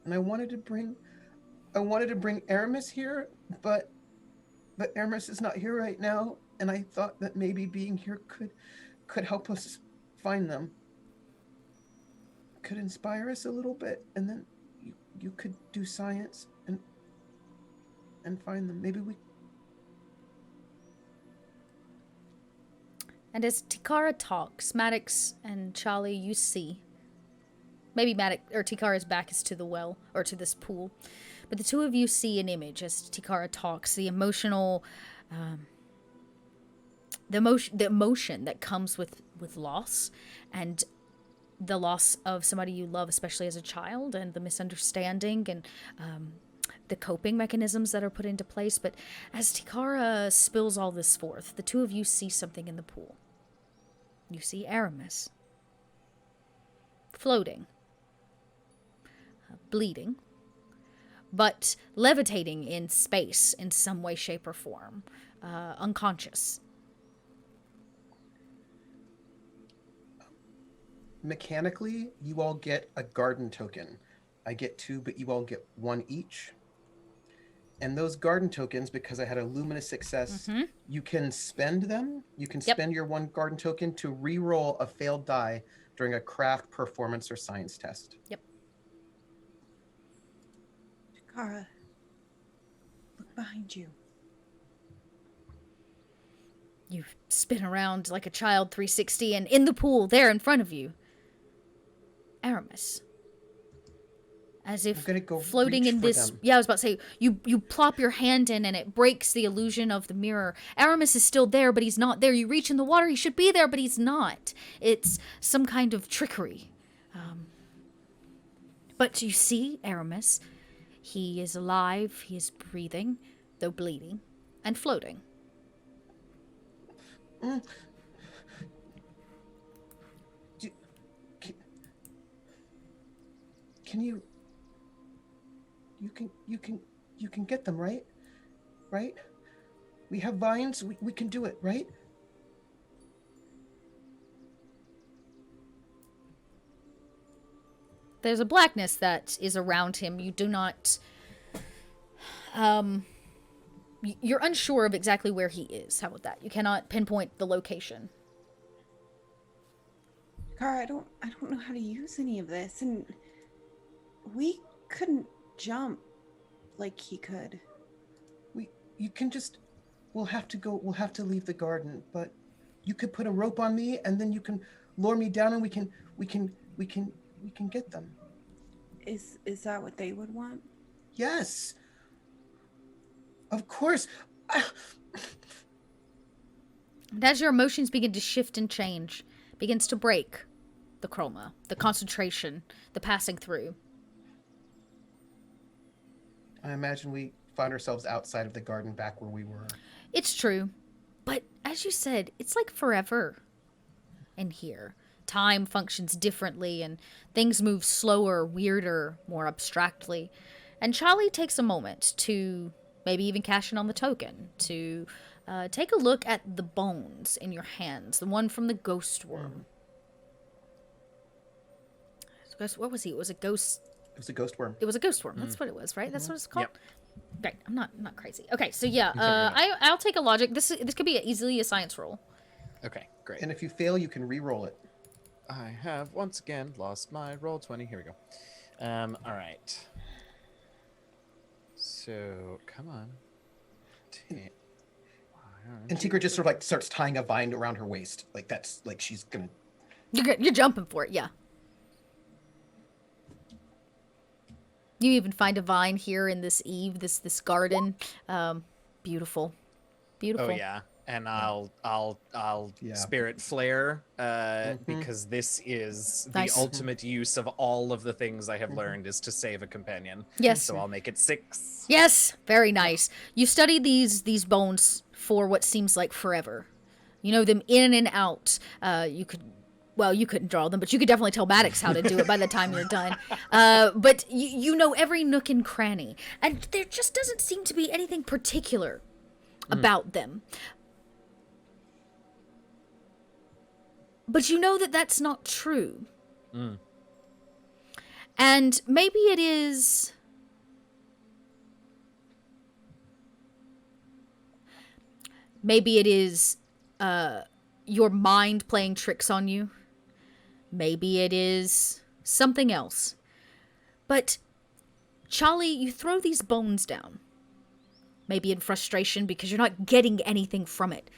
and I wanted to bring Aramis here, but Aramis is not here right now, and I thought that maybe being here could help us find them. Could inspire us a little bit, and then you could do science and find them. Maybe we. And as Tikara talks, Maddox and Charlie, you see. Maybe Tikara's back is to the well, or to this pool. But the two of you see an image as Tikara talks, the emotional, the emotion that comes with loss, and the loss of somebody you love, especially as a child, and the misunderstanding and the coping mechanisms that are put into place. But as Tikara spills all this forth, the two of you see something in the pool. You see Aramis floating, bleeding, but levitating in space in some way, shape, or form, unconscious. Mechanically, you all get a garden token. I get 2, but you all get 1 each. And those garden tokens, because I had a luminous success, you can spend them. You can Yep. spend your 1 garden token to re-roll a failed die during a craft, performance, or science test. Yep. Takara, look behind you. You spin around like a child 360, and in the pool, there in front of you, Aramis. As if floating reach in for this... them. Yeah, I was about to say, you plop your hand in and it breaks the illusion of the mirror. Aramis is still there, but he's not there. You reach in the water, he should be there, but he's not. It's some kind of trickery. But you see Aramis. He is alive, he is breathing, though bleeding, and floating. Can you can get them, right? Right? We have vines, we can do it, right? There's a blackness that is around him. You do not... You're unsure of exactly where he is. How about that? You cannot pinpoint the location. Takara, I don't know how to use any of this, and we couldn't jump like he could. You can just... we'll have to leave the garden, but you could put a rope on me and then you can lower me down and we can get them. Is that what they would want? Yes. Of course. And as your emotions begin to shift and change, begins to break the chroma, the concentration, the passing through. I imagine we found ourselves outside of the garden back where we were. It's true. But as you said, it's like forever in here. Time functions differently and things move slower, weirder, more abstractly. And Charlie takes a moment to maybe even cash in on the token, to take a look at the bones in your hands, the one from the ghost worm. What was he? It was a ghost... It was a ghost worm. It was a ghost worm. That's what it was, right? That's what it's called? Yep. Right. I'm not crazy. Okay, so yeah, I'll take a logic. This could be easily a science roll. Okay, great. And if you fail, you can re-roll it. I have once again lost my roll 20. Here we go. All right. So, come on. And Tigre just sort of like starts tying a vine around her waist. Like that's like she's gonna... You're jumping for it, yeah. You even find a vine here in this eave, this garden. Beautiful. Beautiful. Oh yeah. And I'll Yeah. spirit flare because this is Nice. the ultimate use of all of the things I have learned is to save a companion. Yes. So I'll make it 6. Yes, very nice. You study these bones for what seems like forever. You know them in and out. You couldn't draw them, but you could definitely tell Maddox how to do it by the time you're done. But you know every nook and cranny. And there just doesn't seem to be anything particular about them. But you know that that's not true. And maybe it is... Maybe it is your mind playing tricks on you. Maybe it is something else. But, Charlie, you throw these bones down. Maybe in frustration because you're not getting anything from it.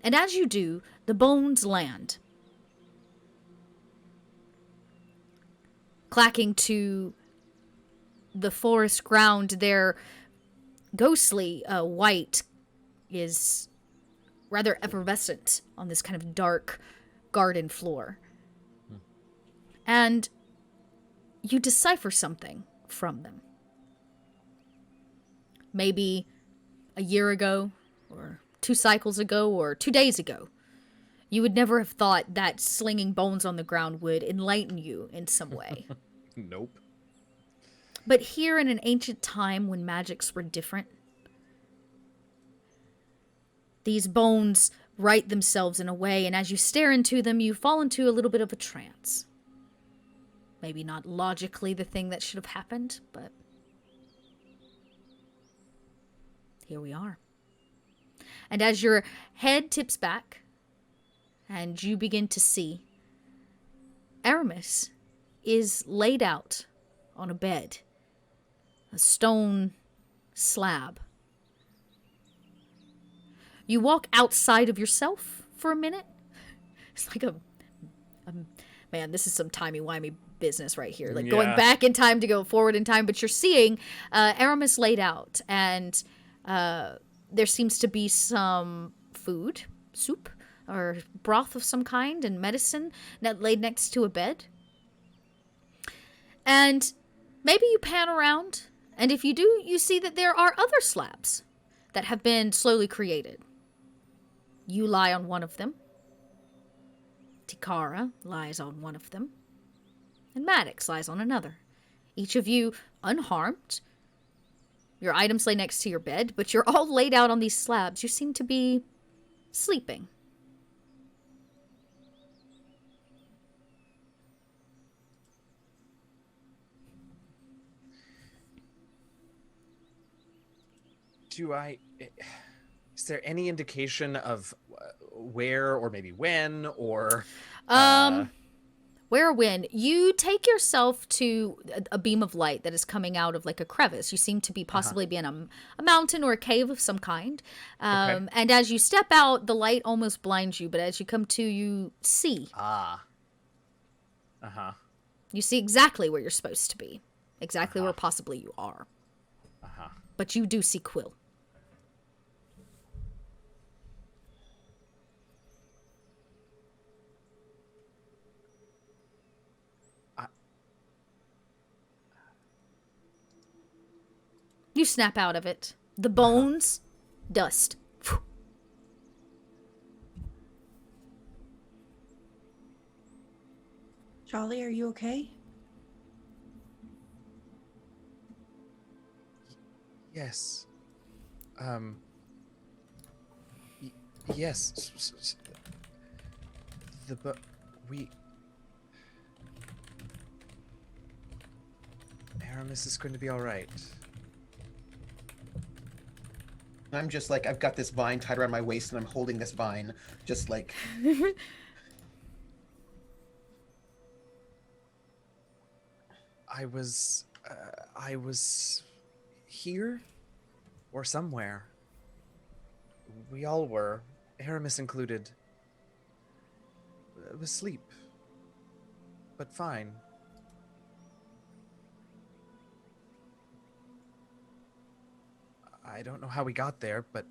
And as you do, the bones land. Clacking to the forest ground, their ghostly white is rather effervescent on this kind of dark garden floor. And you decipher something from them. Maybe a year ago, or 2 cycles ago, or 2 days ago, you would never have thought that slinging bones on the ground would enlighten you in some way. Nope. But here in an ancient time when magics were different, these bones right themselves in a way, and as you stare into them, you fall into a little bit of a trance. Maybe not logically the thing that should have happened, but here we are. And as your head tips back and you begin to see, Aramis is laid out on a bed, a stone slab. You walk outside of yourself for a minute. It's like a man, this is some timey-wimey business right here. Like going back in time to go forward in time, but you're seeing Aramis laid out, and there seems to be some food, soup, or broth of some kind, and medicine laid next to a bed. And maybe you pan around, and if you do, you see that there are other slabs that have been slowly created. You lie on one of them. Tikara lies on one of them. And Maddox lies on another. Each of you unharmed. Your items lay next to your bed, but you're all laid out on these slabs. You seem to be sleeping. Is there any indication of where or maybe when or... Where or when? You take yourself to a beam of light that is coming out of like a crevice. You seem to be possibly be in a mountain or a cave of some kind. Okay. And as you step out, the light almost blinds you, but as you come to, you see. You see exactly where you're supposed to be. Exactly where possibly you are. But you do see Quill. You snap out of it. The bones, dust. Charlie, are you okay? Yes. Yes. Aramis is going to be all right. I'm just like, I've got this vine tied around my waist and I'm holding this vine just like... I was here or somewhere. We all were, Aramis included. It was sleep, but fine. I don't know how we got there, but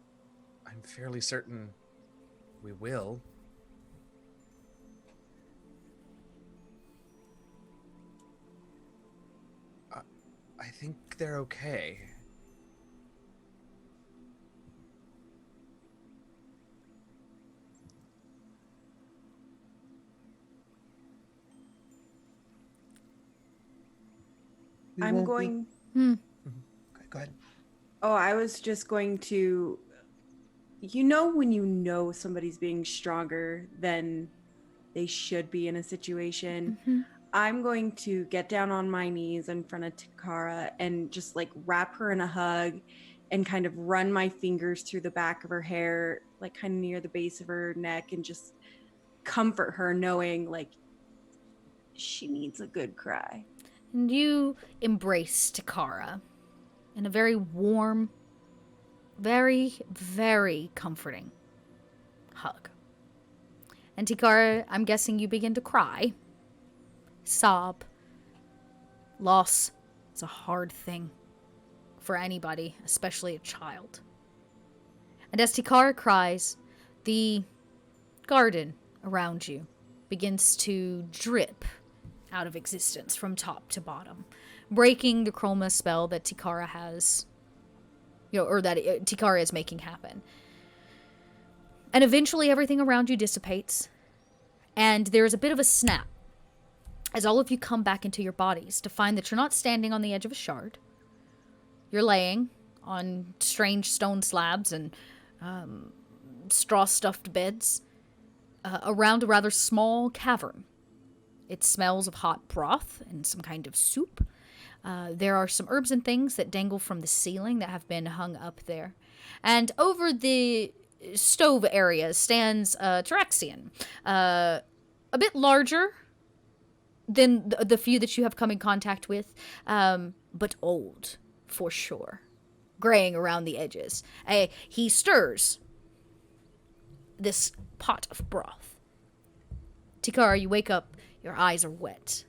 I'm fairly certain we will. I think they're okay. I'm going... Okay, go ahead. Oh, I was just going to... You know when you know somebody's being stronger than they should be in a situation? I'm going to get down on my knees in front of Takara and just like wrap her in a hug and kind of run my fingers through the back of her hair, like kind of near the base of her neck, and just comfort her knowing like she needs a good cry. And you embrace Takara in a very warm, very, very comforting hug. And Takara, I'm guessing you begin to cry. Sob. Loss is a hard thing for anybody, especially a child. And as Takara cries, the garden around you begins to drip out of existence from top to bottom, breaking the chroma spell that Takara has, or that Takara is making happen. And eventually everything around you dissipates, and there's a bit of a snap as all of you come back into your bodies to find that you're not standing on the edge of a shard. You're laying on strange stone slabs and straw-stuffed beds around a rather small cavern. It smells of hot broth and some kind of soup. There are some herbs and things that dangle from the ceiling that have been hung up there. And over the stove area stands Tyrexian, a bit larger than the few that you have come in contact with, but old, for sure. Graying around the edges. He stirs this pot of broth. Tikara, you wake up, your eyes are wet.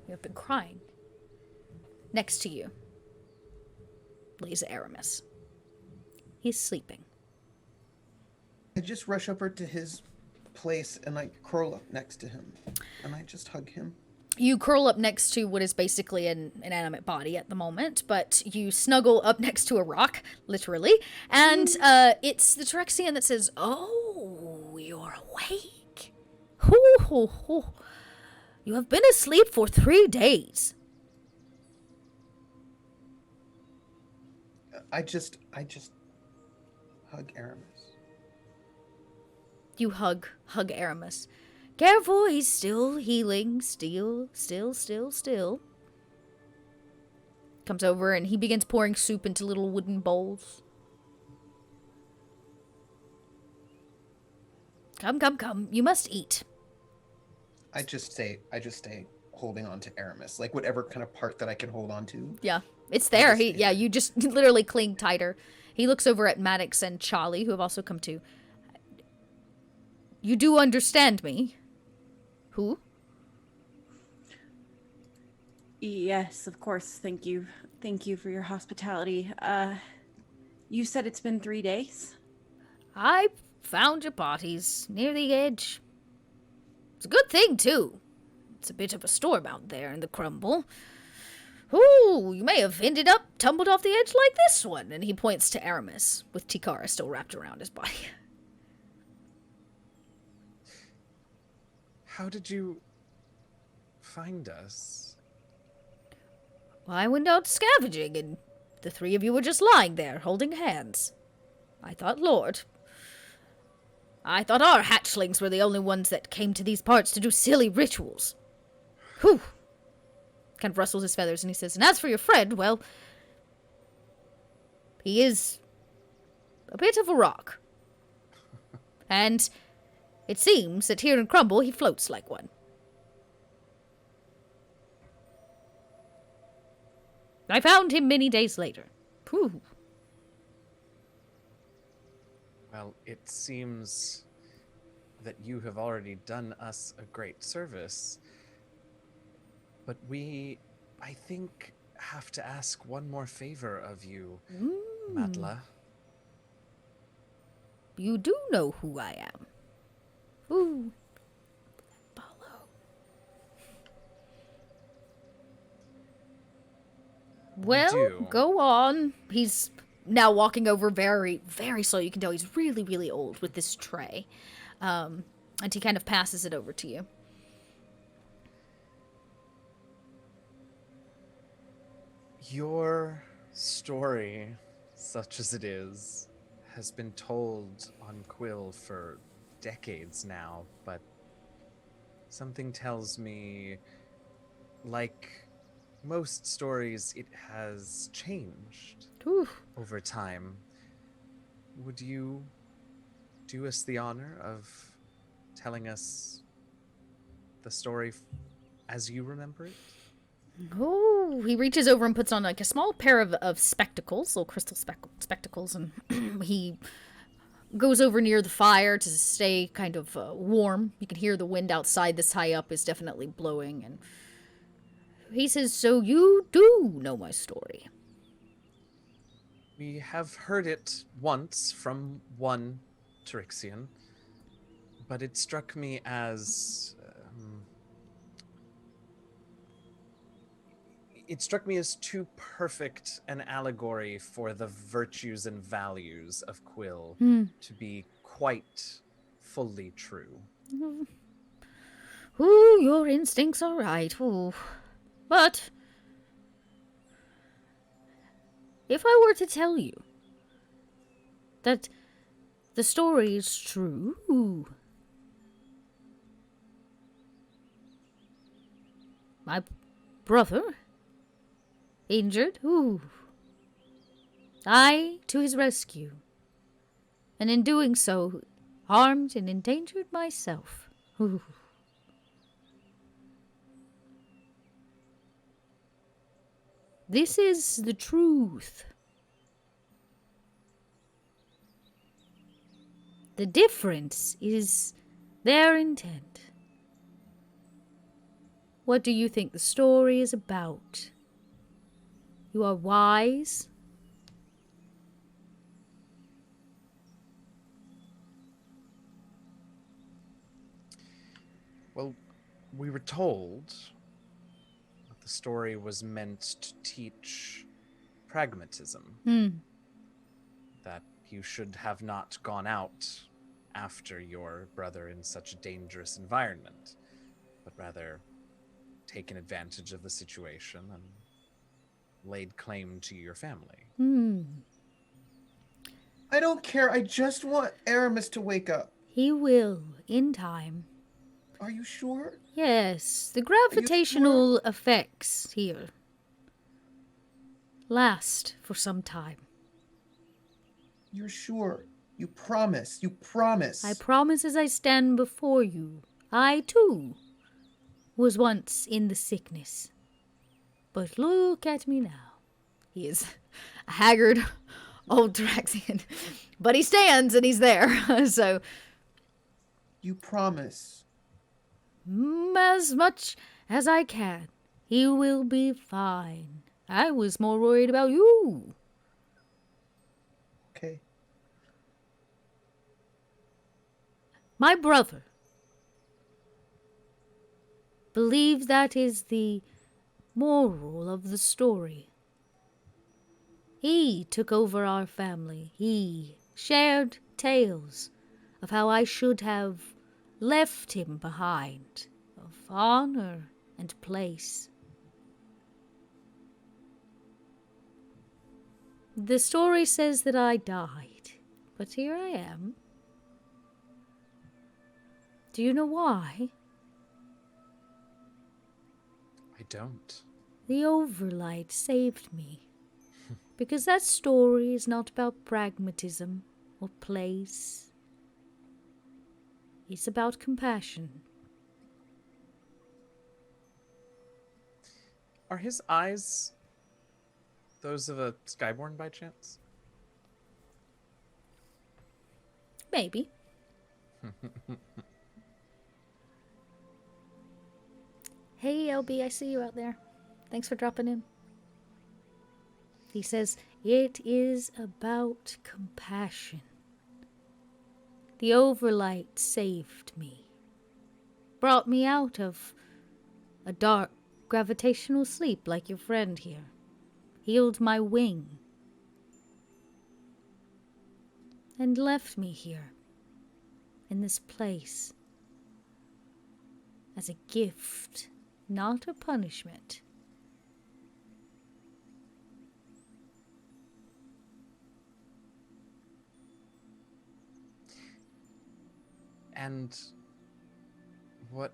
You have been crying. Next to you lays Aramis. He's sleeping. I just rush over to his place and I curl up next to him. And I just hug him. You curl up next to what is basically an inanimate body at the moment, but you snuggle up next to a rock, literally, and it's the Tyrexian that says, "Oh, you're awake. Hoo, hoo, hoo. You have been asleep for 3 days." I just hug Aramis. You hug Aramis. Careful, he's still healing. Still. Comes over and he begins pouring soup into little wooden bowls. Come. You must eat. I just stay holding on to Aramis. Like whatever kind of part that I can hold on to. Yeah, it's there. You just literally cling tighter. He looks over at Maddox and Charlie, who have also come too. You do understand me? Who? Yes, of course. Thank you. Thank you for your hospitality. You said it's been 3 days? I found your bodies near the edge. It's a good thing, too. It's a bit of a storm out there in the crumble. Ooh, you may have ended up tumbled off the edge like this one. And he points to Aramis, with Tikara still wrapped around his body. How did you find us? Well, I went out scavenging, and the three of you were just lying there, holding hands. I thought, Lord, I thought our hatchlings were the only ones that came to these parts to do silly rituals. Whew. Kind of rustles his feathers, and he says, and as for your friend, well, he is a bit of a rock. And it seems that here in Crumble, he floats like one. I found him many days later. Whew. Well, it seems that you have already done us a great service. But we, I think, have to ask one more favor of you, Madla. You do know who I am. Ooh. Follow. Well, go on. He's now walking over very, very slow. You can tell he's really, really old with this tray. And he kind of passes it over to you. Your story, such as it is, has been told on Quill for decades now, but something tells me, like most stories, it has changed over time. Would you do us the honor of telling us the story as you remember it? Oh, he reaches over and puts on like a small pair of spectacles, little crystal spectacles, and he goes over near the fire to stay kind of warm. You can hear the wind outside this high up is definitely blowing, and he says, so you do know my story. We have heard it once from one Tyrexian, but it struck me as too perfect an allegory for the virtues and values of Quill to be quite fully true. Ooh, your instincts are right. Ooh. But if I were to tell you that the story is true, my brother Injured? Ooh. I to his rescue. And in doing so, harmed and endangered myself. Ooh. This is the truth. The difference is their intent. What do you think the story is about? You are wise. Well, we were told that the story was meant to teach pragmatism. That you should have not gone out after your brother in such a dangerous environment, but rather taken advantage of the situation and laid claim to your family. I don't care. I just want Aramis to wake up. He will, in time. Are you sure? Yes, the gravitational effects here last for some time. You're sure? You promise. You promise. I promise as I stand before you. I, too, was once in the sickness. But look at me now. He is a haggard old Draxian. But he stands and he's there. So, You promise. as much as I can. He will be fine. I was more worried about you. Okay. My brother believes that is the moral of the story. He took over our family. He shared tales of how I should have left him behind, of honor and place. The story says that I died, but here I am. Do you know why? I don't. The Overlight saved me. Because that story is not about pragmatism or place. It's about compassion. Are his eyes those of a Skyborn by chance? Maybe. Hey, LB, I see you out there. Thanks for dropping in. He says, it is about compassion. The Overlight saved me. Brought me out of a dark gravitational sleep like your friend here. Healed my wing. And left me here. In this place. As a gift. Not a punishment. And what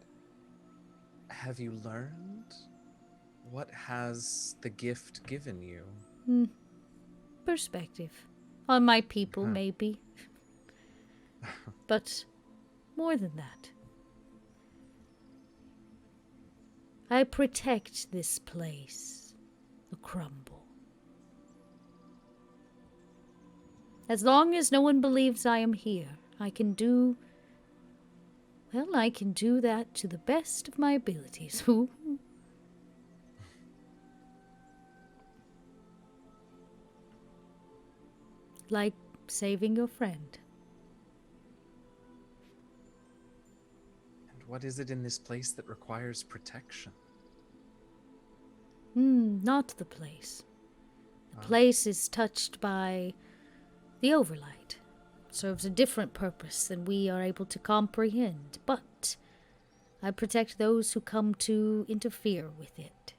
have you learned? What has the gift given you? Perspective. On my people, maybe. But more than that. I protect this place, the crumble. As long as no one believes I am here, I can do that to the best of my abilities. Like saving your friend. And what is it in this place that requires protection? Not the place. The place is touched by the Overlight. Serves a different purpose than we are able to comprehend, but I protect those who come to interfere with it.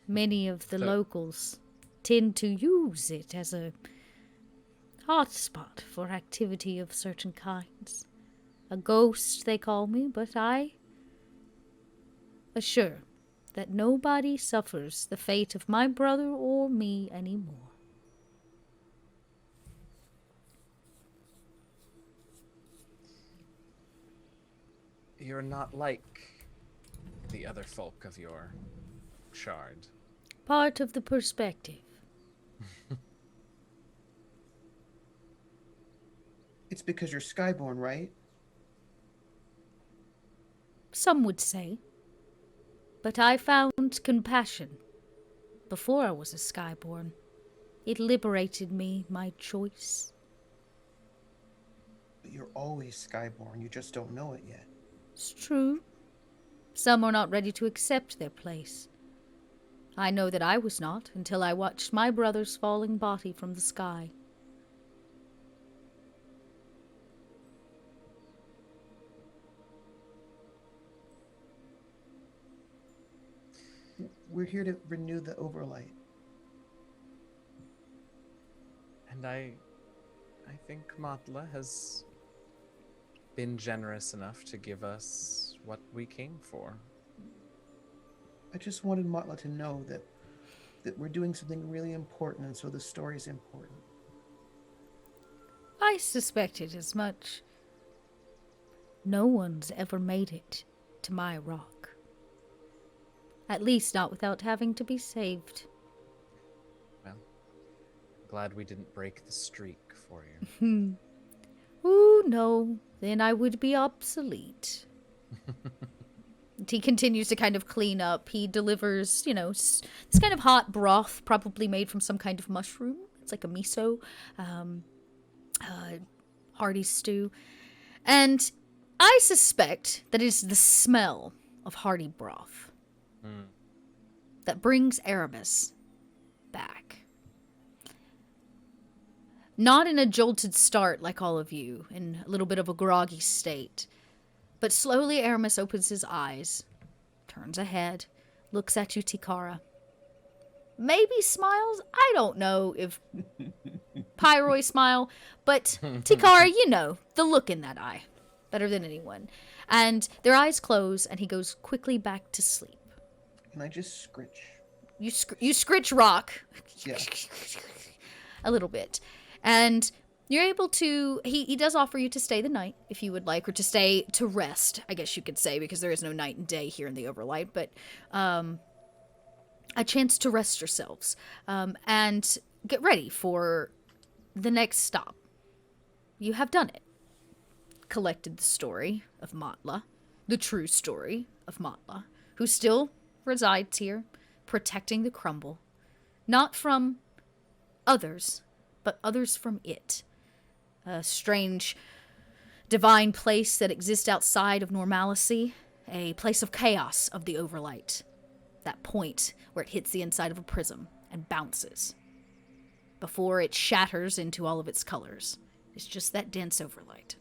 Many of the locals tend to use it as a hotspot for activity of certain kinds. A ghost, they call me, but I assure that nobody suffers the fate of my brother or me anymore. You're not like the other folk of your shard. Part of the perspective. It's because you're Skyborn, right? Some would say. But I found compassion before I was a Skyborn. It liberated me, my choice. But you're always Skyborn. You just don't know it yet. It's true. Some are not ready to accept their place. I know that I was not until I watched my brother's falling body from the sky. We're here to renew the Overlight. And I think Matla has been generous enough to give us what we came for. I just wanted Matla to know that we're doing something really important, and so the story's important. I suspected as much. No one's ever made it to my rock. At least not without having to be saved. Well, glad we didn't break the streak for you. Ooh, no. Then I would be obsolete. He continues to kind of clean up. He delivers, this kind of hot broth, probably made from some kind of mushroom. It's like a miso, hearty stew. And I suspect that it is the smell of hearty broth that brings Aramis back. Not in a jolted start like all of you, in a little bit of a groggy state. But slowly Aramis opens his eyes, turns ahead, looks at you, Tikara. Maybe smiles? I don't know if Pyroi smile, but Tikara, the look in that eye. Better than anyone. And their eyes close, and he goes quickly back to sleep. Can I just scritch? You scritch rock. Yeah. A little bit. And you're able to, he does offer you to stay the night if you would like, or to rest, I guess you could say, because there is no night and day here in the Overlight, but a chance to rest yourselves and get ready for the next stop. You have done it. Collected the story of Matla, the true story of Matla, who still resides here, protecting the crumble, not from others, but others from it. A strange, divine place that exists outside of normalcy, a place of chaos of the Overlight, that point where it hits the inside of a prism and bounces before it shatters into all of its colors. It's just that dense Overlight.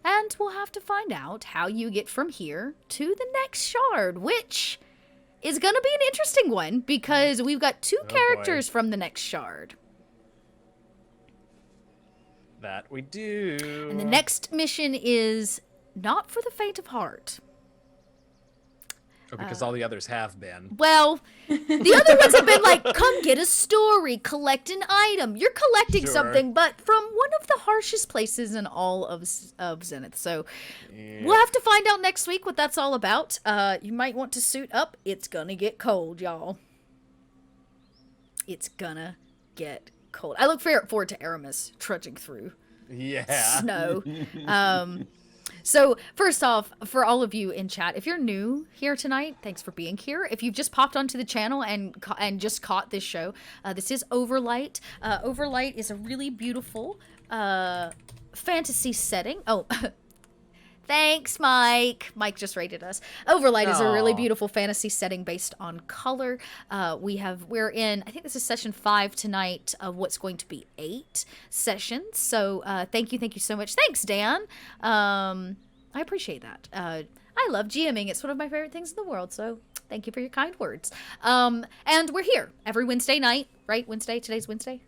And we'll have to find out how you get from here to the next shard, which is going to be an interesting one because we've got two characters from the next shard. That we do. And the next mission is not for the faint of heart. Oh, because all the others have been. Well, the other ones have been like, come get a story, collect an item. You're collecting something, but from one of the harshest places in all of Zenith. So we'll have to find out next week what that's all about. You might want to suit up. It's gonna get cold, y'all. It's gonna get cold. I look forward to Aramis trudging through snow. So, first off, for all of you in chat, if you're new here tonight, thanks for being here. If you've just popped onto the channel and just caught this show, this is Overlight. Overlight is a really beautiful fantasy setting. Oh, thanks, Mike. Mike just rated us. Overlight is a really beautiful fantasy setting based on color. We're in, I think this is session 5 tonight of what's going to be 8 sessions. So thank you so much. Thanks, Dan. I appreciate that. I love GMing. It's one of my favorite things in the world. So thank you for your kind words. And we're here every Wednesday night, right? Today's Wednesday.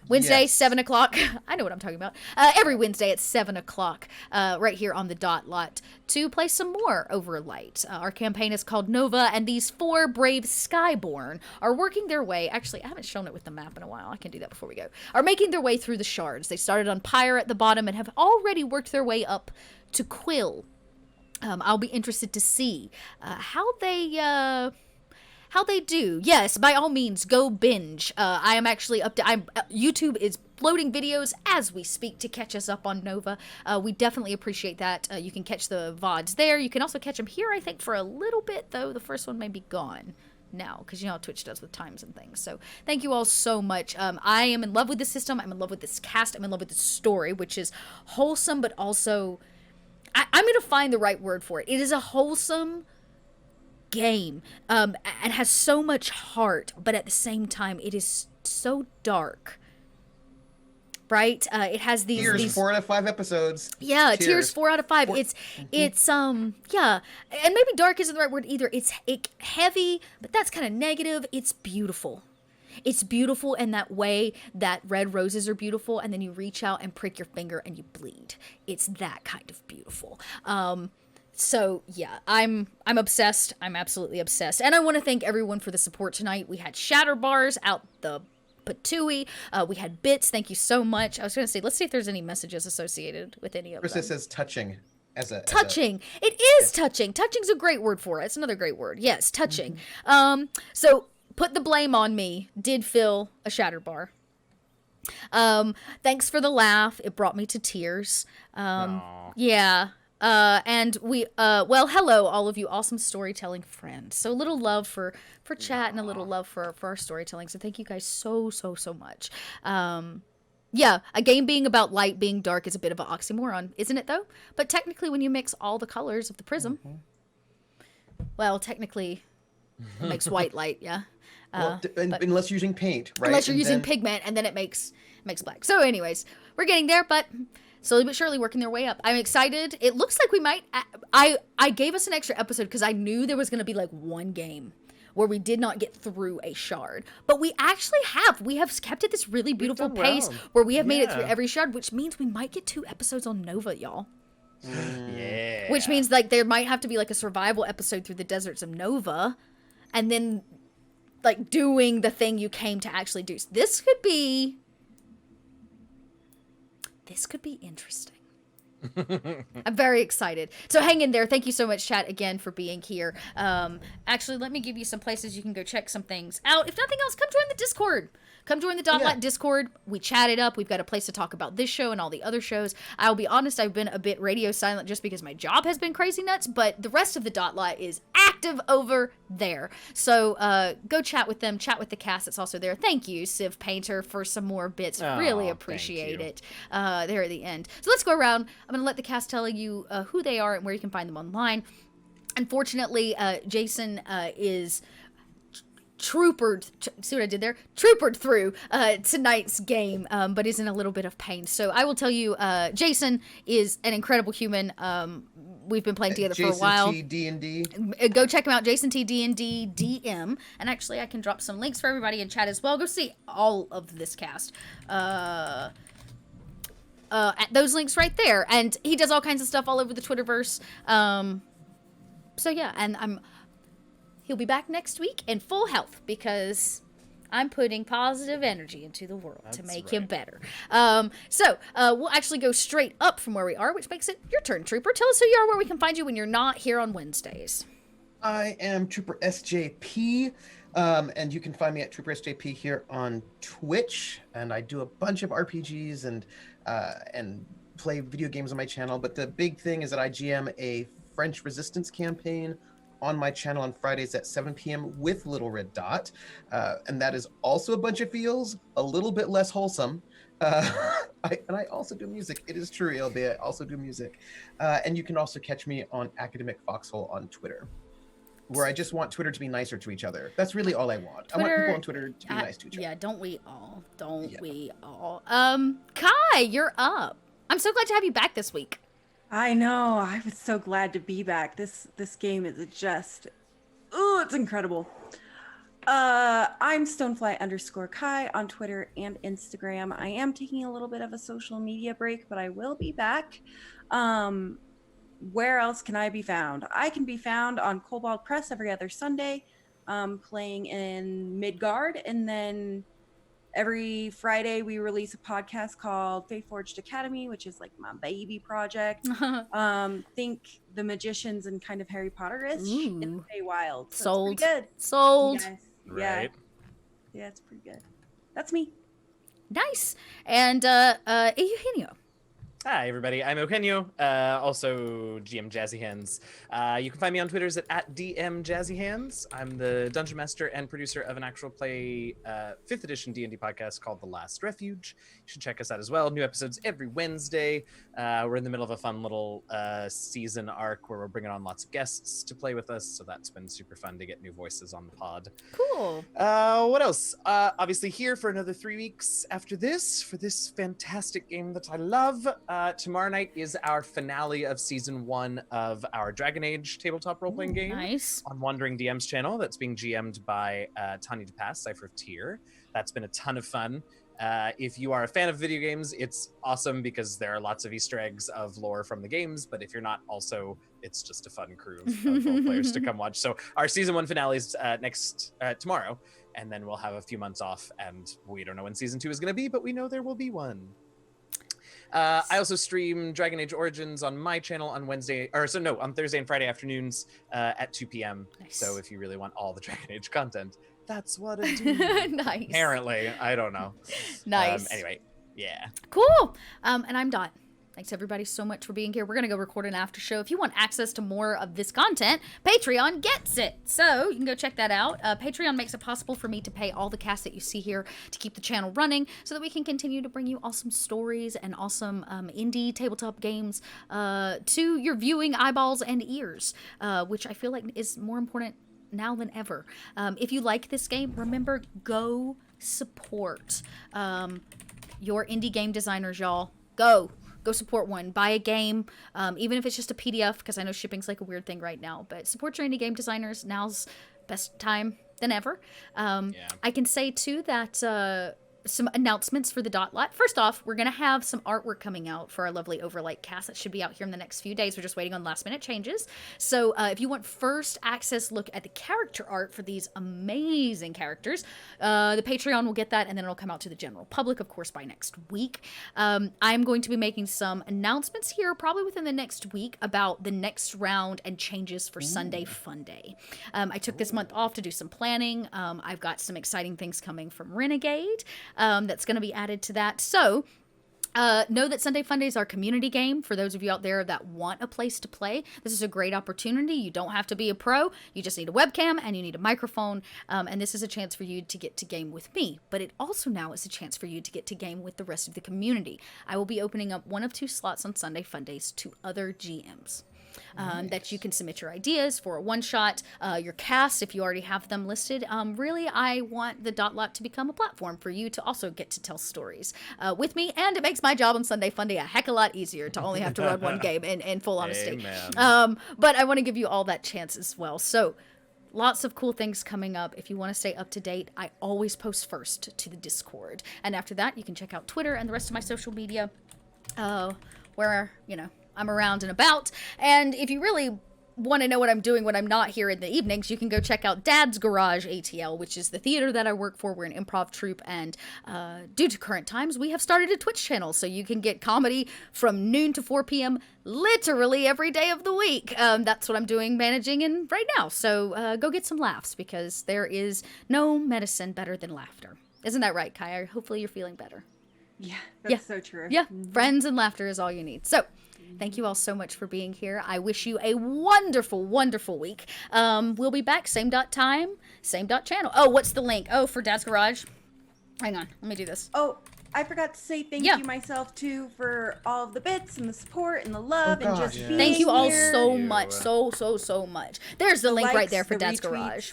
Wednesday, Yes. 7 o'clock. I know what I'm talking about. Every Wednesday at 7 o'clock, right here on the Dot Lot, to play some more Overlight. Our campaign is called Nova, and these 4 brave Skyborn are working their way. Actually, I haven't shown it with the map in a while. I can do that before we go. Are making their way through the shards. They started on Pyre at the bottom and have already worked their way up to Quill. I'll be interested to see how they do. Yes, by all means, go binge. I am actually up to... YouTube is loading videos as we speak to catch us up on Nova. We definitely appreciate that. You can catch the VODs there. You can also catch them here, I think, for a little bit, though. The first one may be gone now, because you know how Twitch does with times and things. So thank you all so much. I am in love with the system. I'm in love with this cast. I'm in love with the story, which is wholesome, but also... I'm going to find the right word for it. It is a wholesome game, and has so much heart, but at the same time, it is so dark. Right? It has these 4 out of 5 episodes. Yeah, Tears 4 out of 5. It's yeah, and maybe dark isn't the right word either. It's heavy, but that's kind of negative. It's beautiful. It's beautiful in that way that red roses are beautiful, and then you reach out and prick your finger and you bleed. It's that kind of beautiful. So yeah, I'm obsessed. I'm absolutely obsessed. And I want to thank everyone for the support tonight. We had shatter bars out the patooey. We had bits. Thank you so much. I was going to say, let's see if there's any messages associated with any of them. Krista says touching. Touching. It is touching. Touching's a great word for it. It's another great word. Yes, touching. So put the blame on me. Did fill a shatter bar. Thanks for the laugh. It brought me to tears. Yeah. And we, well, hello, all of you awesome storytelling friends. So a little love for chat and a little love for our storytelling. So thank you guys so much. Yeah, a game being about light being dark is a bit of an oxymoron, isn't it though? But technically when you mix all the colors of the prism, well, technically it makes white light, yeah. Unless you're using paint, right? Unless you're using pigment, and then it makes black. So anyways, we're getting there, but slowly but surely working their way up. I'm excited. It looks like we might... I gave us an extra episode because I knew there was going to be like one game where we did not get through a shard. But we actually have. We have kept at this really beautiful pace where we have made it through every shard, which means we might get 2 episodes on Nova, y'all. Yeah. Which means like there might have to be like a survival episode through the deserts of Nova, and then like doing the thing you came to actually do. So this could be interesting. I'm very excited. So hang in there. Thank you so much, chat, again for being here. Actually, let me give you some places you can go check some things out. If nothing else, come join the Discord. Come join the Dotlight Discord. We chat it up. We've got a place to talk about this show and all the other shows. I'll be honest, I've been a bit radio silent just because my job has been crazy nuts, but the rest of the Dotlight is active over there. So go chat with them, chat with the cast that's also there. Thank you, Civ Painter, for some more bits. Really appreciate it there at the end. So let's go around. I'm going to let the cast tell you who they are and where you can find them online. Unfortunately, Jason is... see what I did there? Troopered through tonight's game, but is in a little bit of pain. So I will tell you, Jason is an incredible human. We've been playing together for a while. Jason T D&D. Go check him out, Jason T D&D DM. And actually, I can drop some links for everybody in chat as well. Go see all of this cast. At those links right there. And he does all kinds of stuff all over the Twitterverse. So yeah, and he'll be back next week in full health because I'm putting positive energy into the world to make him better. So we'll actually go straight up from where we are, which makes it your turn, Trooper. Tell us who you are, where we can find you when you're not here on Wednesdays. I am Trooper SJP, and you can find me at Trooper SJP here on Twitch. And I do a bunch of RPGs and play video games on my channel. But the big thing is that I GM a French Resistance campaign on my channel on Fridays at 7 p.m. with Little Red Dot. And that is also a bunch of feels, a little bit less wholesome. And I also do music. It is true, LB, I also do music. And you can also catch me on Academic Foxhole on Twitter, where I just want Twitter to be nicer to each other. That's really all I want. I want people on Twitter to be nice to each other. Yeah, don't we all? Don't we all? Kai, you're up. I'm so glad to have you back this week. I know. I was so glad to be back. This game is just, it's incredible. I'm Stonefly_Kai on Twitter and Instagram. I am taking a little bit of a social media break, but I will be back. Where else can I be found? I can be found on Cobalt Press every other Sunday, playing in Midgard, and then every Friday we release a podcast called Fae Forged Academy, which is like my baby project. Think The Magicians and kind of Harry Potter-ish in the Feywild. So Sold. it's pretty good. Sold. Yes. Right. Yeah, it's pretty good. That's me. Nice. And Eugenio. Hi, everybody. I'm Eugenio, also GM Jazzy Hands. You can find me on Twitter at DM Jazzy Hands. I'm the dungeon master and producer of an actual play 5th edition D&D podcast called The Last Refuge. You should check us out as well. New episodes every Wednesday. We're in the middle of a fun little season arc where we're bringing on lots of guests to play with us, so that's been super fun to get new voices on the pod. Cool. What else? Obviously here for another 3 weeks after this, for this fantastic game that I love. Tomorrow night is our finale of season 1 of our Dragon Age tabletop role-playing game. Nice. On Wandering DM's channel. That's being GM'd by Tanya DePass, Cypher of Tyr. That's been a ton of fun. If you are a fan of video games, it's awesome because there are lots of Easter eggs of lore from the games, but if you're not, also, it's just a fun crew of role players to come watch. So our season 1 finale is tomorrow, and then we'll have a few months off, and we don't know when season 2 is going to be, but we know there will be one. I also stream Dragon Age Origins on my channel on on Thursday and Friday afternoons at 2 p.m. Nice. So if you really want all the Dragon Age content, that's what I do. Nice. Apparently, I don't know. Nice. Anyway, yeah. Cool. And I'm Dot. Thanks everybody so much for being here. We're gonna go record an after show. If you want access to more of this content, Patreon gets it. So you can go check that out. Patreon makes it possible for me to pay all the cast that you see here to keep the channel running so that we can continue to bring you awesome stories and awesome indie tabletop games to your viewing eyeballs and ears, which I feel like is more important now than ever. If you like this game, remember, go support your indie game designers, y'all. Go support one. Buy a game, even if it's just a PDF, because I know shipping's like a weird thing right now. But support your indie game designers. Now's best time than ever. I can say, too, that some announcements for the Dot Lot. First off, we're going to have some artwork coming out for our lovely Overlight cast. That should be out here in the next few days. We're just waiting on last-minute changes. So if you want first access look at the character art for these amazing characters, the Patreon will get that, and then it'll come out to the general public, of course, by next week. I'm going to be making some announcements here probably within the next week about the next round and changes for Sunday Fun Day. I took this month off to do some planning. I've got some exciting things coming from Renegade. That's going to be added to that. So know that Sunday Fun Day is our community game. For those of you out there that want a place to play, this is a great opportunity. You don't have to be a pro. You just need a webcam and you need a microphone. And this is a chance for you to get to game with me. But it also now is a chance for you to get to game with the rest of the community. I will be opening up 1 of 2 slots on Sunday Fun Days to other GMs. That you can submit your ideas for a one-shot, your cast, if you already have them listed. Really, I want the Dot Lot to become a platform for you to also get to tell stories with me, and it makes my job on Sunday Fun Day a heck of a lot easier to only have to run one game, in full honesty. But I want to give you all that chance as well. So lots of cool things coming up. If you want to stay up to date, I always post first to the Discord. And after that, you can check out Twitter and the rest of my social media, where, I'm around and about. And if you really want to know what I'm doing when I'm not here in the evenings, you can go check out Dad's Garage ATL, which is the theater that I work for. We're an improv troupe, and due to current times, we have started a Twitch channel, so you can get comedy from noon to 4 p.m. literally every day of the week. That's what I'm doing, managing in right now. So go get some laughs, because there is no medicine better than laughter. Isn't that right, Kai? Hopefully you're feeling better. Yeah, that's so true. Yeah, friends and laughter is all you need. So thank you all so much for being here. I wish you a wonderful, wonderful week. We'll be back, same dot time, same dot channel. Oh, what's the link? Oh, for Dad's Garage. Hang on, let me do this. Oh, I forgot to say thank you myself, too, for all of the bits and the support and the love and just being Thank you all here. so much, so much. There's the link likes, right there for the Dad's retweets, Garage.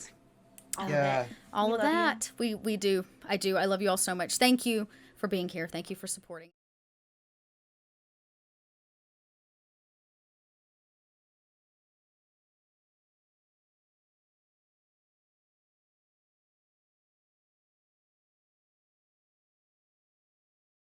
All of it. All of that. We do. I do. I love you all so much. Thank you for being here. Thank you for supporting.